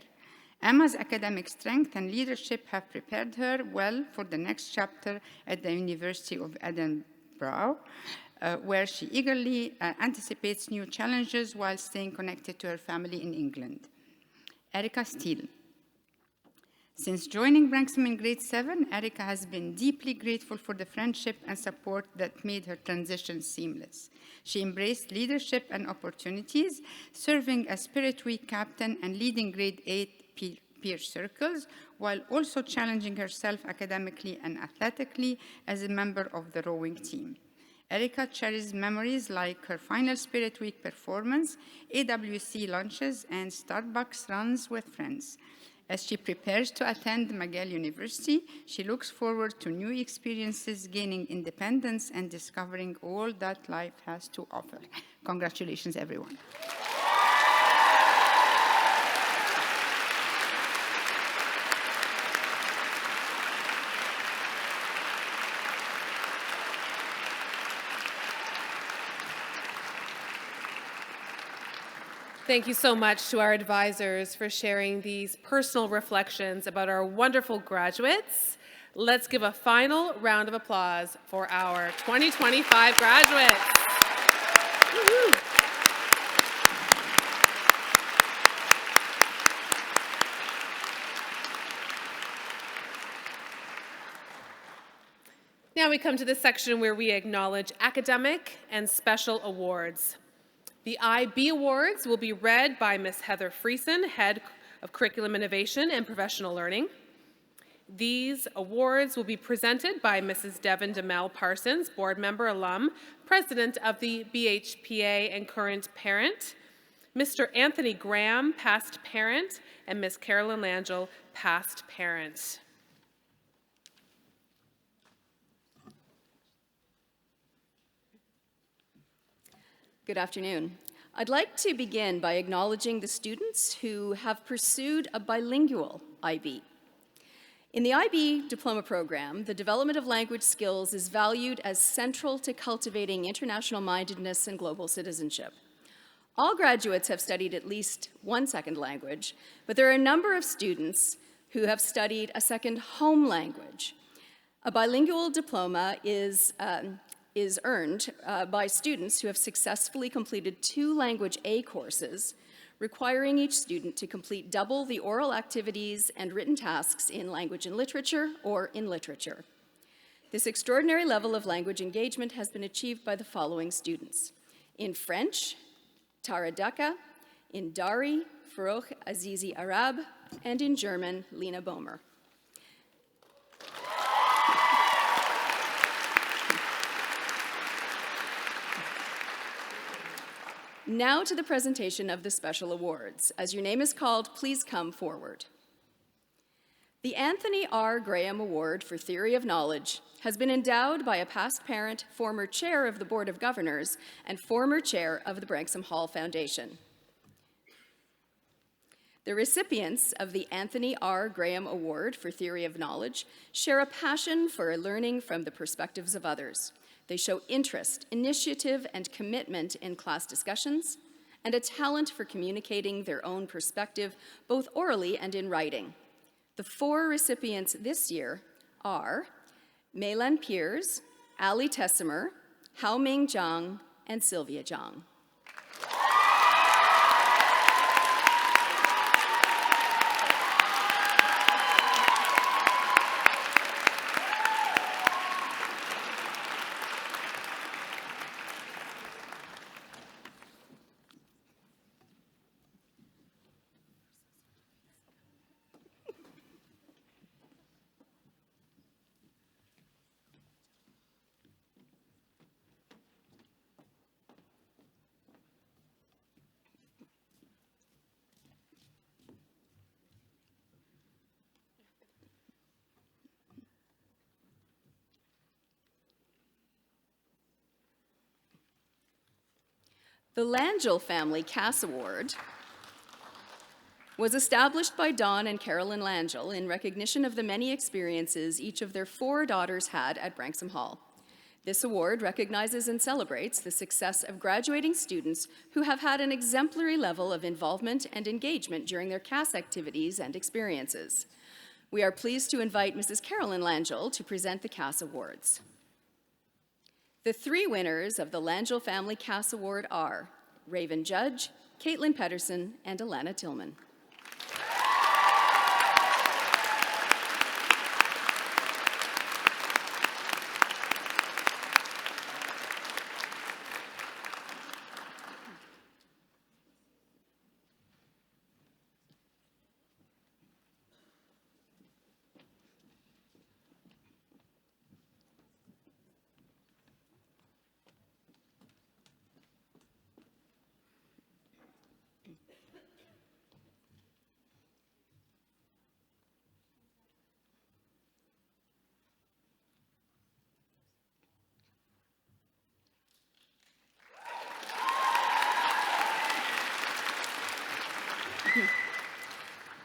Emma's academic strength and leadership have prepared her well for the next chapter at the University of Edinburgh, where she eagerly anticipates new challenges while staying connected to her family in England. Erica Steele. Since joining Branksome in grade 7, Erica has been deeply grateful for the friendship and support that made her transition seamless. She embraced leadership and opportunities, serving as Spirit Week captain and leading grade 8 peer circles, while also challenging herself academically and athletically as a member of the rowing team. Erica cherishes memories like her final Spirit Week performance, AWC lunches, and Starbucks runs with friends. As she prepares to attend McGill University, she looks forward to new experiences, gaining independence, and discovering all that life has to offer. Congratulations, everyone. Thank you so much to our advisors for sharing these personal reflections about our wonderful graduates. Let's give a final round of applause for our 2025 graduates. Woo-hoo. Now we come to the section where we acknowledge academic and special awards. The IB Awards will be read by Ms. Heather Friesen, Head of Curriculum Innovation and Professional Learning. These awards will be presented by Mrs. Devin DeMel Parsons, Board Member Alum, President of the BHPA and current parent, Mr. Anthony Graham, past parent, and Ms. Carolyn Langell, past parent. Good afternoon. I'd like to begin by acknowledging the students who have pursued a bilingual IB. In the IB diploma program, the development of language skills is valued as central to cultivating international mindedness and global citizenship. All graduates have studied at least one second language, but there are a number of students who have studied a second home language. A bilingual diploma is earned by students who have successfully completed 2 Language A courses, requiring each student to complete double the oral activities and written tasks in language and literature or in literature. This extraordinary level of language engagement has been achieved by the following students. In French, Tara Daka; in Dari, Farouk Azizi Arab; and in German, Lena Bomer. Now to the presentation of the special awards. As your name is called, please come forward. The Anthony R. Graham Award for Theory of Knowledge has been endowed by a past parent, former chair of the Board of Governors, and former chair of the Branksome Hall Foundation. The recipients of the Anthony R. Graham Award for Theory of Knowledge share a passion for learning from the perspectives of others. They show interest, initiative, and commitment in class discussions, and a talent for communicating their own perspective, both orally and in writing. The 4 recipients this year are Meilan Piers, Ali Tessimer, Hao-Ming Zhang, and Sylvia Zhang. The Langell Family Cass Award was established by Don and Carolyn Langell in recognition of the many experiences each of their 4 daughters had at Branksome Hall. This award recognizes and celebrates the success of graduating students who have had an exemplary level of involvement and engagement during their Cass activities and experiences. We are pleased to invite Mrs. Carolyn Langell to present the Cass Awards. The 3 winners of the Langell Family Cass Award are Raven Judge, Caitlin Pedersen, and Alana Tillman.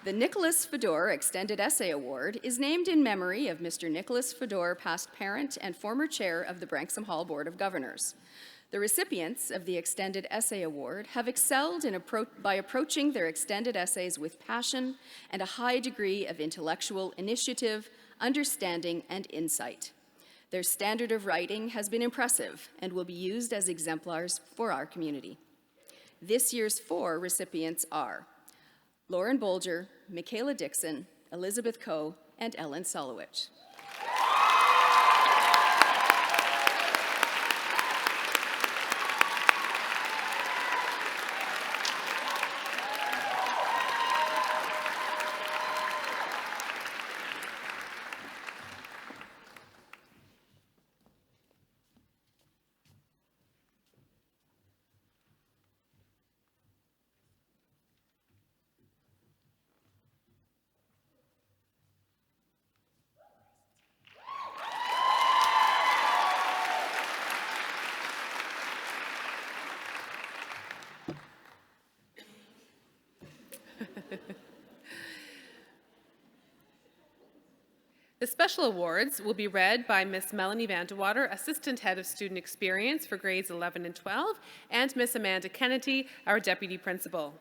The Nicholas Fedor Extended Essay Award is named in memory of Mr. Nicholas Fedor, past parent and former chair of the Branksome Hall Board of Governors. The recipients of the Extended Essay Award have excelled by approaching their extended essays with passion and a high degree of intellectual initiative, understanding, and insight. Their standard of writing has been impressive and will be used as exemplars for our community. This year's 4 recipients are Lauren Bolger, Michaela Dixon, Elizabeth Coe, and Ellen Solowich. The special awards will be read by Miss Melanie Vandewater, Assistant Head of Student Experience for grades 11 and 12, and Miss Amanda Kennedy, our Deputy Principal.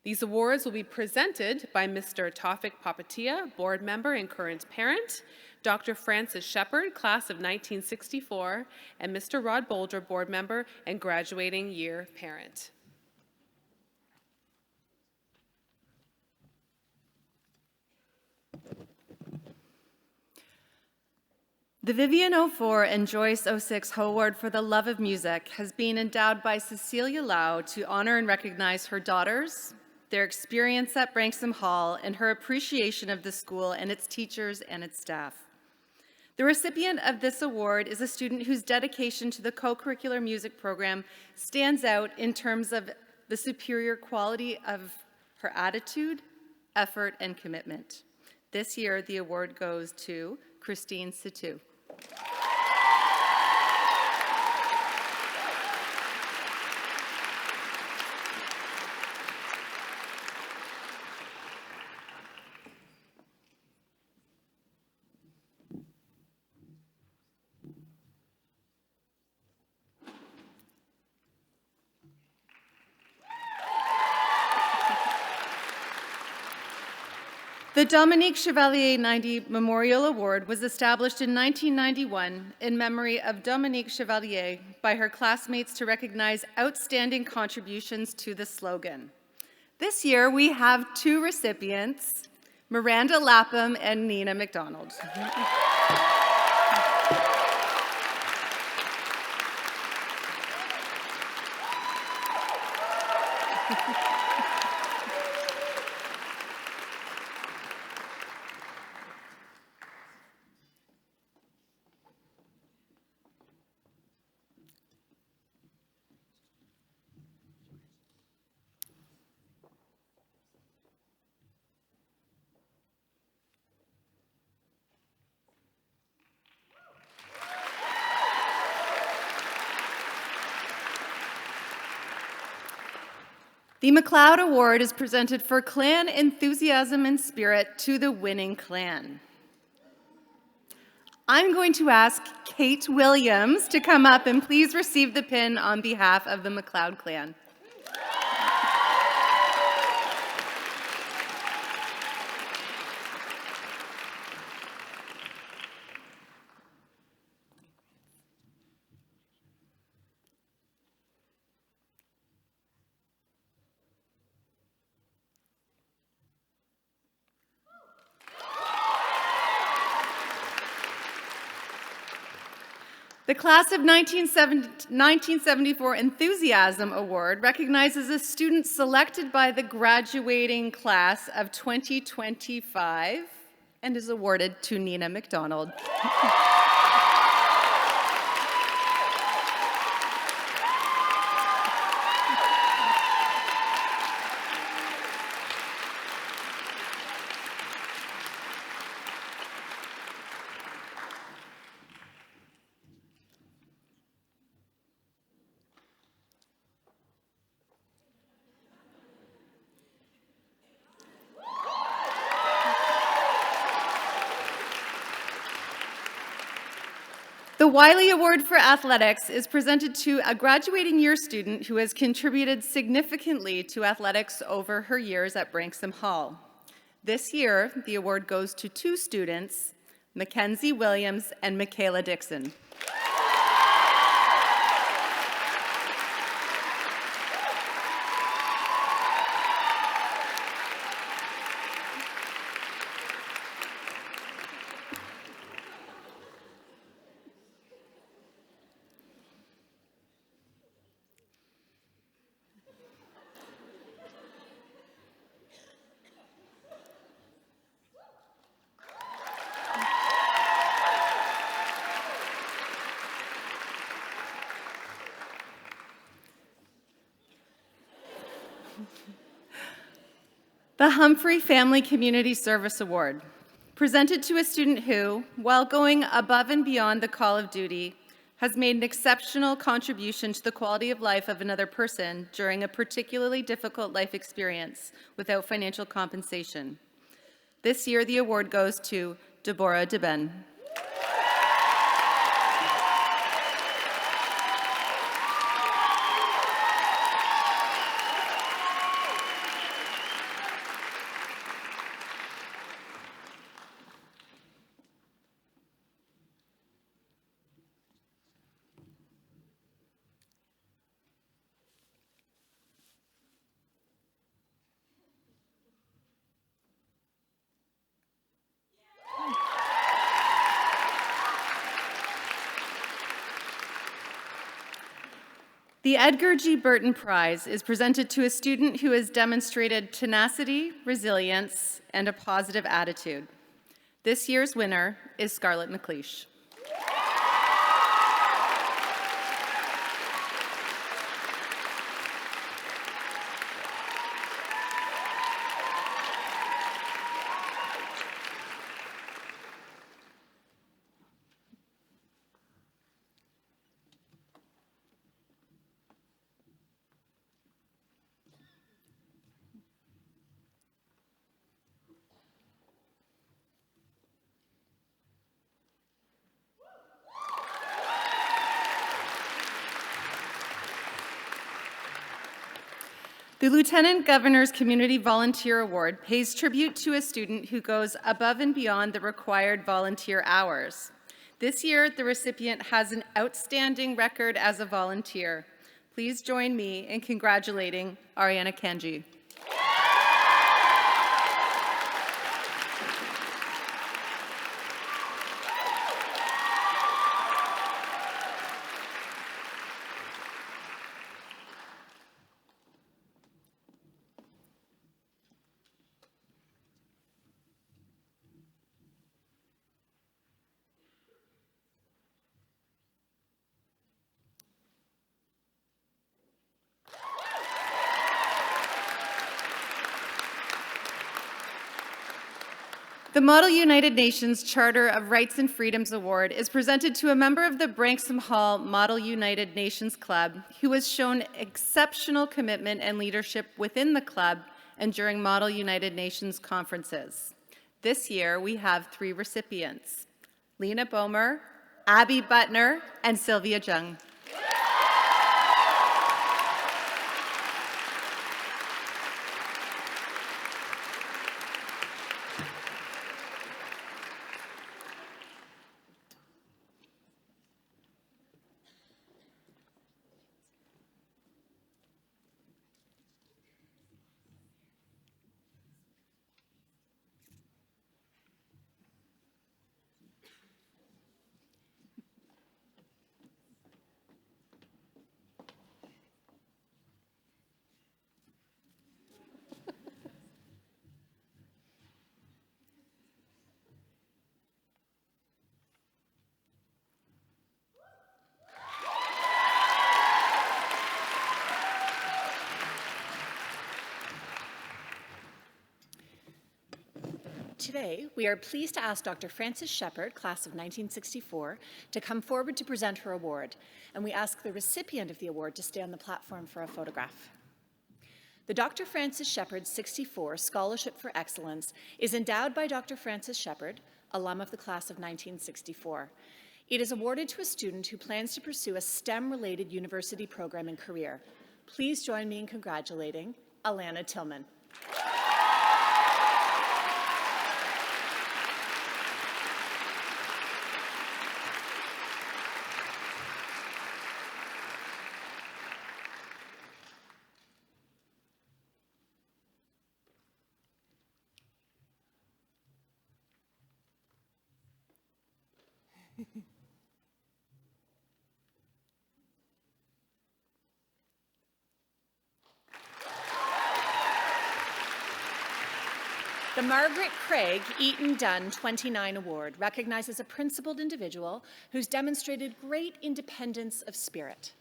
These awards will be presented by Mr. Tawfik Papatia, Board Member and current parent, Dr. Francis Shepard, Class of 1964, and Mr. Rod Bolger, Board Member and graduating year parent. The Vivian 04 and Joyce 06 Ho Award for the Love of Music has been endowed by Cecilia Lau to honor and recognize her daughters, their experience at Branksome Hall, and her appreciation of the school and its teachers and its staff. The recipient of this award is a student whose dedication to the co-curricular music program stands out in terms of the superior quality of her attitude, effort, and commitment. This year, the award goes to Christine Situ. The Dominique Chevalier 90 Memorial Award was established in 1991 in memory of Dominique Chevalier by her classmates to recognize outstanding contributions to the slogan. This year, we have 2 recipients, Miranda Lapham and Nina McDonald. The McLeod Award is presented for clan enthusiasm and spirit to the winning clan. I'm going to ask Kate Williams to come up and please receive the pin on behalf of the McLeod clan. The Class of 1974 Enthusiasm Award recognizes a student selected by the graduating class of 2025 and is awarded to Nina McDonald. The Wiley Award for Athletics is presented to a graduating year student who has contributed significantly to athletics over her years at Branksome Hall. This year, the award goes to two students, Mackenzie Williams and Michaela Dixon. The Humphrey Family Community Service Award, presented to a student who, while going above and beyond the call of duty, has made an exceptional contribution to the quality of life of another person during a particularly difficult life experience without financial compensation. This year, the award goes to Deborah DeBen. The Edgar G. Burton Prize is presented to a student who has demonstrated tenacity, resilience, and a positive attitude. This year's winner is Scarlett McLeish. The Lieutenant Governor's Community Volunteer Award pays tribute to a student who goes above and beyond the required volunteer hours. This year, the recipient has an outstanding record as a volunteer. Please join me in congratulating Ariana Kanji. The Model United Nations Charter of Rights and Freedoms Award is presented to a member of the Branksome Hall Model United Nations Club who has shown exceptional commitment and leadership within the club and during Model United Nations conferences. This year, we have 3 recipients: Lena Bomer, Abby Butner, and Sylvia Jung. Today, we are pleased to ask Dr. Frances Shepard, class of 1964, to come forward to present her award, and we ask the recipient of the award to stay on the platform for a photograph. The Dr. Frances Shepard 64 Scholarship for Excellence is endowed by Dr. Frances Shepard, alum of the class of 1964. It is awarded to a student who plans to pursue a STEM-related university program and career. Please join me in congratulating Alana Tillman. The Margaret Craig Eaton Dunn 29 Award recognizes a principled individual who's demonstrated great independence of spirit.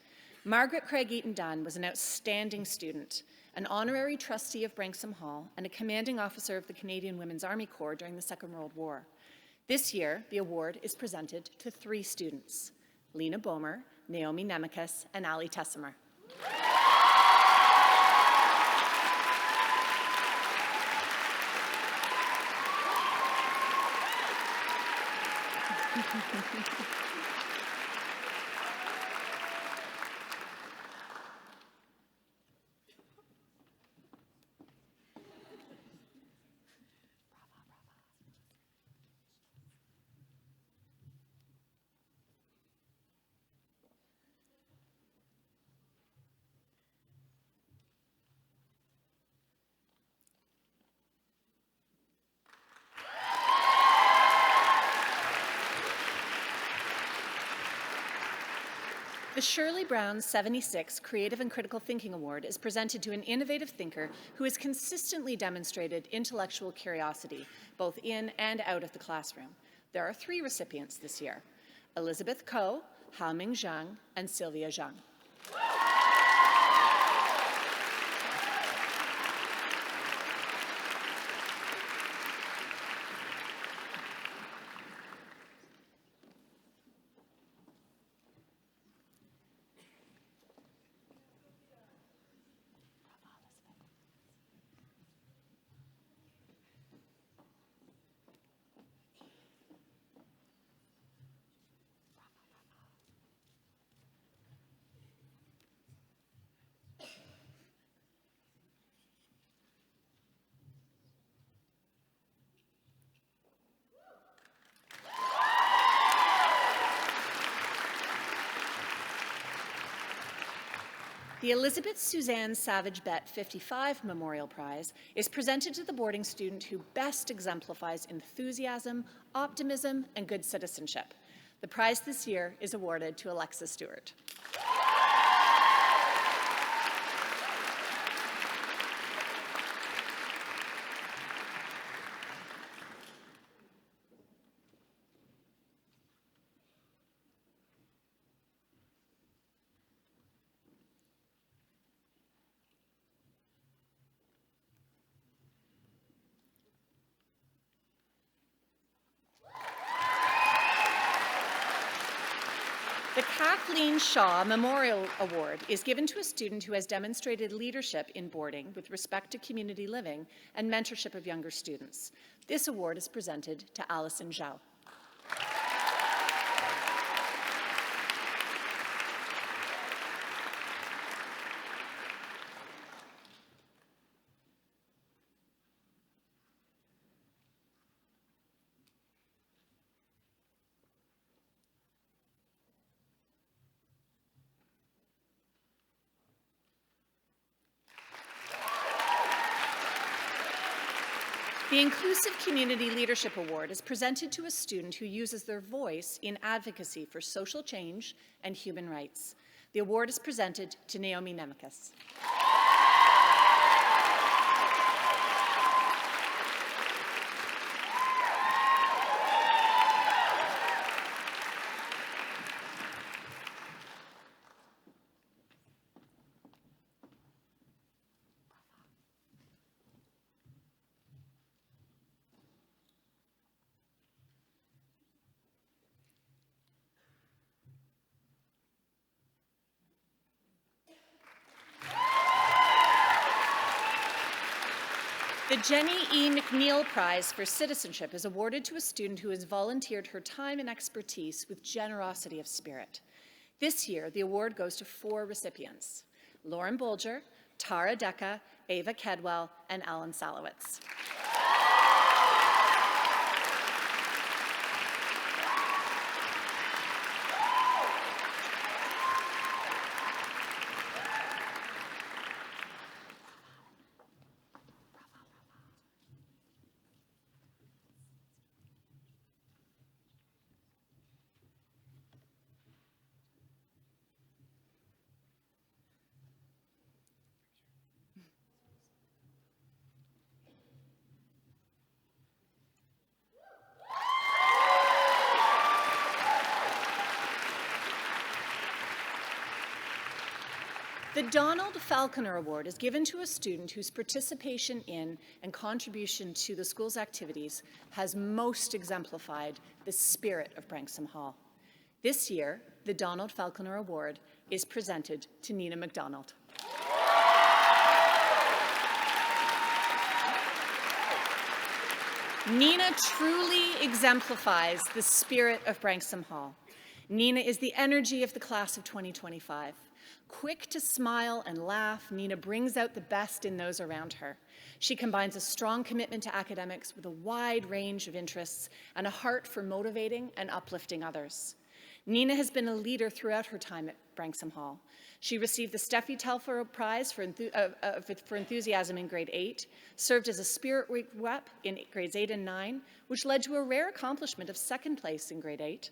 Margaret Craig Eaton Dunn was an outstanding student, an honorary trustee of Branksome Hall, and a commanding officer of the Canadian Women's Army Corps during the Second World War. This year, the award is presented to 3 students: Lena Bomer, Naomi Nemekis, and Ali Tessimer. The Shirley Brown 76 Creative and Critical Thinking Award is presented to an innovative thinker who has consistently demonstrated intellectual curiosity, both in and out of the classroom. There are 3 recipients this year: Elizabeth Ko, Haoming Zhang, and Sylvia Zhang. The Elizabeth Suzanne Savage Bett 55 Memorial Prize is presented to the boarding student who best exemplifies enthusiasm, optimism, and good citizenship. The prize this year is awarded to Alexis Stewart. Kathleen Shaw Memorial Award is given to a student who has demonstrated leadership in boarding with respect to community living and mentorship of younger students. This award is presented to Allison Zhao. The Inclusive Community Leadership Award is presented to a student who uses their voice in advocacy for social change and human rights. The award is presented to Naomi Nemekis. The Jenny E. McNeil Prize for Citizenship is awarded to a student who has volunteered her time and expertise with generosity of spirit. This year, the award goes to 4 recipients: Lauren Bolger, Tara Decca, Ava Kedwell, and Alan Salowitz. The Donald Falconer Award is given to a student whose participation in and contribution to the school's activities has most exemplified the spirit of Branksome Hall. This year, the Donald Falconer Award is presented to Nina McDonald. Nina truly exemplifies the spirit of Branksome Hall. Nina is the energy of the class of 2025. Quick to smile and laugh, Nina brings out the best in those around her. She combines a strong commitment to academics with a wide range of interests and a heart for motivating and uplifting others. Nina has been a leader throughout her time at Branksome Hall. She received the Steffi Telfer Prize for Enthusiasm in grade 8, served as a Spirit Week rep in grades 8 and 9, which led to a rare accomplishment of 2nd place in grade 8.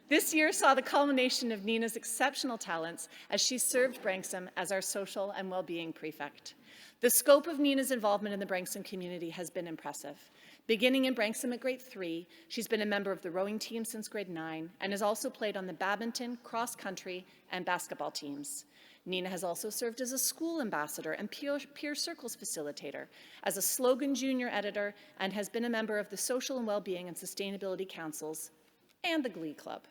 This year saw the culmination of Nina's exceptional talents as she served Branksome as our social and well-being prefect. The scope of Nina's involvement in the Branksome community has been impressive. Beginning in Branksome at grade 3, she's been a member of the rowing team since grade 9 and has also played on the badminton, cross-country, and basketball teams. Nina has also served as a school ambassador and peer circles facilitator, as a slogan junior editor, and has been a member of the Social and Wellbeing and Sustainability Councils and the Glee Club.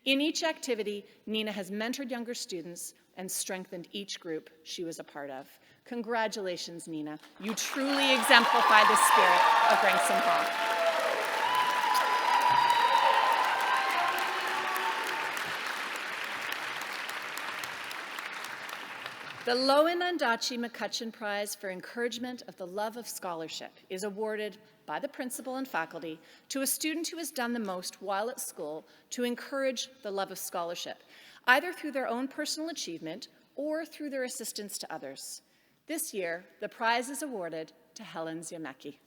In each activity, Nina has mentored younger students and strengthened each group she was a part of. Congratulations, Nina. You truly exemplify the spirit of Branksome Hall. The Lowen Ondaatje McCutcheon Prize for Encouragement of the Love of Scholarship is awarded by the principal and faculty to a student who has done the most while at school to encourage the love of scholarship, either through their own personal achievement or through their assistance to others. This year, the prize is awarded to Helen Ziemecki.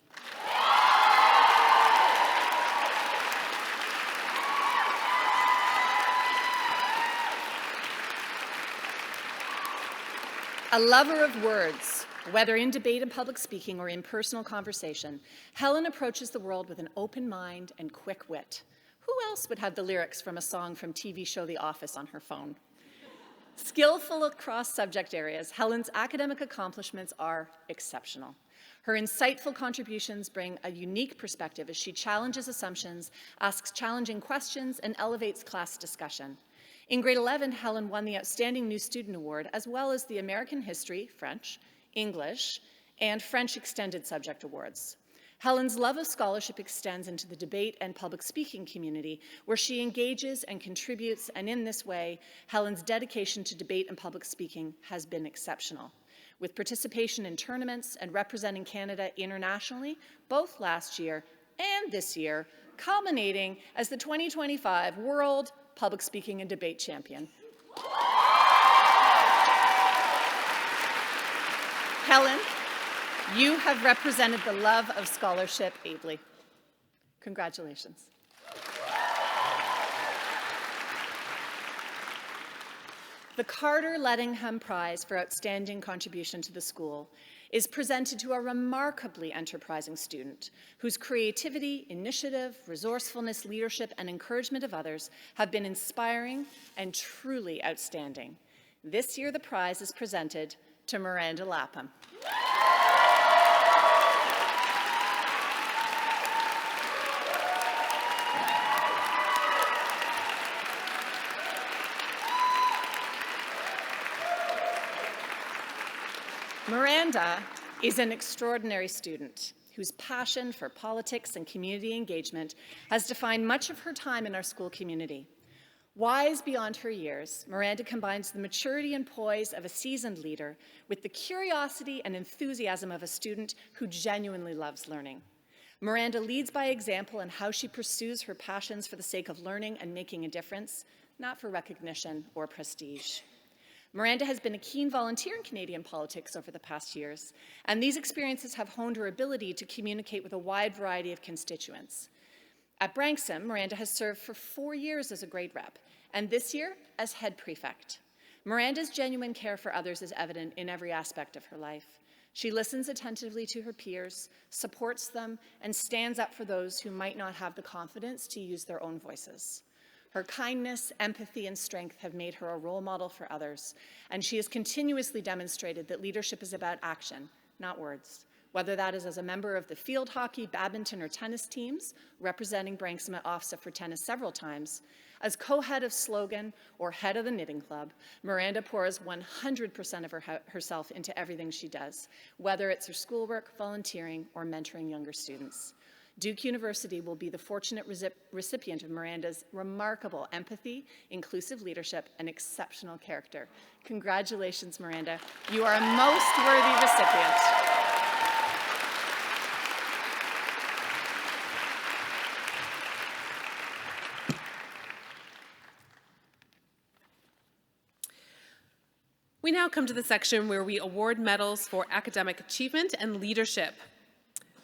A lover of words, whether in debate and public speaking or in personal conversation, Helen approaches the world with an open mind and quick wit. Who else would have the lyrics from a song from TV show The Office on her phone? Skillful across subject areas, Helen's academic accomplishments are exceptional. Her insightful contributions bring a unique perspective as she challenges assumptions, asks challenging questions, and elevates class discussion. In grade 11, Helen won the Outstanding New Student Award, as well as the American History, French, English, and French Extended Subject Awards. Helen's love of scholarship extends into the debate and public speaking community, where she engages and contributes, and in this way, Helen's dedication to debate and public speaking has been exceptional, with participation in tournaments and representing Canada internationally, both last year and this year, culminating as the 2025 World Public Speaking and Debate Champion. Helen, you have represented the love of scholarship ably. Congratulations. The Carter Lettingham Prize for Outstanding Contribution to the School is presented to a remarkably enterprising student whose creativity, initiative, resourcefulness, leadership, and encouragement of others have been inspiring and truly outstanding. This year, the prize is presented to Miranda Lapham. Miranda is an extraordinary student whose passion for politics and community engagement has defined much of her time in our school community. Wise beyond her years, Miranda combines the maturity and poise of a seasoned leader with the curiosity and enthusiasm of a student who genuinely loves learning. Miranda leads by example in how she pursues her passions for the sake of learning and making a difference, not for recognition or prestige. Miranda has been a keen volunteer in Canadian politics over the past years, and these experiences have honed her ability to communicate with a wide variety of constituents. At Branksome, Miranda has served for 4 years as a grade rep, and this year as head prefect. Miranda's genuine care for others is evident in every aspect of her life. She listens attentively to her peers, supports them, and stands up for those who might not have the confidence to use their own voices. Her kindness, empathy, and strength have made her a role model for others, and she has continuously demonstrated that leadership is about action, not words. Whether that is as a member of the field hockey, badminton, or tennis teams, representing Branksome at OFSA for tennis several times, as co-head of Slogan or head of the knitting club, Miranda pours 100% of herself into everything she does, whether it's her schoolwork, volunteering, or mentoring younger students. Duke University will be the fortunate recipient of Miranda's remarkable empathy, inclusive leadership, and exceptional character. Congratulations, Miranda. You are a most worthy recipient. We now come to the section where we award medals for academic achievement and leadership.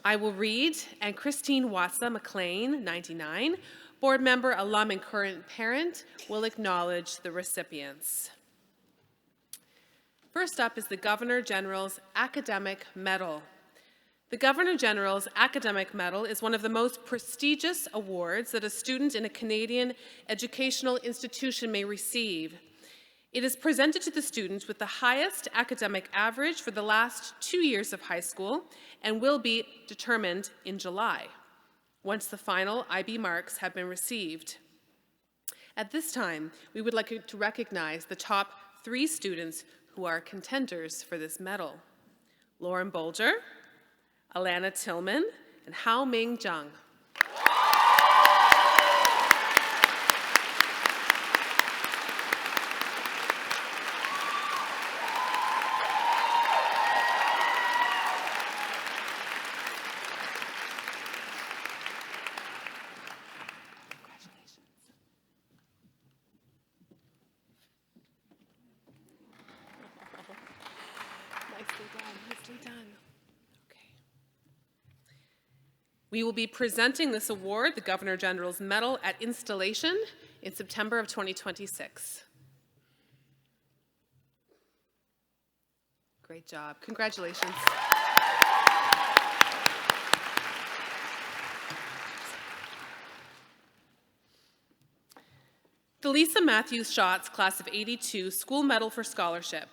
I will read, and Christine Watsa-McLean, 99, board member, alum, and current parent, will acknowledge the recipients. First up is the Governor General's Academic Medal. The Governor General's Academic Medal is one of the most prestigious awards that a student in a Canadian educational institution may receive. It is presented to the students with the highest academic average for the last 2 years of high school and will be determined in July, once the final IB marks have been received. At this time, we would like to recognize the top 3 students who are contenders for this medal: Lauren Bolger, Alana Tillman, and Hao Ming Zhang. Nicely done. Okay. We will be presenting this award, the Governor General's Medal, at installation in September of 2026. Great job. Congratulations. The Lisa Matthews Schatz Class of '82 School Medal for Scholarship.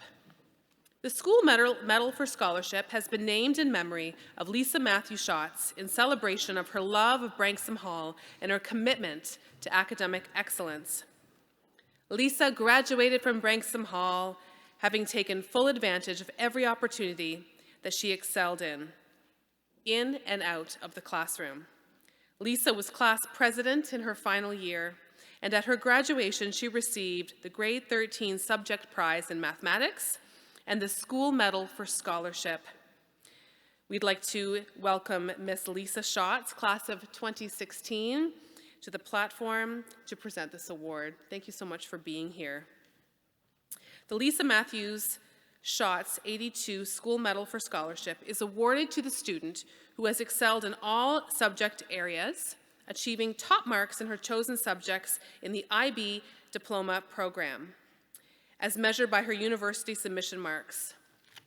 The School Medal for Scholarship has been named in memory of Lisa Matthews Schatz in celebration of her love of Branksome Hall and her commitment to academic excellence. Lisa graduated from Branksome Hall, having taken full advantage of every opportunity that she excelled in and out of the classroom. Lisa was class president in her final year, and at her graduation, she received the grade 13 subject prize in mathematics and the school medal for scholarship. We'd like to welcome Miss Lisa Schatz, class of 2016, to the platform to present this award. Thank you so much for being here. The Lisa Matthews Schatz 82 School Medal for Scholarship is awarded to the student who has excelled in all subject areas, achieving top marks in her chosen subjects in the IB diploma program, as measured by her university submission marks.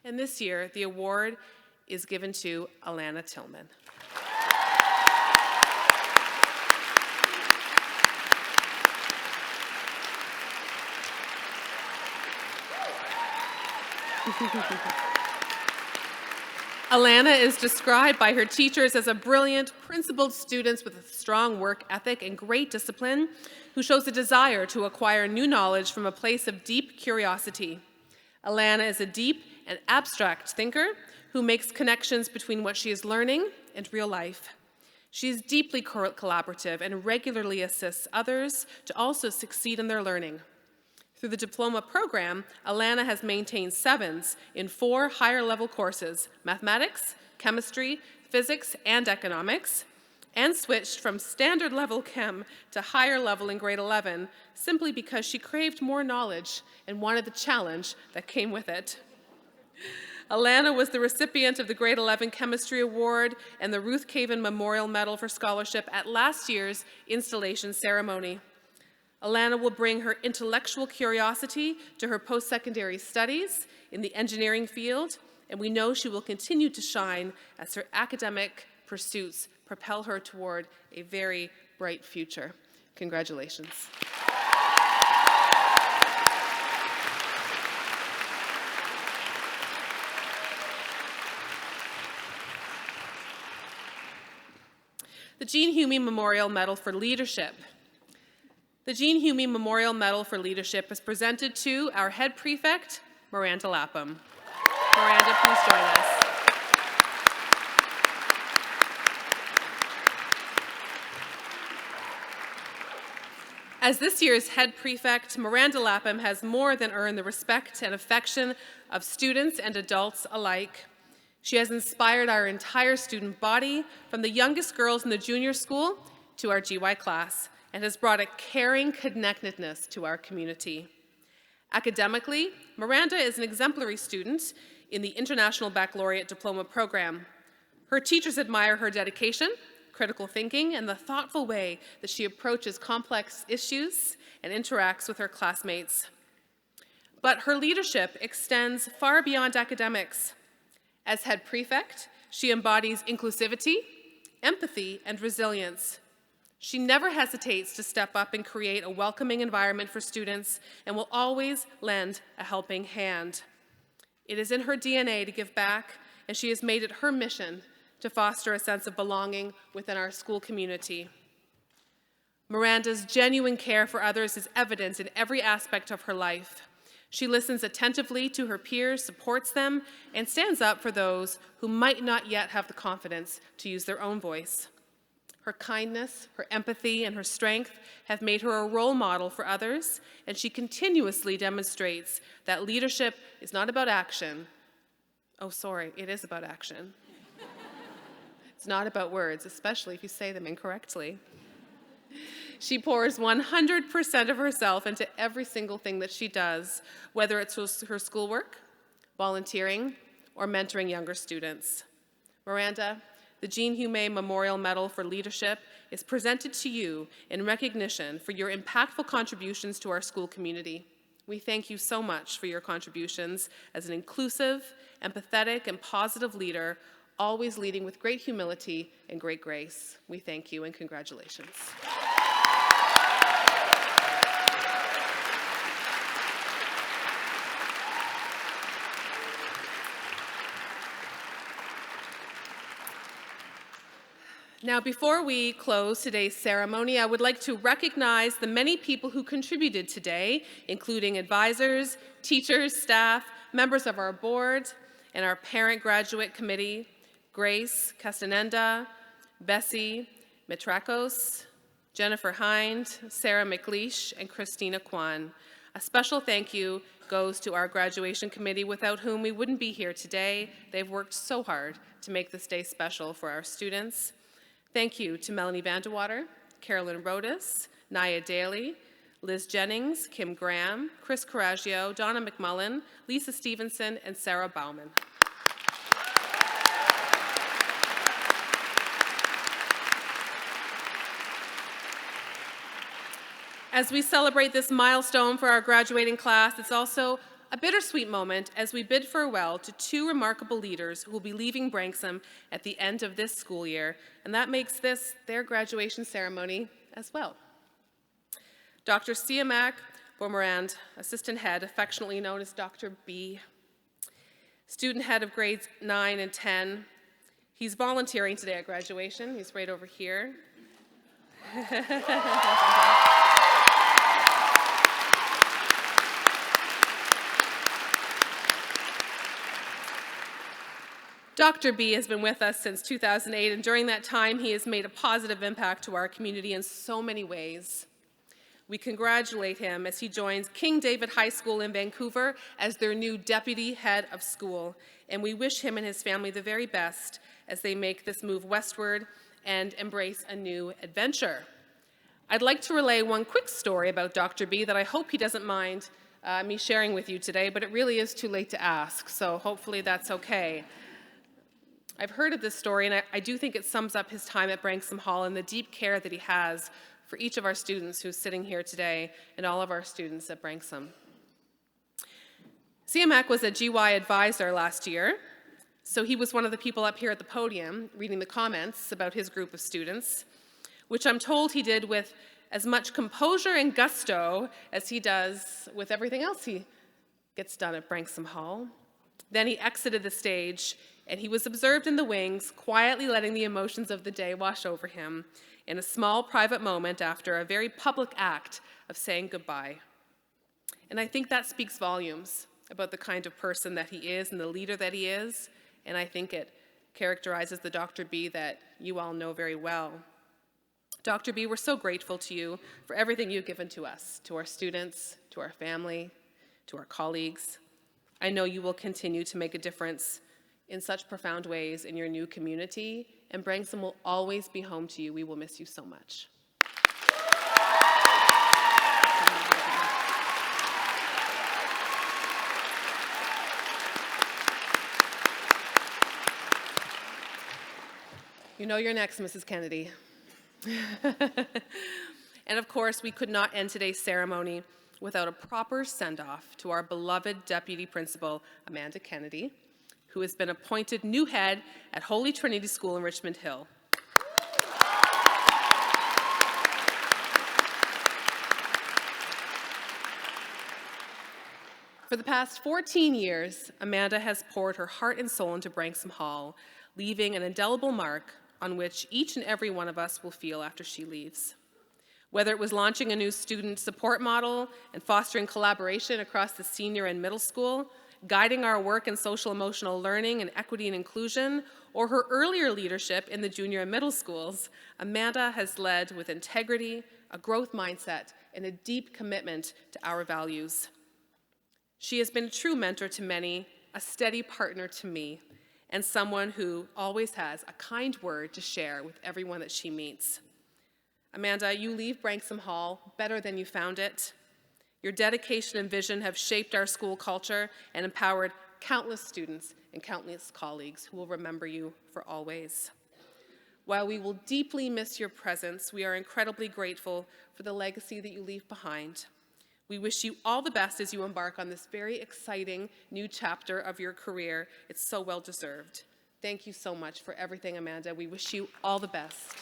And this year, the award is given to Alana Tillman. Alana is described by her teachers as a brilliant, principled student with a strong work ethic and great discipline, who shows a desire to acquire new knowledge from a place of deep curiosity. Alana is a deep and abstract thinker who makes connections between what she is learning and real life. She is deeply collaborative and regularly assists others to also succeed in their learning. Through the diploma program, Alana has maintained 7s in 4 higher-level courses, mathematics, chemistry, physics, and economics, and switched from standard level chem to higher level in grade 11 simply because she craved more knowledge and wanted the challenge that came with it. Alana was the recipient of the grade 11 chemistry award and the Ruth Caven Memorial Medal for Scholarship at last year's installation ceremony. Alana will bring her intellectual curiosity to her post-secondary studies in the engineering field, and we know she will continue to shine as her academic pursuits propel her toward a very bright future. Congratulations. The Jean Hume Memorial Medal for Leadership. The Jean Hume Memorial Medal for Leadership is presented to our head prefect, Miranda Lapham. Miranda, please join us. As this year's head prefect, Miranda Lapham has more than earned the respect and affection of students and adults alike. She has inspired our entire student body, from the youngest girls in the junior school to our GY class, and has brought a caring connectedness to our community. Academically, Miranda is an exemplary student in the International Baccalaureate Diploma program. Her teachers admire her dedication, critical thinking, and the thoughtful way that she approaches complex issues and interacts with her classmates. But her leadership extends far beyond academics. As head prefect, she embodies inclusivity, empathy, and resilience. She never hesitates to step up and create a welcoming environment for students and will always lend a helping hand. It is in her DNA to give back, and she has made it her mission to foster a sense of belonging within our school community. Miranda's genuine care for others is evident in every aspect of her life. She listens attentively to her peers, supports them, and stands up for those who might not yet have the confidence to use their own voice. Her kindness, her empathy, and her strength have made her a role model for others, and she continuously demonstrates that leadership is not about action. Oh, sorry, it is about action. It's not about words, especially if you say them incorrectly. She pours 100% of herself into every single thing that she does, whether it's her schoolwork, volunteering, or mentoring younger students. Miranda, the Jean Hume Memorial Medal for Leadership is presented to you in recognition for your impactful contributions to our school community. We thank you so much for your contributions as an inclusive, empathetic, and positive leader, always leading with great humility and great grace. We thank you and congratulations. Now, before we close today's ceremony, I would like to recognize the many people who contributed today, including advisors, teachers, staff, members of our board, and our parent graduate committee, Grace Castaneda, Bessie Mitrakos, Jennifer Hind, Sarah McLeish, and Christina Kwan. A special thank you goes to our graduation committee, without whom we wouldn't be here today. They've worked so hard to make this day special for our students. Thank you to Melanie Vandewater, Carolyn Rodas, Naya Daly, Liz Jennings, Kim Graham, Chris Coraggio, Donna McMullen, Lisa Stevenson, and Sarah Bauman. As we celebrate this milestone for our graduating class, it's also a bittersweet moment as we bid farewell to two remarkable leaders who will be leaving Branksome at the end of this school year, and that makes this their graduation ceremony as well. Dr. Siamak Bormorand, Assistant Head, affectionately known as Dr. B, Student Head of Grades 9 and 10. He's volunteering today at graduation. He's right over here. Dr. B has been with us since 2008, and during that time, he has made a positive impact to our community in so many ways. We congratulate him as he joins King David High School in Vancouver as their new deputy head of school, and we wish him and his family the very best as they make this move westward and embrace a new adventure. I'd like to relay one quick story about Dr. B that I hope he doesn't mind me sharing with you today, but it really is too late to ask, so hopefully that's okay. I've heard of this story, and I do think it sums up his time at Branksome Hall and the deep care that he has for each of our students who's sitting here today and all of our students at Branksome. Siamak was a GY advisor last year, so he was one of the people up here at the podium reading the comments about his group of students, which I'm told he did with as much composure and gusto as he does with everything else he gets done at Branksome Hall. Then he exited the stage, and he was observed in the wings, quietly letting the emotions of the day wash over him in a small private moment after a very public act of saying goodbye. And I think that speaks volumes about the kind of person that he is and the leader that he is, and I think it characterizes the Dr. B that you all know very well. Dr. B, we're so grateful to you for everything you've given to us, to our students, to our family, to our colleagues. I know you will continue to make a difference in such profound ways in your new community, and Branksome will always be home to you. We will miss you so much. You know you're next, Mrs. Kennedy. And of course, we could not end today's ceremony without a proper send-off to our beloved Deputy Principal, Amanda Kennedy, who has been appointed new head at Holy Trinity School in Richmond Hill. For the past 14 years, Amanda has poured her heart and soul into Branksome Hall, leaving an indelible mark on which each and every one of us will feel after she leaves. Whether it was launching a new student support model and fostering collaboration across the senior and middle school, guiding our work in social emotional learning and equity and inclusion, or her earlier leadership in the junior and middle schools, Amanda has led with integrity, a growth mindset, and a deep commitment to our values. She has been a true mentor to many, a steady partner to me, and someone who always has a kind word to share with everyone that she meets. Amanda, you leave Branksome Hall better than you found it. Your dedication and vision have shaped our school culture and empowered countless students and countless colleagues who will remember you for always. While we will deeply miss your presence, we are incredibly grateful for the legacy that you leave behind. We wish you all the best as you embark on this very exciting new chapter of your career. It's so well deserved. Thank you so much for everything, Amanda. We wish you all the best.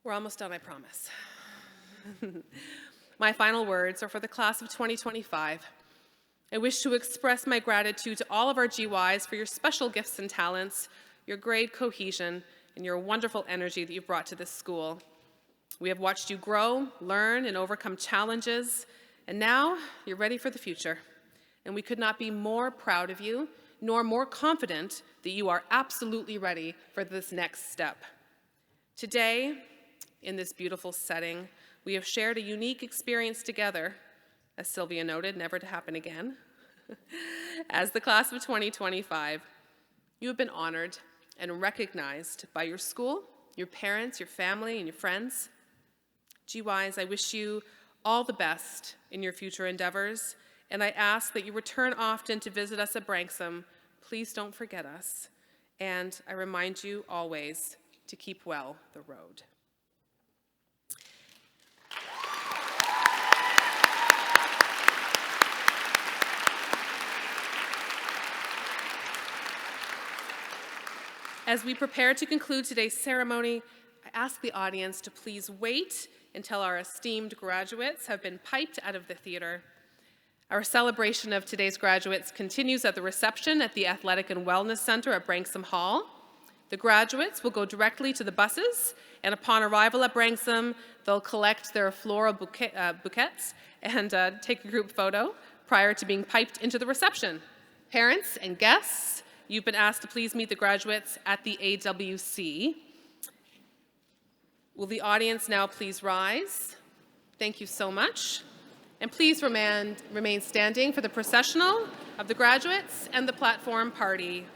We're almost done, I promise. My final words are for the class of 2025. I wish to express my gratitude to all of our GYs for your special gifts and talents, your grade cohesion, and your wonderful energy that you've brought to this school. We have watched you grow, learn, and overcome challenges, and now you're ready for the future. And we could not be more proud of you, nor more confident that you are absolutely ready for this next step. Today, in this beautiful setting, we have shared a unique experience together, as Sylvia noted, never to happen again. As the class of 2025, you have been honored and recognized by your school, your parents, your family, and your friends. GYs, I wish you all the best in your future endeavors, and I ask that you return often to visit us at Branksome. Please don't forget us, and I remind you always to keep well the road. As we prepare to conclude today's ceremony, I ask the audience to please wait until our esteemed graduates have been piped out of the theater. Our celebration of today's graduates continues at the reception at the Athletic and Wellness Center at Branksome Hall. The graduates will go directly to the buses, and upon arrival at Branksome, they'll collect their floral bouquets and take a group photo prior to being piped into the reception. Parents and guests, you've been asked to please meet the graduates at the AWC. Will the audience now please rise? Thank you so much. And please remain standing for the processional of the graduates and the platform party.